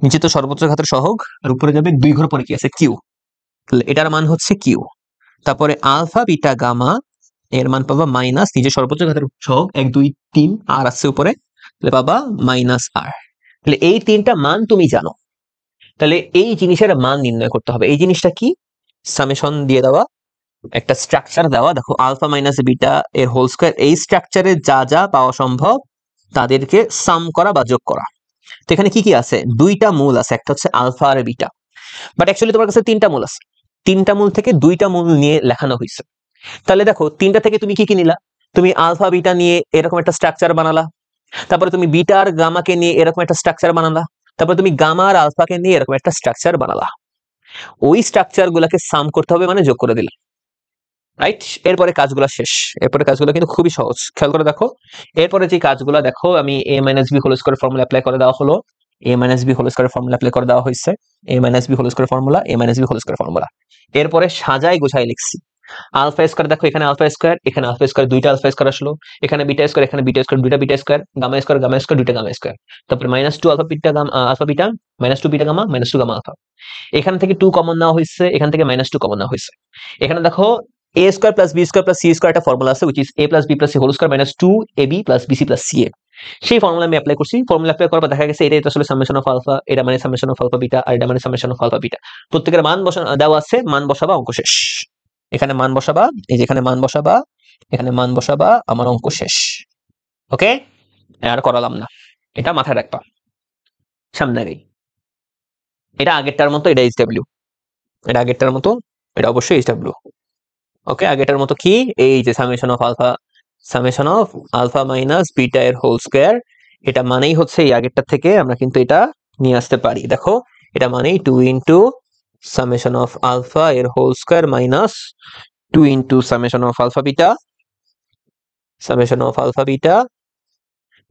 নিচে তো সর্বোচ্চ ঘাতের সহগ, আর উপরে যাবে 2 ঘর পরে কি আছে কিউ, তাহলে এটার মান হচ্ছে কিউ। তারপরে আলফা বিটা গামা এর মান পাবা মাইনাস নিচে সর্বোচ্চ ঘাতের সহগ 1 2 3 আর আছে উপরে, তাহলে পাবা মাইনাস আর। তাহলে এই তিনটা মান তুমি জানো, তাহলে এই জিনিসের মান নির্ণয় করতে হবে। এই জিনিসটা কি, সামেশন দিয়ে দেওয়া, একটা স্ট্রাকচার দেওয়া, দেখো আলফা মাইনাস বিটা এর হোল স্কয়ার, এই স্ট্রাকচারে যা যা পাওয়া সম্ভব তাদেরকে সাম করা বা যোগ করা। তো এখানে কি কি আছে, দুইটা মূল আছে, একটা হচ্ছে আলফা আর বিটা, বাট অ্যাকচুয়ালি তোমার কাছে তিনটা মূল আছে, তিনটা মূল থেকে দুইটা মূল নিয়ে লেখানো হয়েছে। তাহলে দেখো তিনটা থেকে তুমি কি কি নিলা, তুমি আলফা বিটা নিয়ে এরকম একটা স্ট্রাকচার বানালা, তারপরে তুমি বিটা আর গামাকে নিয়ে এরকম একটা স্ট্রাকচার বানালা, তারপরে তুমি গামা আর আলফাকে নিয়ে এরকম একটা স্ট্রাকচার বানালা। ওই স্ট্রাকচার গুলাকে সাম করতে হবে মানে যোগ করে দিলা, রাইট? এরপরে কাজগুলো শেষ, এরপরে কাজগুলো কিন্তু খুবই সহজ, খেয়াল করে দেখো। এরপরে যে কাজগুলো দেখো, আমি a minus b whole square formula apply করে দেওয়া হলো, a minus b whole square formula apply করে দেওয়া হয়েছে, a minus b whole square formula, a minus b whole square formula. এরপরে সাজাই গোছাই লিখছি, আলফা স্কয়ার দেখো এখানে আলফা স্কয়ার, এখানে আলফা স্কয়ার দুইটা আলফা স্কয়ার আসলো, এখানে বিটা স্কয়ার, এখানে বিটা স্কয়ার দুইটা বিটা স্কয়ার, গামা স্কয়ার দুইটা গামা স্কয়ার, তারপরে -2 alpha beta gamma alpha beta, -2 beta gamma, -2 gamma alpha. এখান থেকে 2 কমন নেওয়া হয়েছে, এখান থেকে -2 কমন নেওয়া হয়েছে। এখানে দেখো a square plus b square plus c square একটা ফর্মুলা আছে, which is a plus b plus c whole square minus 2ab plus BC plus ca. সেই ফর্মুলা আমি অ্যাপ্লাই করছি, ফর্মুলা অ্যাপ্লাই করার পর দেখা গেছে এটা আসলে সামেশন অফ আলফা, এটা মানে সামেশন অফ আলফা বিটা, আর এটা মানে সামেশন অফ আলফা বিটা। প্রত্যেকের মান দেওয়া আছে, মান বসাবা, অঙ্ক শেষ। এখানে মান বসাবা, এই যে এখানে মান বসাবা, এখানে মান বসাবা, আমার অঙ্ক শেষ। ওকে, আর করালাম না, এটা মাথায় রাখবা সামনে আগেই। এটা আগেরটার মতো, এটা এইচডব্লিউ, এটা আগেরটার মতো, এটা অবশ্যই এইচডব্লিউ। ওকে, আগেরটার মতো কি, এই যে summation of alpha minus beta এর হোল স্কয়ার, এটা মানেই হচ্ছে এই আগেরটা থেকে আমরা কিন্তু এটা নিয়ে আসতে পারি। দেখো এটা মানেই 2 ইন্টু সামেশন অফ আলফা এর whole square minus 2 into summation of alpha beta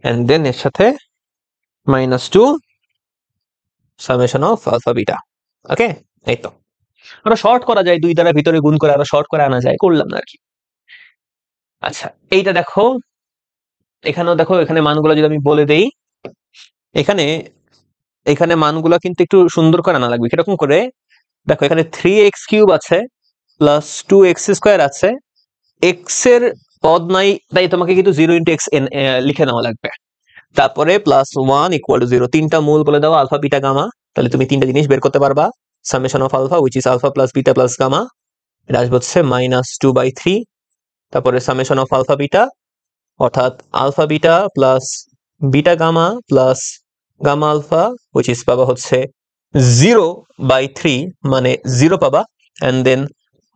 and then এর সাথে -2 summation of alpha beta. Okay, এই তো আরো শর্ট করা যায়, 2 দ্বারা ভিতরে গুণ করে আরো শর্ট করে আনা যায়, করলাম না আর কি। আচ্ছা, এইটা দেখো, এখানেও দেখো, এখানে মানগুলো যদি আমি বলে দেই, এখানে মানগুলো কিন্তু একটু সুন্দর করে আনা লাগবে। কিরকম করে, দেখো এখানে 3x³ আছে প্লাস 2x স্কয়ার আছে, x এর পদ নাই, তাই তোমাকে কিন্তু 0 ইন্টু x লিখে নেওয়া লাগবে। তারপরে +1 = 0, তিনটা মূল বলে দাও আলফা বিটা গামা, তাহলে তুমি তিনটা জিনিস বের করতে পারবা। Summation of alpha which is alpha plus beta plus gamma, এটা আসবে হচ্ছে -2/3। তারপরে সামেশন অফ আলফা বিটা অর্থাৎ alpha beta plus beta gamma plus gamma alpha which is পাবা হচ্ছে 0/3, মানে 0 পাবা, and then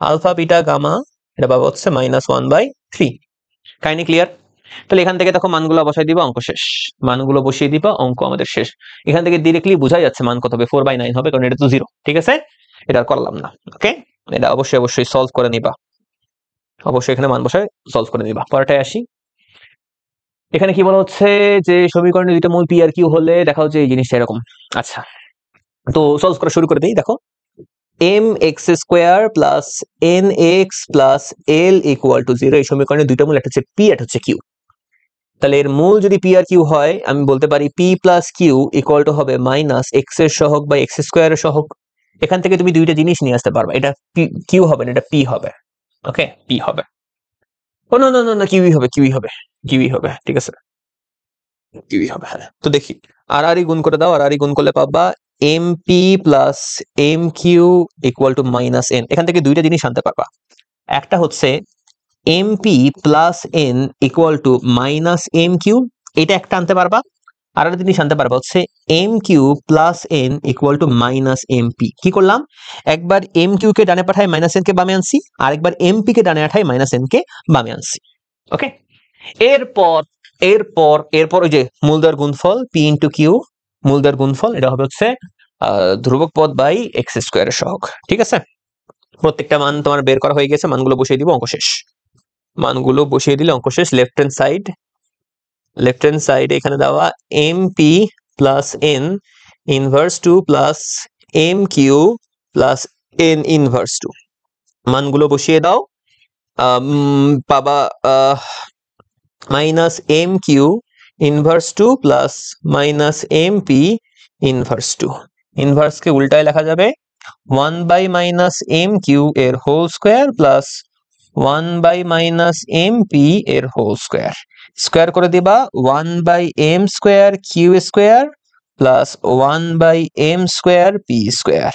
alpha beta gamma এটা পাবা হচ্ছে -1/3। কাহিনী ক্লিয়ার? তাহলে এখান থেকে দেখো মানগুলো বসাই দিবা, অঙ্ক শেষ। মানগুলো বসিয়ে দিবা, অঙ্ক আমাদের শেষ। এখান থেকে ডিরেক্টলি বোঝা যাচ্ছে মান কত হবে, 4/9 হবে, কারণ এটা তো 0। ঠিক আছে, এটা আর করলাম না। ওকে, এটা অবশ্যই সলভ করে নিবা, অবশ্যই এখানে মান বসায় সলভ করে নিবা। পরেরটায় আসি, এখানে কি বলা হচ্ছে যে সমীকরণের দুইটা মূল পি আর কিউ হলে দেখা হচ্ছে এই জিনিসটা এরকম। আচ্ছা, তো সলভ করা শুরু করে দিই। দেখো mx² plus nx plus l = 0, এই সমীকরণের দুইটা মূল, একটা হচ্ছে পি, একটা হচ্ছে কিউ। তাহলে এর মূল যদি পি আর কিউ হয়, আমি বলতে পারি p plus q equal to হবে মাইনাস এক্স এর সহগ বা x² এর সহগ। এখান থেকে তুমি দুইটা জিনিস নিয়ে আসতে পারবা, এটা কিউ হবে না, এটা পি হবে। ওকে, পি হবে, ও না কিউই হবে, ঠিক আছে, কিউই হবে। হ্যাঁ, তো দেখি আর গুণ করে দাও, আর গুণ করলে পাবা mp plus m q equal to -n। এখান থেকে দুইটা জিনিস আনতে পারবা, একটা হচ্ছে mp plus n equal to -m3, এটা একটা আনতে পারবা। আর একটা জিনিস আনতে পারবা হচ্ছে mq plus n equal two -mp। কি করলাম, একবার mq কে ডানে পাঠায় -n কে বামে আনছি, আর একবার mp কে ডানে পাঠায় -n কে বামে আনছি। ওকে, এরপর ওই যে মূলদ্বয়ের গুণফল p ইন্টু কিউ, মূলদ্বয়ের গুণফল, এটা হবে হচ্ছে ধ্রুবক পদ বাই x² এর সহগ। ঠিক আছে, প্রত্যেকটা মান তোমার বের করা হয়ে গেছে, মানগুলো বসিয়ে দিব, অঙ্ক শেষ। মানগুলো বসিয়ে দিলে অঙ্ক শেষ। লেফট হ্যান্ড সাইড এখানে দেওয়া mp plus n inverse 2 plus m q plus n inverse two, মানগুলো বসিয়ে দাও, পাবা minus m q inverse two plus minus m p inverse two. ইনভার্সকে উল্টায় লেখা যাবে 1 বাই মাইনাস এম কিউ এর whole square plus 1 by minus m p এর হোল স্কোয়ার। স্কোয়ার করে দিবা 1 by m square q square plus 1 by m square p square.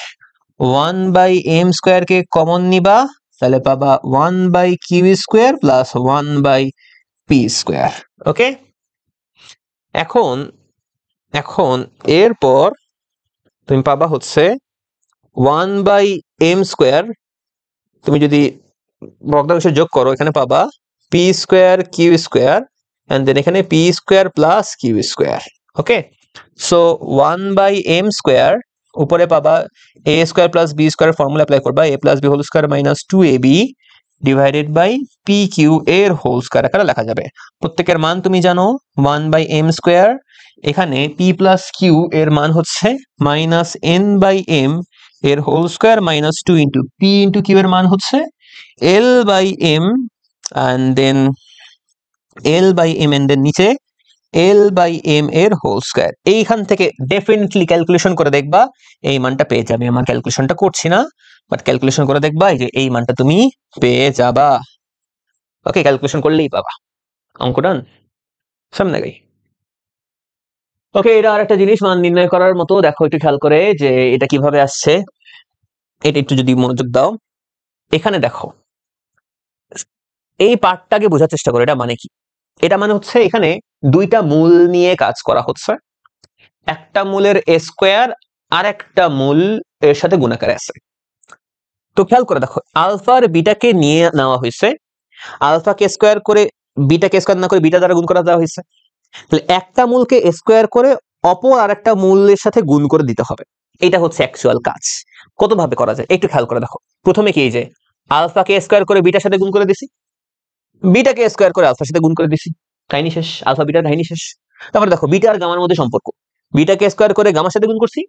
1 by M স্কোয়ারকে common নিবা, তাহলে পাবা 1 by q square plus 1 by p square. Okay, এখন এখন এরপর তুমি পাবা হচ্ছে 1 বাই এম স্কোয়ার, তুমি যদি ভগ্নাংশে যোগ করো এখানে পাবা p square q square and then এখানে p square plus q square. Okay, so 1 by m square উপরে পাবা a square plus b square formula apply করবা, a plus b whole square minus 2ab divided by p q এর whole square আকারে লেখা যাবে। প্রত্যেকের মান তুমি জানো 1 বাই এম স্কোয়ার, এখানে পি প্লাস কিউ এর মান হচ্ছে মাইনাস এন বাই এম এর whole square minus 2 into p into q এর মান হচ্ছে l by m and then l by m and then নিচে এল বাই এম এর হোল স্কোয়ার। এইখান থেকে ডেফিনেটলি ক্যালকুলেশন করে দেখবা এই মানটা পেয়ে যাবে। আমার ক্যালকুলেশনটা করছি না, বাট ক্যালকুলেশন করে দেখবা এই যে এই মানটা তুমি পেয়ে যাবা। ওকে, ক্যালকুলেশন করলেই পাবা। অঙ্ক ডান, সামনে গাই। ওকে, এটা আর একটা জিনিস মান নির্ণয় করার মতো, দেখো একটু খেয়াল করে যে এটা কিভাবে আসছে, এটা একটু যদি মনোযোগ দাও। এখানে দেখো এই পার্টটাকে বোঝার চেষ্টা করো, এটা মানে কি? এটা মানে হচ্ছে এখানে দুইটা মূল নিয়ে কাজ করা হচ্ছে, একটা মূলের স্কোয়ার আর একটা মূল এর সাথে গুণাকারে আছে। তো খেয়াল করে দেখো আলফা আর বিটাকে নিয়ে নেওয়া হয়েছে, আলফাকে স্কোয়ার করে বিটাকে স্কোয়ার না করে বিটা দ্বারা গুণ করা দেওয়া হয়েছে। তাহলে একটা মূলকে স্কোয়ার করে অপর আর একটা মূলের সাথে গুণ করে দিতে হবে। এটা হচ্ছে অ্যাকচুয়াল কাজ। কত ভাবে করা যায় একটু খেয়াল করে দেখো। প্রথমে কি, যে আলফাকে স্কোয়ার করে বিটার সাথে গুণ করে দিছি, বিটাকে স্কোয়ার করে আলফার সাথে গুণ করে দিছি, কাহিনী শেষ। আলফা বিটার কাহিনী শেষ। তারপরে দেখো বিটা আর গামার মধ্যে সম্পর্ক, বিটাকে স্কোয়ার করে গামার সাথে গুণ করছি,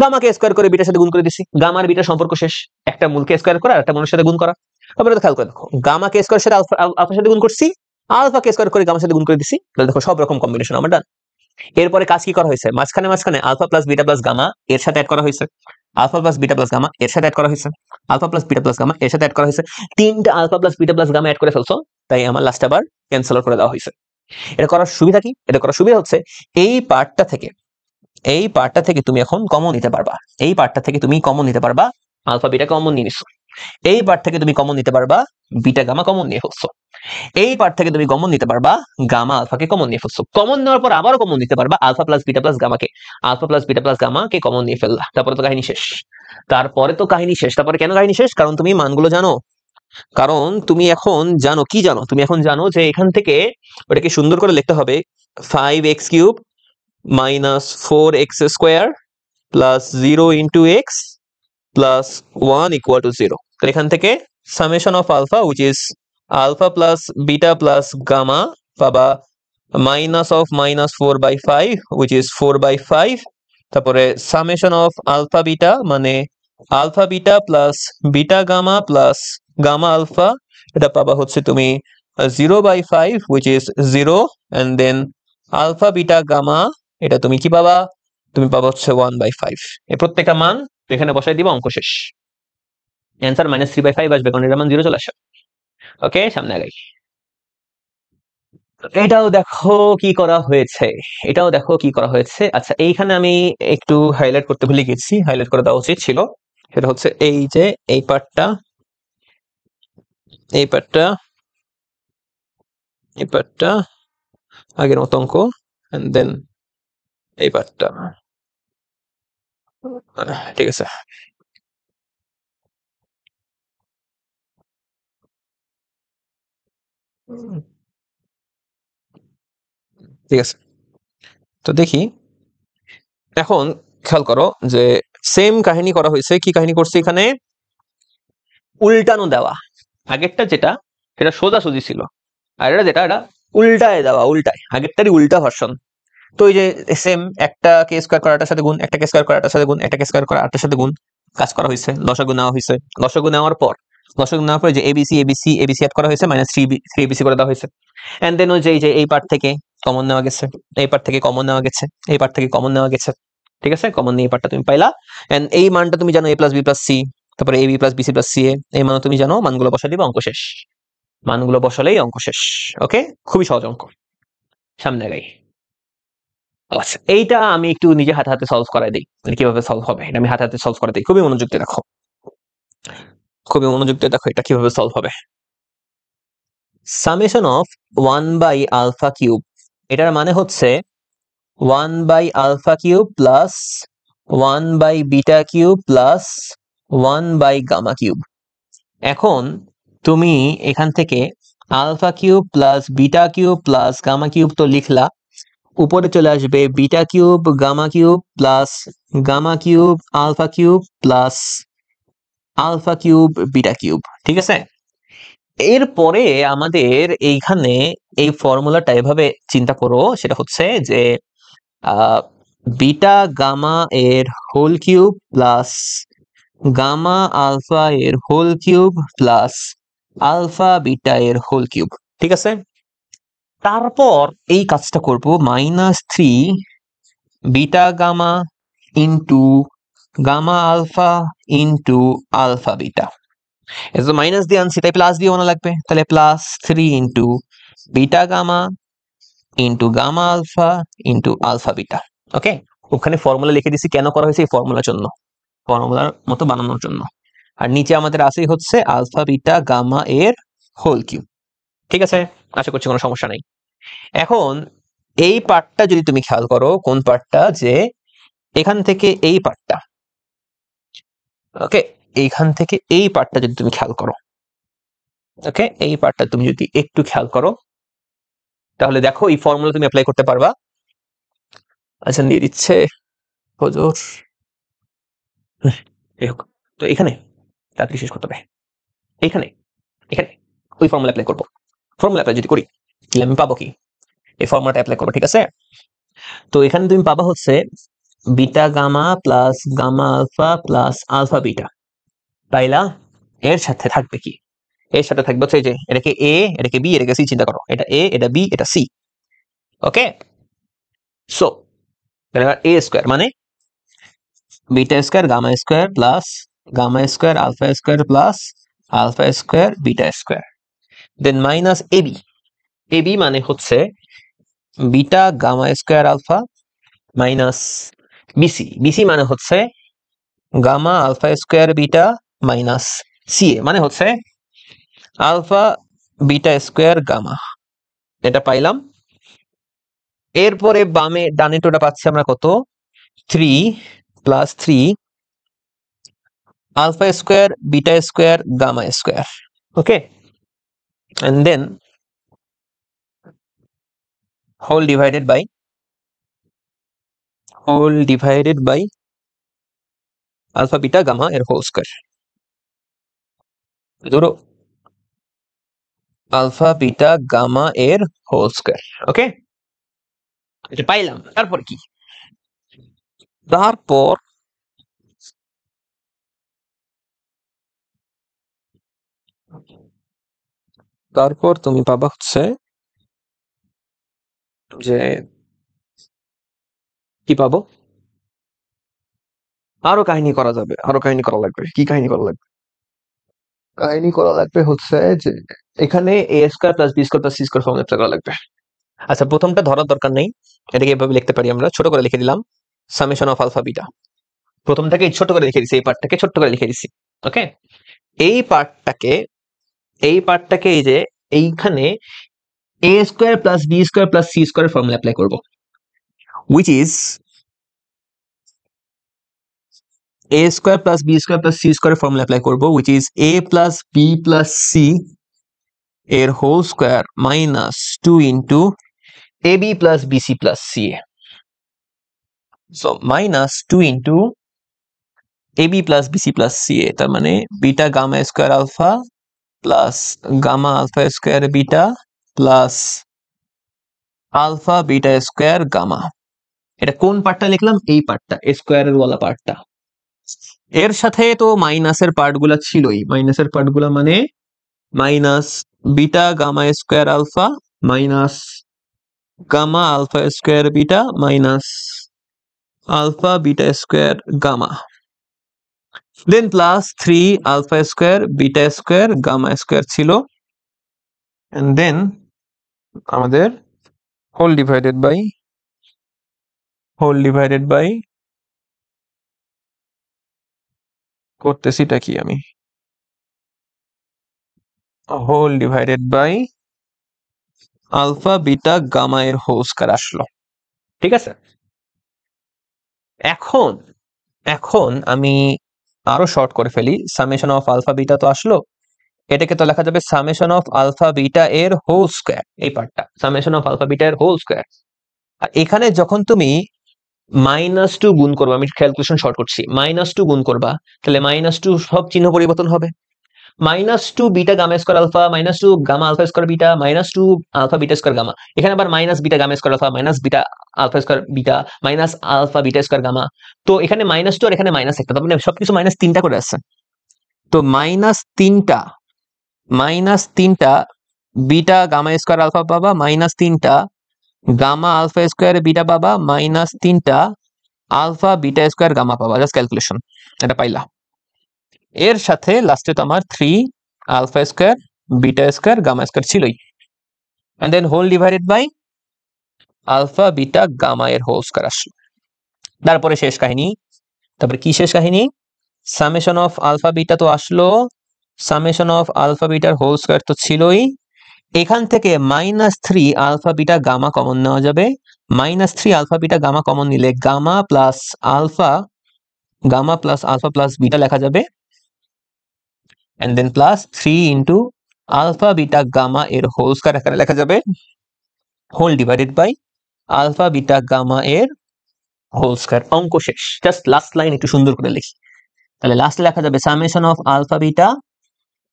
গামাকে স্কোয়ার করে বিটার সাথে গুণ করে দিছি, গামা আর বিটার সম্পর্ক শেষ। একটা মূলকে স্কোয়ার করা আর একটা মূলের সাথে গুণ করা। তারপরে খেয়াল করে দেখো গামাকে স্কোয়ার সাথে আলফার সাথে গুণ করছি, আলফাকে স্কোয়ার করে গামার সাথে গুণ করে দিছি, তাহলে দেখো সব রকম কম্বিনেশন আমার ডান। এরপরে কাজ কি করা হয়েছে, মাঝখানে মাঝখানে alpha plus beta plus gamma এর সাথে অ্যাড করা হয়েছে, alpha plus beta plus gamma এর সাথে অ্যাড করা হয়েছে, alpha plus beta plus gamma এর সাথে অ্যাড করা হয়েছে। তিনটা alpha plus beta plus gamma add করে ফেলছো, তাই আমার লাস্ট আবার ক্যান্সেল করে দেওয়া হয়েছে। এটা করার সুবিধা কি? এটা করার সুবিধা হচ্ছে এই পার্টটা থেকে তুমি এখন কমন নিতে পারবা, এই পার্টটা থেকে তুমি কমন নিতে পারবা, আলফা বিটা কমন নিয়ে নিছো। এই পার্ট থেকে তুমি কমন নিতে পারবা, বিটা গামা কমন নিয়ে ফেলছো। এই পার্ট থেকে তুমি কমন নিতে পারবা, গামা আলফাকে কমন নিয়ে ফেলছো। কমন নেওয়ার পর আবারও কমন নিতে পারবা আলফা প্লাস বিটা প্লাস গামাকে, আলফা প্লাস বিটা প্লাস গামাকে কমন নিয়ে ফেললা। তারপরে তো কাহিনী শেষ। তারপরে কেন কাহিনী শেষ? কারণ তুমি মানগুলো জানো। কারণ তুমি এখন জানো কি জানো, তুমি এখন জানো যে এখান থেকে ওটাকে সুন্দর করে লিখতে হবে 5x cube minus 4x square plus 0 into x plus 1 equal to 0। তো এখান থেকে summation of alpha which is alpha plus beta plus gamma পাবা minus of minus 4/5 which is 4/5। তারপরে সামেশন অফ আলফা বিটা মানে alpha beta plus beta gamma plus gamma alpha, এটা পাবা হচ্ছে তুমি 0/5 which is 0 and then alpha beta gamma এটা তুমি কি পাবা, তুমি পাবা হচ্ছে 1/5। এই প্রত্যেকটা মান এখানে বসাই দিবা, অঙ্ক শেষ। অ্যান্সার -3/5 আসবে কারণ এর মান 0 চলে আসে। ওকে, সামনে আগাই। এটাও দেখো কি করা হয়েছে, এটাও দেখো কি করা হয়েছে। আচ্ছা, এইখানে আমি একটু হাইলাইট করতে ভুলে গেছি, হাইলাইট করে দেওয়া উচিত ছিল। সেটা হচ্ছে এই যে এই পার্টটা, এই পার্টটা, এই পার্টটা আগের মতো অঙ্ক এন্ড দেন এই পার্টটা। ঠিক আছে, ঠিক আছে। তো দেখি এখন খেয়াল করো যে সেম কাহিনী করা হয়েছে। কি কাহিনী করছে এখানে? উল্টানো দেওয়া। আগেরটা যেটা সেটা সোজাসুজি ছিল, আর এটা যেটা এটা উল্টায় দেওয়া, উল্টায়, আগেরটারই উল্টা ভার্সন। তো এই যে সেম একটা কে স্কয়ার করা আটটার সাথে গুণ, একটা কে স্কয়ার করা আটটার সাথে গুণ, একটা কে স্কয়ার করা আটটার সাথে গুণ কাজ করা হয়েছে, লসাগু নেওয়া হয়েছে। লসাগু নেওয়ার পর যে এবিসি এবিসি এবিসি অ্যাড করা হয়েছে, মাইনাস থ্রি এবিসি করে দেওয়া হয়েছে। এন্ড দেন ওই যে এই পার্ট থেকে কমন নেওয়া গেছে, এই পার্ট থেকে কমন নেওয়া গেছে, এই পার্ট থেকে কমন নেওয়া গেছে, ঠিক আছে? কমন নিয়ে এই পার্টটা তুমি পাইলা। এন্ড এই মানটা তুমি জানো a plus b plus c, তারপরে a b plus BC plus c a, এই মানও তুমি জানো, মানগুলো বসাই দিবা, অঙ্ক শেষ। মানগুলো বসালেই অঙ্ক শেষ। ওকে, খুবই সহজ অঙ্ক। সামনে গাই। আচ্ছা, এইটা আমি একটু নিজে হাতে হাতে সলভ করাই দিই, মানে কিভাবে সলভ হবে এটা আমি হাতে হাতে সলভ করে দিই। খুবই মনোযোগ দিয়ে দেখো, খুবই মনোযোগ দিয়ে দেখো এটা কিভাবে সলভ হবে। Summation of 1 by alpha cube, এটার মানে হচ্ছে 1 by alpha cube plus 1 by beta cube plus 1 by gamma cube. এখন তুমি এখান থেকে alpha cube plus beta cube plus gamma cube তো লিখলা, উপরে চলে আসবে beta cube gamma cube plus gamma cube alpha cube plus alpha cube beta cube, ঠিক আছে? এরপরে আমাদের এইখানে এই ফর্মুলাটা এভাবে চিন্তা করো, সেটা হচ্ছে যে বিটা গামা এর whole cube plus gamma alpha এর whole cube plus alpha beta এর হোল কিউব, ঠিক আছে? তারপর এই কাজটা করব, minus three beta gamma into gamma alpha into alpha beta. এটা তো মাইনাস দিয়ে আনছি, তাই প্লাস দিয়ে আনা লাগবে, তাহলে plus three into beta gamma into gamma alpha into alpha beta. Okay, ওখানে ফর্মুলা লিখে দিছি, কেন করা হয়েছে? এই ফর্মুলার জন্য, ফর্মুলার মতো বানানোর জন্য। আর নিচে আমাদের আসেই হচ্ছে আলফা বিটা গামা এর হোল কিউব, ঠিক আছে? আশা করছি কোনো সমস্যা নেই। এখন এই পার্টটা যদি তুমি খেয়াল করো, কোন পার্টটা, যে এখান থেকে এই পার্টটা, ওকে, এইখান থেকে এই পার্টটা যদি তুমি খেয়াল করো, ওকে, এই পার্টটা তুমি যদি একটু খেয়াল করো, তাহলে দেখো এই ফর্মুলা তুমি অ্যাপ্লাই করতে পারবা। আচ্ছা, দিয়ে দিচ্ছে হুজুর। তো এখানে তাড়াতাড়ি শেষ করতে হবে, এইখানে এখানে ওই ফর্মুলা অ্যাপ্লাই করবো। ফর্মুলা অ্যাপ্লাই যদি করি তাহলে আমি পাবো কি? এই ফর্মুলাটা অ্যাপ্লাই করবো, ঠিক আছে? তো এখানে তুমি পাবা হচ্ছে beta gamma plus gamma alpha plus alpha beta, পাইলা? এর সাথে থাকবে কি? এর সাথে থাকবে হচ্ছে এই যে এটাকে এ, এটাকে বি, এটাকে সি, চিন্তা করো, এটা এ, এটা বি, এটা C. Okay, so A square মানে beta square gamma square plus gamma square alpha square plus alpha square beta square, then minus AB. AB মানে হচ্ছে beta gamma square alpha minus BC. BC মানে হচ্ছে gamma alpha square beta minus CA, মানে হচ্ছে alpha beta square gamma. এটা পাইলাম। এরপরে বামে ডানে টোটা পাচ্ছি আমরা কত? 3 plus 3 alpha square beta square gamma square. Okay, and then whole divided by alpha beta gamma এর হোল স্কোয়ার, ধরো আলফা বিটা গামা এর হোল স্কোয়ার। ওকে, এটা পাইলাম। তারপর কি? তারপর তুমি পাবা হচ্ছে যে কি পাবো? আরো কাহিনী করা যাবে, আরো কাহিনী করা লাগবে। কি কাহিনী করা লাগবে? কাহিনী করা লাগবে হচ্ছে যে এখানে a square plus b square plus c square formula করা লাগবে। আচ্ছা, প্রথমটা ধরার দরকার নেই, এটাকে এভাবে লিখতে পারি আমরা, ছোট করে লিখে দিলাম সামেশন অফ আলফা বিটা। প্রথমটাকে ছোট করে লিখে দিছি, এই পার্টটাকে ছোট করে লিখে দিছি। ওকে, এই পার্টটাকে এই যে এইখানে a square plus b square plus c square formula apply করবো, which is a square plus b square plus c square formula apply করবো, which is a plus b plus c এর whole square minus 2 into a b plus BC plus c a. So minus 2 into a b plus BC plus c a, তার মানে beta gamma square alpha plus gamma alpha square beta plus alpha beta square gamma. এটা কোন পার্টটা লিখলাম? এই পার্টটা, স্কোয়ারের ওয়ালা পার্টটা। এর সাথে তো মাইনাসের পার্টগুলা ছিলই। মাইনাসের পার্টগুলা মানে minus beta gamma square alpha minus gamma alpha square beta minus alpha beta square gamma, then plus 3 alpha square beta square gamma square ছিল, এন্ড দেন আমাদের হোল ডিভাইডেড বাই করতেছিটা কি আমি, whole divided by alpha beta gamma এর whole square আসলো। ঠিক আছে, এখন এখন আমি আরো শর্ট করে ফেলি। সামেশন অফ আলফা বিটা তো আসলো, এটাকে তো লেখা যাবে সামেশন অফ আলফা বিটা এর হোল স্কয়ার, এই পার্টটা সামেশন অফ আলফা বিটা এর হোল স্কয়ার। আর এখানে যখন তুমি -2 গুণ করবা, আমি ক্যালকুলেশন শর্ট করছি, -2 গুণ করবা, তাহলে -2 সব চিহ্ন পরিবর্তন হবে। -2 beta gamma square alpha -2 gamma alpha square beta -2 alpha beta square gamma, এখানে আবার minus beta gamma square alpha minus beta alpha square beta minus alpha beta square gamma. তো এখানে -2 আর এখানে -1, তার মানে সবকিছু -3টা করে আছে। তো -3টা বিটা গামা স্কয়ার আলফা পাবা, -3টা গামা আলফা স্কয়ার বিটা পাবা, -3টা আলফা বিটা স্কয়ার গামা পাবা। জাস্ট ক্যালকুলেশন, এটা পাইলা। এর সাথে লাস্টে তো আমার 3 alpha square beta square gamma square ছিলই, and then whole divided by alpha beta gamma এর হোল স্কয়ার আসলো। তারপরে শেষ কাহিনী। তারপরে কি শেষ কাহিনী? সামেশন অফ আলফা বিটা তো আসলো, সামেশন অফ আলফা বিটার হোল স্কয়ার তো ছিলই। এখান থেকে -3 আলফা বিটা গামা কমন নেওয়া যাবে। -3 আলফা বিটা গামা কমন নিলে gamma plus alpha plus beta লেখা যাবে, and then plus 3 into alpha beta gamma এর হোল স্কয়ার আকারে লেখা যাবে, whole divided by alpha beta gamma এর হোল স্কয়ার। অঙ্ক শেষ। জাস্ট লাস্ট লাইন একটু সুন্দর করে লিখি, তাহলে লাস্টে লেখা যাবে summation of alpha beta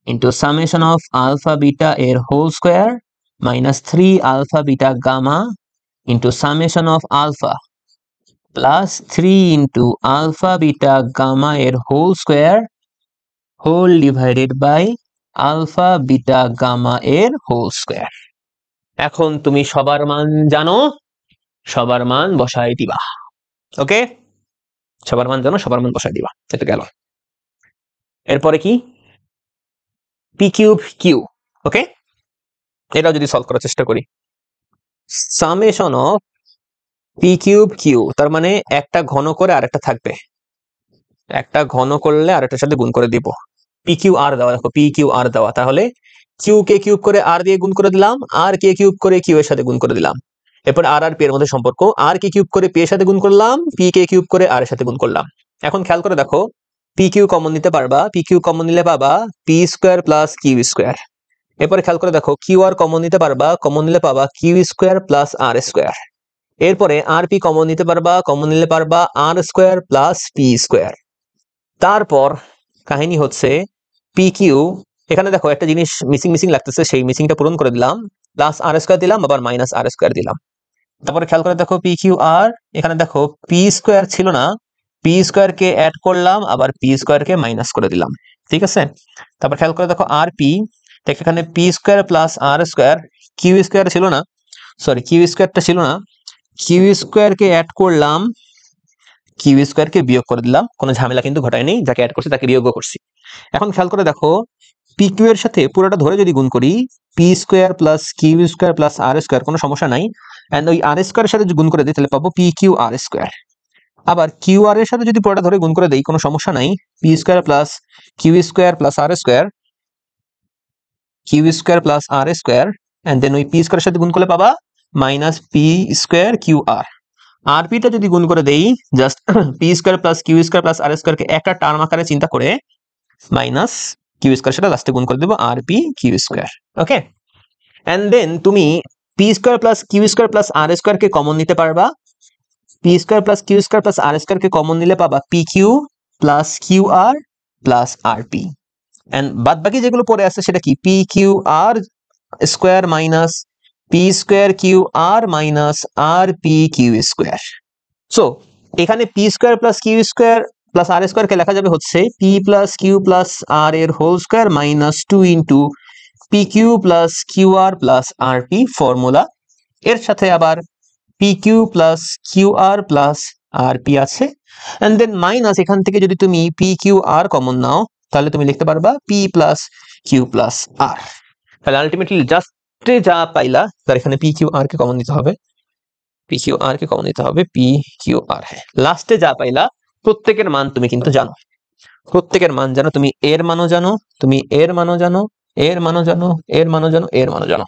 into summation of alpha beta এর whole square -3 alpha beta gamma into summation of alpha plus 3 into alpha beta gamma এর whole square whole divided by alpha beta gamma এর whole square. এখন তুমি সবার মান জানো, সবার মান বসাই দিবা। ওকে, সবার মান জানো, সবার মান বসাই দিবা। এটা গেল। এরপরে কি? P cube Q. ওকে, এটাও যদি সলভ করার চেষ্টা করি, summation of p cube q, তার মানে একটা ঘন করে আরেকটা থাকবে, একটা ঘন করলে আরেকটার সাথে গুণ করে দিব। পি কিউ আর দেওয়া, দেখো পি কিউ আর দেওয়া, তাহলে কিউ কে কিউব করে আর দিয়ে গুণ করে দিলাম, আর কে কিউব করে কিউ এর সাথে গুণ করে দিলাম। এরপর আর আর পি এর মধ্যে সম্পর্ক, আর কে কিউব করে পি এর সাথে গুণ করলাম, পি কে কিউব করে আর এর সাথে গুণ করলাম। এখন খেয়াল করে দেখো, পি কিউ কমন নিতে পারবা, পি কিউ কমন নিলে পাবা p square plus q square. এরপরে খেয়াল করে দেখো, কিউ আর কমন নিতে পারবা, কমন নিলে পাবা q square plus r square. এরপরে আর পি কমন নিতে পারবা, কমন নিলে পারবা আর স্কোয়ার প্লাস পি স্কোয়ার। তারপর কাহিনী হচ্ছে পি কিউ, এখানে দেখো একটা জিনিস মিসিং লাগতেছে, সেই মিসিংটা পূরণ করে দিলাম, প্লাস আর স্কোয়ার দিলাম, আবার মাইনাস আর স্কোয়ার দিলাম। তারপরে খেয়াল করে দেখো পি কিউ আর, এখানে দেখো পি স্কোয়ার ছিল না, পি স্কোয়ার কে অ্যাড করলাম, আবার পি স্কোয়ার কে মাইনাস করে দিলাম। ঠিক আছে, তারপর খেয়াল করে দেখো আর পি, এখানে p square plus r square, q square ছিল না, সরি কিউ স্কোয়ারটা ছিল না, কিউ স্কোয়ার কে অ্যাড করলাম, কিউ স্কোয়ার কে বিয়োগ করে দিলাম। কোনো ঝামেলা কিন্তু ঘটায়নি, যাকে অ্যাড করছি তাকে বিয়োগ করছি। এখন খেয়াল করে দেখো, পি কিউ এর সাথে পুরোটা ধরে যদি গুণ করি, p square plus q square plus r square, কোনো সমস্যা নাই। এন্ড ওই আর স্কোয়ারের সাথে যদি গুণ করে দিই, তাহলে পাবো পি কিউ আর স্কোয়ার। আবার কিউ আর এর সাথে যদি পুরোটা ধরে গুণ করে দেই, কোনো সমস্যা নাই, p square plus q square plus r square, q square plus r square, and then ওই পি স্কোয়ারের সাথে গুণ করলে পাবা minus p square q r. আর পিটা যদি গুণ করে দেই, just p square plus q square plus r square কে একটা টার্ম আকারে চিন্তা করে মাইনাস কিউ স্কোয়ার সেটা লাস্টে গুণ করে দেবো আর p q square. Okay, and then তুমি p square plus q square plus r square কে কমন নিতে পারবা, p square plus q square plus r square কে কমন নিলে পাবা p q plus q r plus r p. And বাদ বাকি যেগুলো পড়ে আছে সেটা কি, p q r square minus p square q r minus r p q square. So এখানে p square plus q square plus r square কে লেখা যাবে হচ্ছে p plus q plus r এর whole square minus 2 into p q plus q r plus r p formula. এর সাথে আবার p q plus q r plus r p আছে, and then minus এখান থেকে যদি তুমি পি কিউ আর কমন নাও তাহলে তুমি লিখতে পারবা p plus q plus r. তাহলে আলটিমেটলি জাস্ট যা পাইলা, তার এখানে পি কিউ আর কে কমন নিতে হবে, পি কিউ আর কে কমন নিতে হবে, পি কিউ আর। হ্যাঁ, লাস্টে যা পাইলা প্রত্যেকের মান তুমি কিন্তু জানো, প্রত্যেকের মান জানো, তুমি এর মানও জানো, তুমি এর মানও জানো, এর মানও জানো, এর মানও জানো, এর মানও জানো।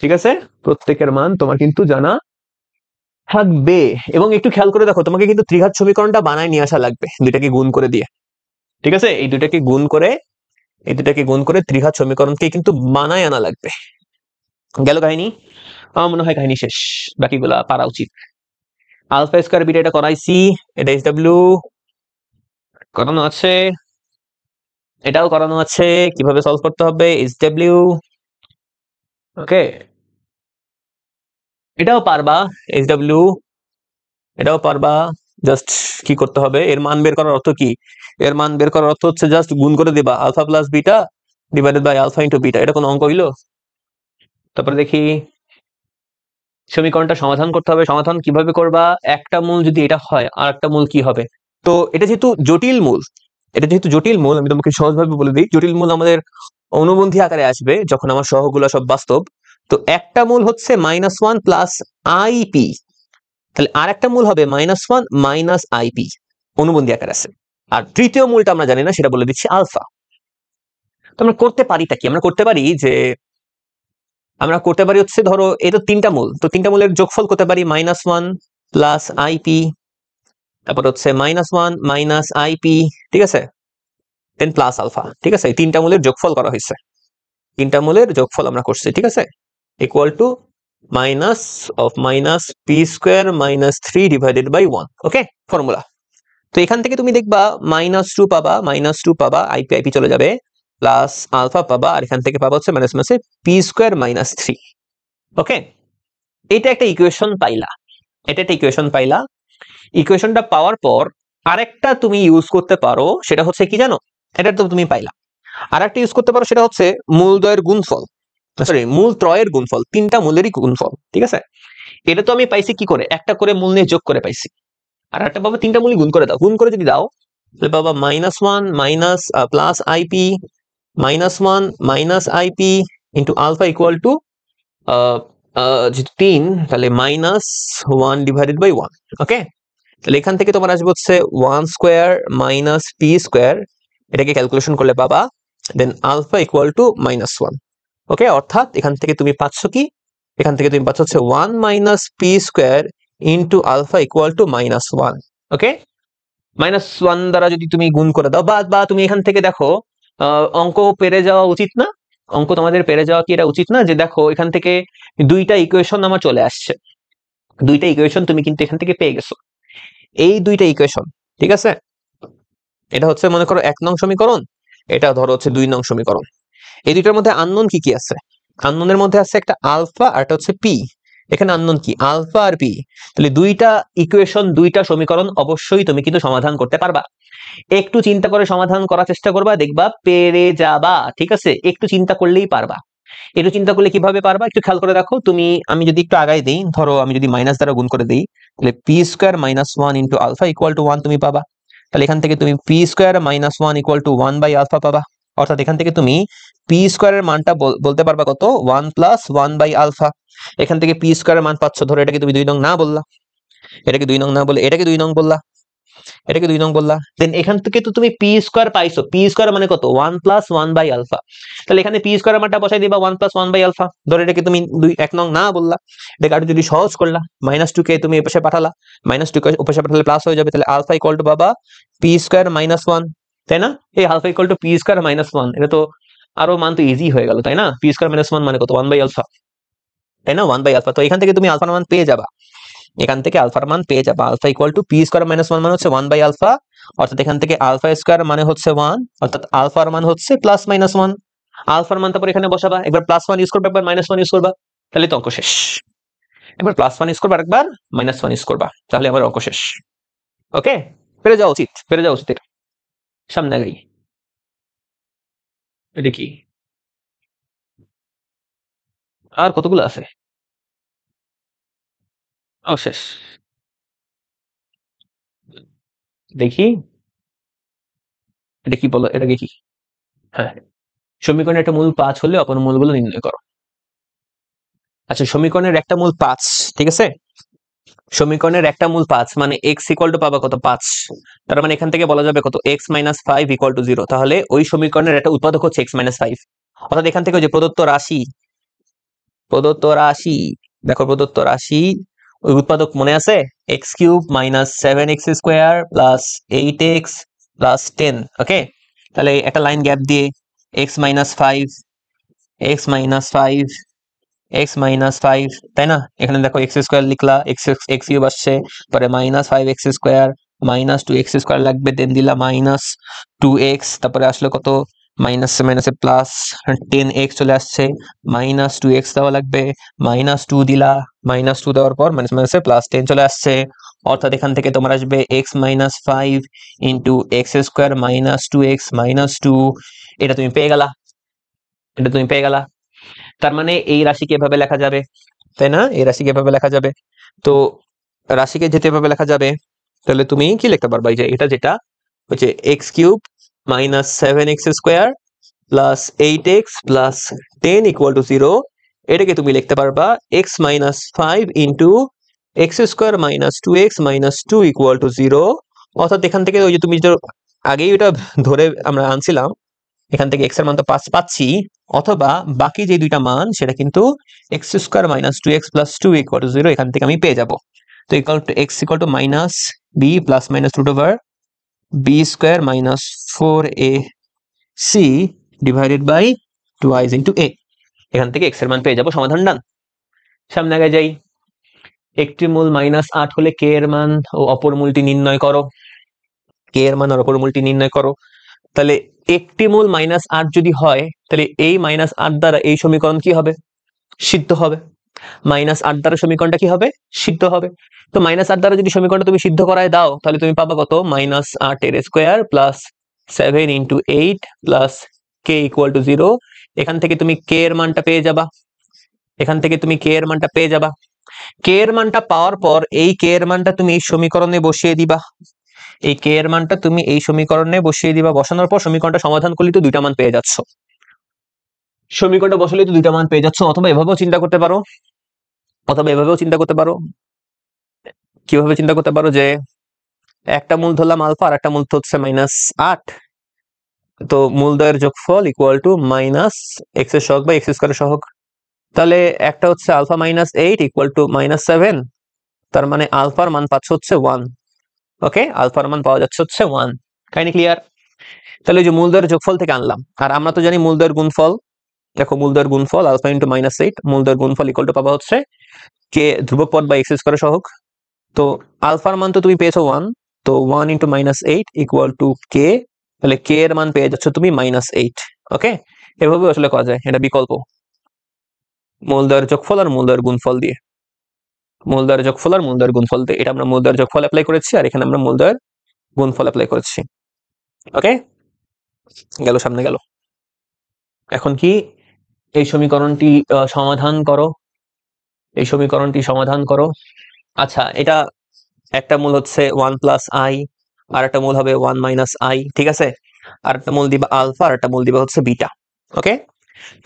ঠিক আছে, প্রত্যেকের মান তোমার কিন্তু জানা থাকবে। এবং একটু খেয়াল করে দেখো, তোমাকে কিন্তু ত্রিঘাত সমীকরণটা বানায় নিয়ে আসা লাগবে দুইটাকে গুণ করে দিয়ে। ঠিক আছে, এই দুইটাকে গুণ করে, এই দুইটাকে গুণ করে ত্রিঘাত সমীকরণকে কিন্তু বানায় আনা লাগবে। গেল কাহিনী? আমার মনে হয় কাহিনী শেষ, বাকিগুলা পারা উচিত। আলফা স্কয়ার বিটা এটা করাইছি, এটা এস ডাব্লিউ করানো আছে, এটাও করানো আছে, কিভাবে সলভ করতে হবে এস ডাব্লিউ। ওকে, এটাও পারবা এস ডাব্লিউ, এটাও পারবা। জাস্ট কি করতে হবে, এর মান বের করার অর্থ কি? এর মান বের করার অর্থ হচ্ছে জাস্ট গুণ করে দিবা alpha plus beta divided by alpha into beta. এটা কোনো অঙ্ক হইলো? তারপরে দেখি সমীকরণটা সমাধান করতে হবে। সমাধান কিভাবে করবা? একটা মূল যদি এটা হয় আর একটা মূল কি হবে? তো এটা যেহেতু জটিল মূল, এটা যেহেতু জটিল মূল, আমি তোমাকে সহজভাবে বলে দিই, জটিল মূল আমাদের অনুবন্ধী আকারে আসবে যখন আমার সহগুলো সব বাস্তব। তো একটা মূল হচ্ছে -1 প্লাস আইপি, তাহলে আর একটা মূল হবে -1 মাইনাস আইপি, অনুবন্ধী আকারে আছে। আর তৃতীয় মূলটা আমরা জানি না, সেটা বলে দিচ্ছি আলফা। তো আমরা করতে পারিটা কি? আমরা করতে পারি যে, আমরা করতে পারি হচ্ছে, ধরো এটা তিনটা মূল, তো তিনটা মূলের যোগফল করতে পারি -1 প্লাস আইপি, তারপর হচ্ছে -1 মাইনাস আইপি, ঠিক আছে, দেন প্লাস আলফা। ঠিক আছে, এই তিনটা মূলের যোগফল করা হয়েছে, তিনটা মূলের যোগফল আমরা করছি। ঠিক আছে, equal to minus of minus p square minus 3 divided by 1। Okay, formula. তো এখান থেকে তুমি দেখবা -2 পাবা, -2 পাবা, আইপি আইপি চলে যাবে, প্লাস আলফা পাবা, আর এখান থেকে পাবা হচ্ছে মাইনাস মাইনাসে পি স্কোয়ার মাইনাস 3। ওকে, এটা একটা ইকুয়েশন পাইলা, এটা একটা ইকুয়েশন পাইলা। ইকুয়েশনটা পাওয়ার পর আরেকটা তুমি ইউজ করতে পারো, সেটা হচ্ছে কি জানো? এটা তো তুমি পাইলা, আরেকটা ইউজ করতে পারো, সেটা হচ্ছে মূলদ্বয়ের গুণফল, সরি মূল ত্রয়ের গুণফল, তিনটা মূলেরই গুণফল। ঠিক আছে, এটা তো আমি পাইছি কি করে? একটা করে মূল নিয়ে যোগ করে পাইছি। আর একটা বাবা তিনটা মূলই গুণ করে দাও, গুণ করে যদি দাও তাহলে বাবা -1 minus plus ip, -1 minus ip into alpha equal to যেহেতু 3, তাহলে -1 ডিভাইডেড বাই 1। ওকে, তাহলে এখান থেকে তোমার আসবে হচ্ছে 1 স্কোয়ার মাইনাস পি স্কোয়ার, এটাকে ক্যালকুলেশন করলে পাবা দেন আলফা ইকুয়াল টু -1। ওকে, অর্থাৎ এখান থেকে তুমি পাচ্ছ কি? এখান থেকে তুমি পাচ্ছ হচ্ছে 1 minus p square into alpha equal to -1। Okay, -1 দ্বারা যদি তুমি গুণ করে দাও, বা তুমি এখান থেকে দেখো অঙ্ক পেরে যাওয়া উচিত না? অঙ্ক তোমাদের পেরে যাওয়া কি এটা উচিত না? যে দেখো এখান থেকে দুইটা ইকুয়েশন আমার চলে আসছে, দুইটা ইকুয়েশন তুমি কিন্তু এখান থেকে পেয়ে গেছো, এই দুইটা ইকুয়েশন। ঠিক আছে, এটা হচ্ছে মনে করো 1 নং সমীকরণ, এটা ধরো হচ্ছে 2 নং সমীকরণ। এই দুইটার মধ্যে আননোন কি কি আছে? আননোনের মধ্যে আছে একটা আলফা আর একটা হচ্ছে পি। এখানে আননোন কি? আলফা আর পি। তাহলে দুইটা ইকুয়েশন, দুইটা সমীকরণ অবশ্যই তুমি কিন্তু সমাধান করতে পারবা। একটু চিন্তা করে সমাধান করার চেষ্টা করবা, দেখবা পেরে যাবা। ঠিক আছে, একটু চিন্তা করলেই পারবা। একটু চিন্তা করলে কিভাবে পারবা একটু খেয়াল করে দেখো। তুমি, আমি যদি একটু আগাই দিই, ধরো আমি যদি মাইনাস দ্বারা গুণ করে দিই, তাহলে p square -1 into alpha equal to 1 তুমি পাবা। তাহলে এখান থেকে তুমি p square -1 equal to 1 by alpha পাবা। অর্থাৎ এখান থেকে তুমি পি স্কোয়ারের মানটা বলতে পারবা কত? 1 প্লাস 1 বাই আলফা। এখান থেকে পি স্কোয়ারের মান পাচ্ছ, ধরো এটাকে তুমি 2 নং না বললা, এটাকে 2 নং না বলে এটাকে 2 নং বললা, এটাকে 2 নং বললা, দেন এখান থেকে তো তুমি পি স্কোয়ার পাইছো। পি স্কোয়ার মানে কত? 1 প্লাস 1 বাই আলফা। তাহলে এখানে পি স্কোয়ারের মানটা বসাই দিবা 1 প্লাস 1 বাই আলফা। ধরো এটাকে তুমি 1 নং না বললা, এটাকে আরো যদি সহজ করলা, -2 কে তুমি এপাশে পাঠালা, -2 কে ওপাশে পাঠালে প্লাস হয়ে যাবে। তাহলে আলফা ইকুয়াল টু বাবা পি স্কোয়ার -1, তাই না? এই alpha equal to p square -1, এটা তো আরো মান তো ইজি হয়ে গেল, তাই না? পি স্কোয়ার -1 মানে কত? 1 বাই আলফা, তাই না? 1 বাই আলফা। তো এখান থেকে তুমি আলফার মান পেয়ে যাবা, এখান থেকে আলফার মান পেয়ে যাবা। Alpha equal to p square -1 মানে হচ্ছে 1 বাই আলফা, অর্থাৎ এখান থেকে আলফা স্কোয়ার মানে হচ্ছে 1, অর্থাৎ আলফার মান হচ্ছে প্লাস -1। আলফার মান তারপর এখানে বসাবা, একবার +1 ইউজ করবা, একবার -1 ইউজ করবা, তাহলে তো অঙ্ক শেষ। একবার +1 ইউজ করবা, আরেকবার -1 ইউজ করবা, তাহলে আবার অঙ্ক শেষ। ওকে, পেরে যাওয়া উচিত, পেরে যাওয়া উচিত। এটা সামনে আগাই। এটা কি আর কতগুলো আছে? ও শেষ। দেখি এটা কি বলো, এটাকে কি? হ্যাঁ, সমীকরণের একটা মূল 5 হলে অপর মূলগুলো নির্ণয় করো। আচ্ছা, সমীকরণের একটা মূল 5, ঠিক আছে? সমীকরণের একটা মূল 5 মানে x ইকুয়াল টু পাবা কত? 5। তার মানে এখান থেকে বলা যাবে কত? x minus 5 equal to 0। তাহলে ওই সমীকরণের একটা উৎপাদক হচ্ছে x মাইনাস 5। অর্থাৎ এখান থেকে ওই যে প্রদত্ত রাশি, দেখো প্রদত্ত রাশি, ওই উৎপাদক মনে আছে? X cube minus 7x square plus 8x plus 10। Okay, তাহলে একটা লাইন গ্যাপ দিয়ে x minus 5, x minus 5, x minus 5, তাই না? এখানে দেখো এক্স স্কোয়ার লিখলা, এক্স এক্স কিউব আসছে, পরে minus 5x square, minus 2x square লাগবে, দেন দিলা মাইনাস 2x, তারপরে আসলো কত? মাইনাস মাইনাসে প্লাস 10x চলে আসছে, মাইনাস 2x দেওয়া লাগবে, মাইনাস 2 দিলা, মাইনাস 2 দেওয়ার পর মাইনাস মাইনাসে প্লাস 10 চলে আসছে। অর্থাৎ এখান থেকে তোমার আসবে x minus 5 into x square minus 2x minus 2। এটা তুমি পেয়ে গেলা, এটা তুমি পেয়ে গেলা। তার মানে এই রাশিকে এভাবে লেখা যাবে, তাই না? এই রাশিকে এভাবে লেখা যাবে। তো রাশিকে যেতে এভাবে লেখা যাবে, তাহলে তুমি কি লিখতে পারবা? এই যে এটা যেটা হচ্ছে x cube minus 7x square plus 8x plus 10 equal to 0, এটাকে তুমি লিখতে পারবা x minus 5 into x square minus 2x minus 2 equal to 0। অর্থাৎ এখান থেকে ওই যে তুমি যে আগেই ওটা ধরে আমরা আনছিলাম, এখান থেকে এক্স এর মান তো 5 পাচ্ছি, অথবা বাকি যে দুইটা মান সেটা কিন্তু x square minus 2x plus 2 equal to 0 এখান থেকে আমি পেয়ে যাব। তো equal to x equal to minus b plus minus root over b square minus 4ac divided by 2i into a। এখান থেকে এক্স এর মান পেয়ে যাব। সমাধান ডান। সামনে আগে যাই। একটি মূল -8 হলে কে এর মান ও অপর মূলটি নির্ণয় করো। কে এর মান আর অপর মূলটি নির্ণয় করো। তাহলে একটি মূল -8 যদি হয়, তাহলে এই -8 দ্বারা এই সমীকরণ কি হবে? সিদ্ধ হবে। -8 দ্বারা সমীকরণটা কি হবে? সিদ্ধ হবে। তো -8 দ্বারা যদি সমীকরণটা তুমি সিদ্ধ করায় দাও, তাহলে তুমি পাবা কত? -8 এর square plus 7 into 8 plus K equal to 0। এখান থেকে তুমি কে এর মানটা পেয়ে যাবা, এখান থেকে তুমি কে এর মানটা পেয়ে যাবা। কে এর মানটা পাওয়ার পর এই কে এর মানটা তুমি এই সমীকরণে বসিয়ে দিবা, এই কে এর মানটা তুমি এই সমীকরণে বসিয়ে দিবা। বসানোর পর সমীকরণটা সমাধান করলে তো দুইটা মান পেয়ে যাচ্ছ, সমীকরণটা বসালে তো দুইটা মান পেয়ে যাচ্ছ। অথবা এভাবেও চিন্তা করতে পারো, অথবা এভাবেও চিন্তা করতে পারো। কিভাবে চিন্তা করতে পারো? যে একটা মূল ধরলাম আলফা আর একটা মূল হচ্ছে -8, তো মূলদ্বয়ের যোগফল ইকুয়াল টু মাইনাস এক্স এর সহগ বা এক্স স্কোয়ারের সহগ। তাহলে একটা হচ্ছে আলফা -8 ইকুয়াল টু -7, তার মানে আলফার মান পাচ্ছ হচ্ছে 1। ওকে, আলফার মান পাওয়া যাচ্ছে হচ্ছে 1। কাহিনী ক্লিয়ার? তাহলে ওই যে মূলদ্বয়ের যোগফল থেকে আনলাম। আর আমরা তো জানি মূলদ্বয়ের গুণফল, দেখো মূলদ্বয়ের গুণফল আলফা ইন্টু -8, মূলদ্বয়ের গুণফল ইকুয়াল টু পাবা হচ্ছে কে ধ্রুবক পদ বা এক্স স্কোয়ারের সহগ। তো আলফার মান তো তুমি পেয়েছো 1, তো 1 ইন্টু -8 ইকুয়াল টু কে, তাহলে কে এর মান পেয়ে যাচ্ছ তুমি -8। ওকে, এভাবে আসলে করা যায়, এটা বিকল্প। মূলদ্বয়ের যোগফল আর মূলদ্বয়ের গুণফল দিয়ে, মূলদ্বয়ের যোগফল আর মূলদ্বয়ের গুণফল দিয়ে, এটা আমরা মূলদ্বয়ের যোগফল অ্যাপ্লাই করেছি আর এখানে আমরা মূলদ্বয়ের গুণফল অ্যাপ্লাই করেছি। ওকে, গেল, সামনে গেল। এখন কি এই সমীকরণটি সমাধান করো, এই সমীকরণটি সমাধান করো। আচ্ছা, এটা একটা মূল হচ্ছে 1 প্লাস আই, আর একটা মূল হবে 1 মাইনাস আই, ঠিক আছে? আর একটা মূল দিবা আলফা, আর একটা মূল দিবা হচ্ছে বিটা। ওকে,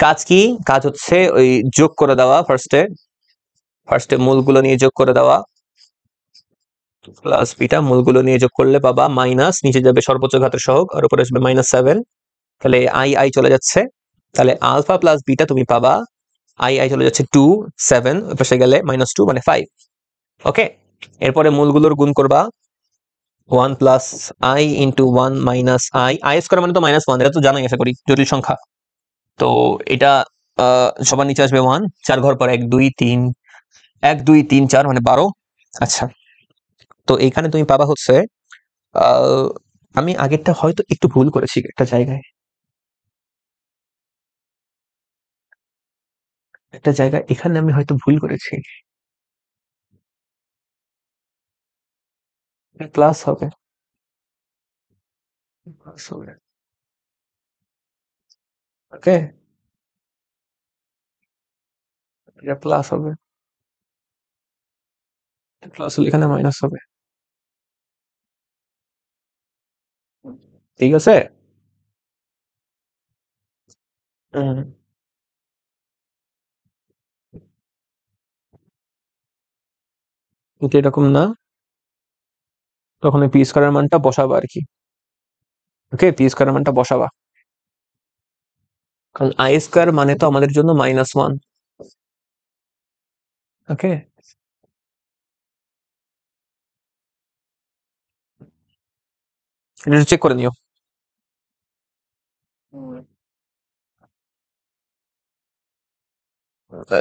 কাজ কি? কাজ হচ্ছে ওই যোগ করে দেওয়া, ফার্স্টে মূলগুলো নিয়ে যোগ করে দেওয়া, প্লাস বিটা, মূলগুলো নিয়ে যোগ করলে পাবা মাইনাস, নিচে যাবে সর্বোচ্চ ঘাতের সহগ, আর উপরে আসবে -7, তাহলে আই আই চলে যাচ্ছে। তাহলে আলফা প্লাস বিটা তুমি পাবা, আই আই চলে যাচ্ছে 2, 7 ওই পাশে গেলে -2 মানে 5। ওকে, এরপরে মূলগুলোর গুণ করবা 1 plus I into 1 minus I, I square মানে তো -1, এটা তো জানাই আশা করি, জটিল সংখ্যা। তো এটা সবার নিচে আসবে 1, 4 ঘর পর 1 2 3, 1 2 3 4 মানে 12। আচ্ছা, তো এইখানে তুমি পাবা হচ্ছে আমি আগেরটা হয়তো একটু ভুল করেছি একটা জায়গায়, এখানে আমি হয়তো ভুল করেছি। প্লাস হবে, ওকে, এটা প্লাস হবে, প্লাস হলে এখানে মাইনাস হবে, ঠিক আছে। হুম, কিন্তু এরকম না, তখন পি স্কয়ারের মানটা বসাবা আর কি, ওকে, পি স্কয়ারের মানটা বসাবা, কারণ আই স্কয়ার মানে তো আমাদের জন্য -1, ওকে। এটা চেক করে নিও।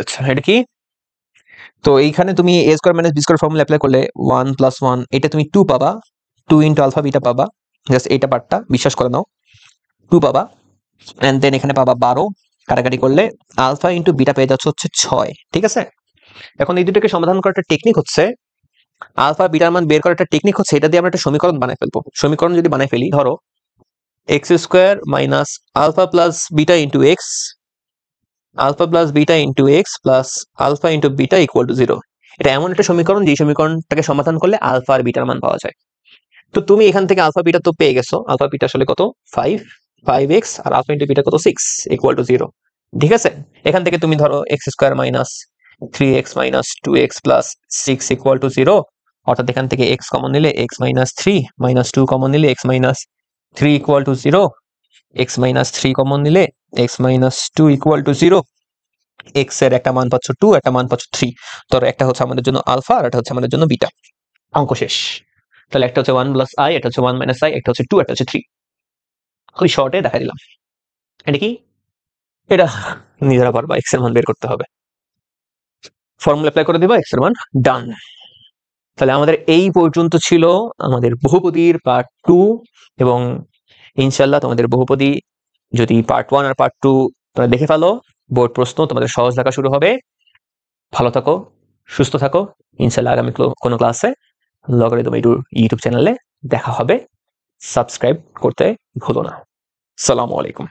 আচ্ছা, এটা কি? তো এইখানে তুমি a square minus b square formula apply করলে 1 + 1, এটা তুমি 2 পাবা, 2 × আলফা বিটা পাবা, জাস্ট এইটা পার্টটা বিশ্বাস করে নাও, 2 পাবা, এন্ড দেন এখানে পাবা 12, কাটাকাটি করলে আলফা ইন্টু বিটা পেয়ে যাচ্ছে হচ্ছে 6, ঠিক আছে। এখন এই দুটোকে সমাধান করার একটা টেকনিক হচ্ছে, আলফা বিটার মান বের করার একটা টেকনিক হচ্ছে, এটা দিয়ে আমরা একটা সমীকরণ বানাই ফেলবো। সমীকরণ যদি বানাই ফেলি, ধরো x square minus alpha plus beta into x, alpha plus beta into x plus alpha into beta equal to 0। এটা এমন একটা সমীকরণ, যে সমীকরণটাকে সমাধান করলে আলফা আর বিটার মান পাওয়া যায়। তো তুমি এখান থেকে আলফা বিটা তো পেয়ে গেছো, আলফা বিটা আসলে কত 5x, আর আলফা ইন্টু বিটা কত 6 ইকুয়াল টু 0, ঠিক আছে। এখান থেকে তুমি ধরো x square minus 3x minus 2x plus 6 equal to 0, অর্থাৎ এখান থেকে x কমন নিলে x মাইনাস 3 মাইনাস 2 কমন নিলে x minus 3 equal to 0, x minus 3 common নিলে x minus 2 equal to 0, x এর একটা মান পাচ্ছ 2, একটা মান পাচ্ছ 3, ধরো একটা হচ্ছে আমাদের জন্য আলফা আর একটা হচ্ছে আমাদের জন্য বিটা, অঙ্ক শেষ। তাহলে একটা হচ্ছে 1 + i, একটা হচ্ছে 1 - i, একটা হচ্ছে 2, একটা হচ্ছে 3, খুবই শর্টে দেখা দিলাম। এটা কি? এটা নিজেরা পারবা, x এর মান বের করতে হবে, ফর্মুলা অ্যাপ্লাই করে দিবা, x এর মান, ডান। তাহলে আমাদের এই পর্যন্ত ছিল আমাদের বহুপদীর পার্ট 2, এবং ইনশাআল্লাহ তোমাদের বহুপদী যদি পার্ট 1 আর পার্ট 2 তোমরা দেখে ফেলো, বোর্ড প্রশ্ন তোমাদের সহজ লাগা শুরু হবে। ভালো থাকো, সুস্থ থাকো, ইনশাআল্লাহ আগামী কোনো ক্লাসে লগারিদম ইউটিউব চ্যানেলে দেখা হবে। সাবস্ক্রাইব করতে ভুলো না। আসসালামু আলাইকুম।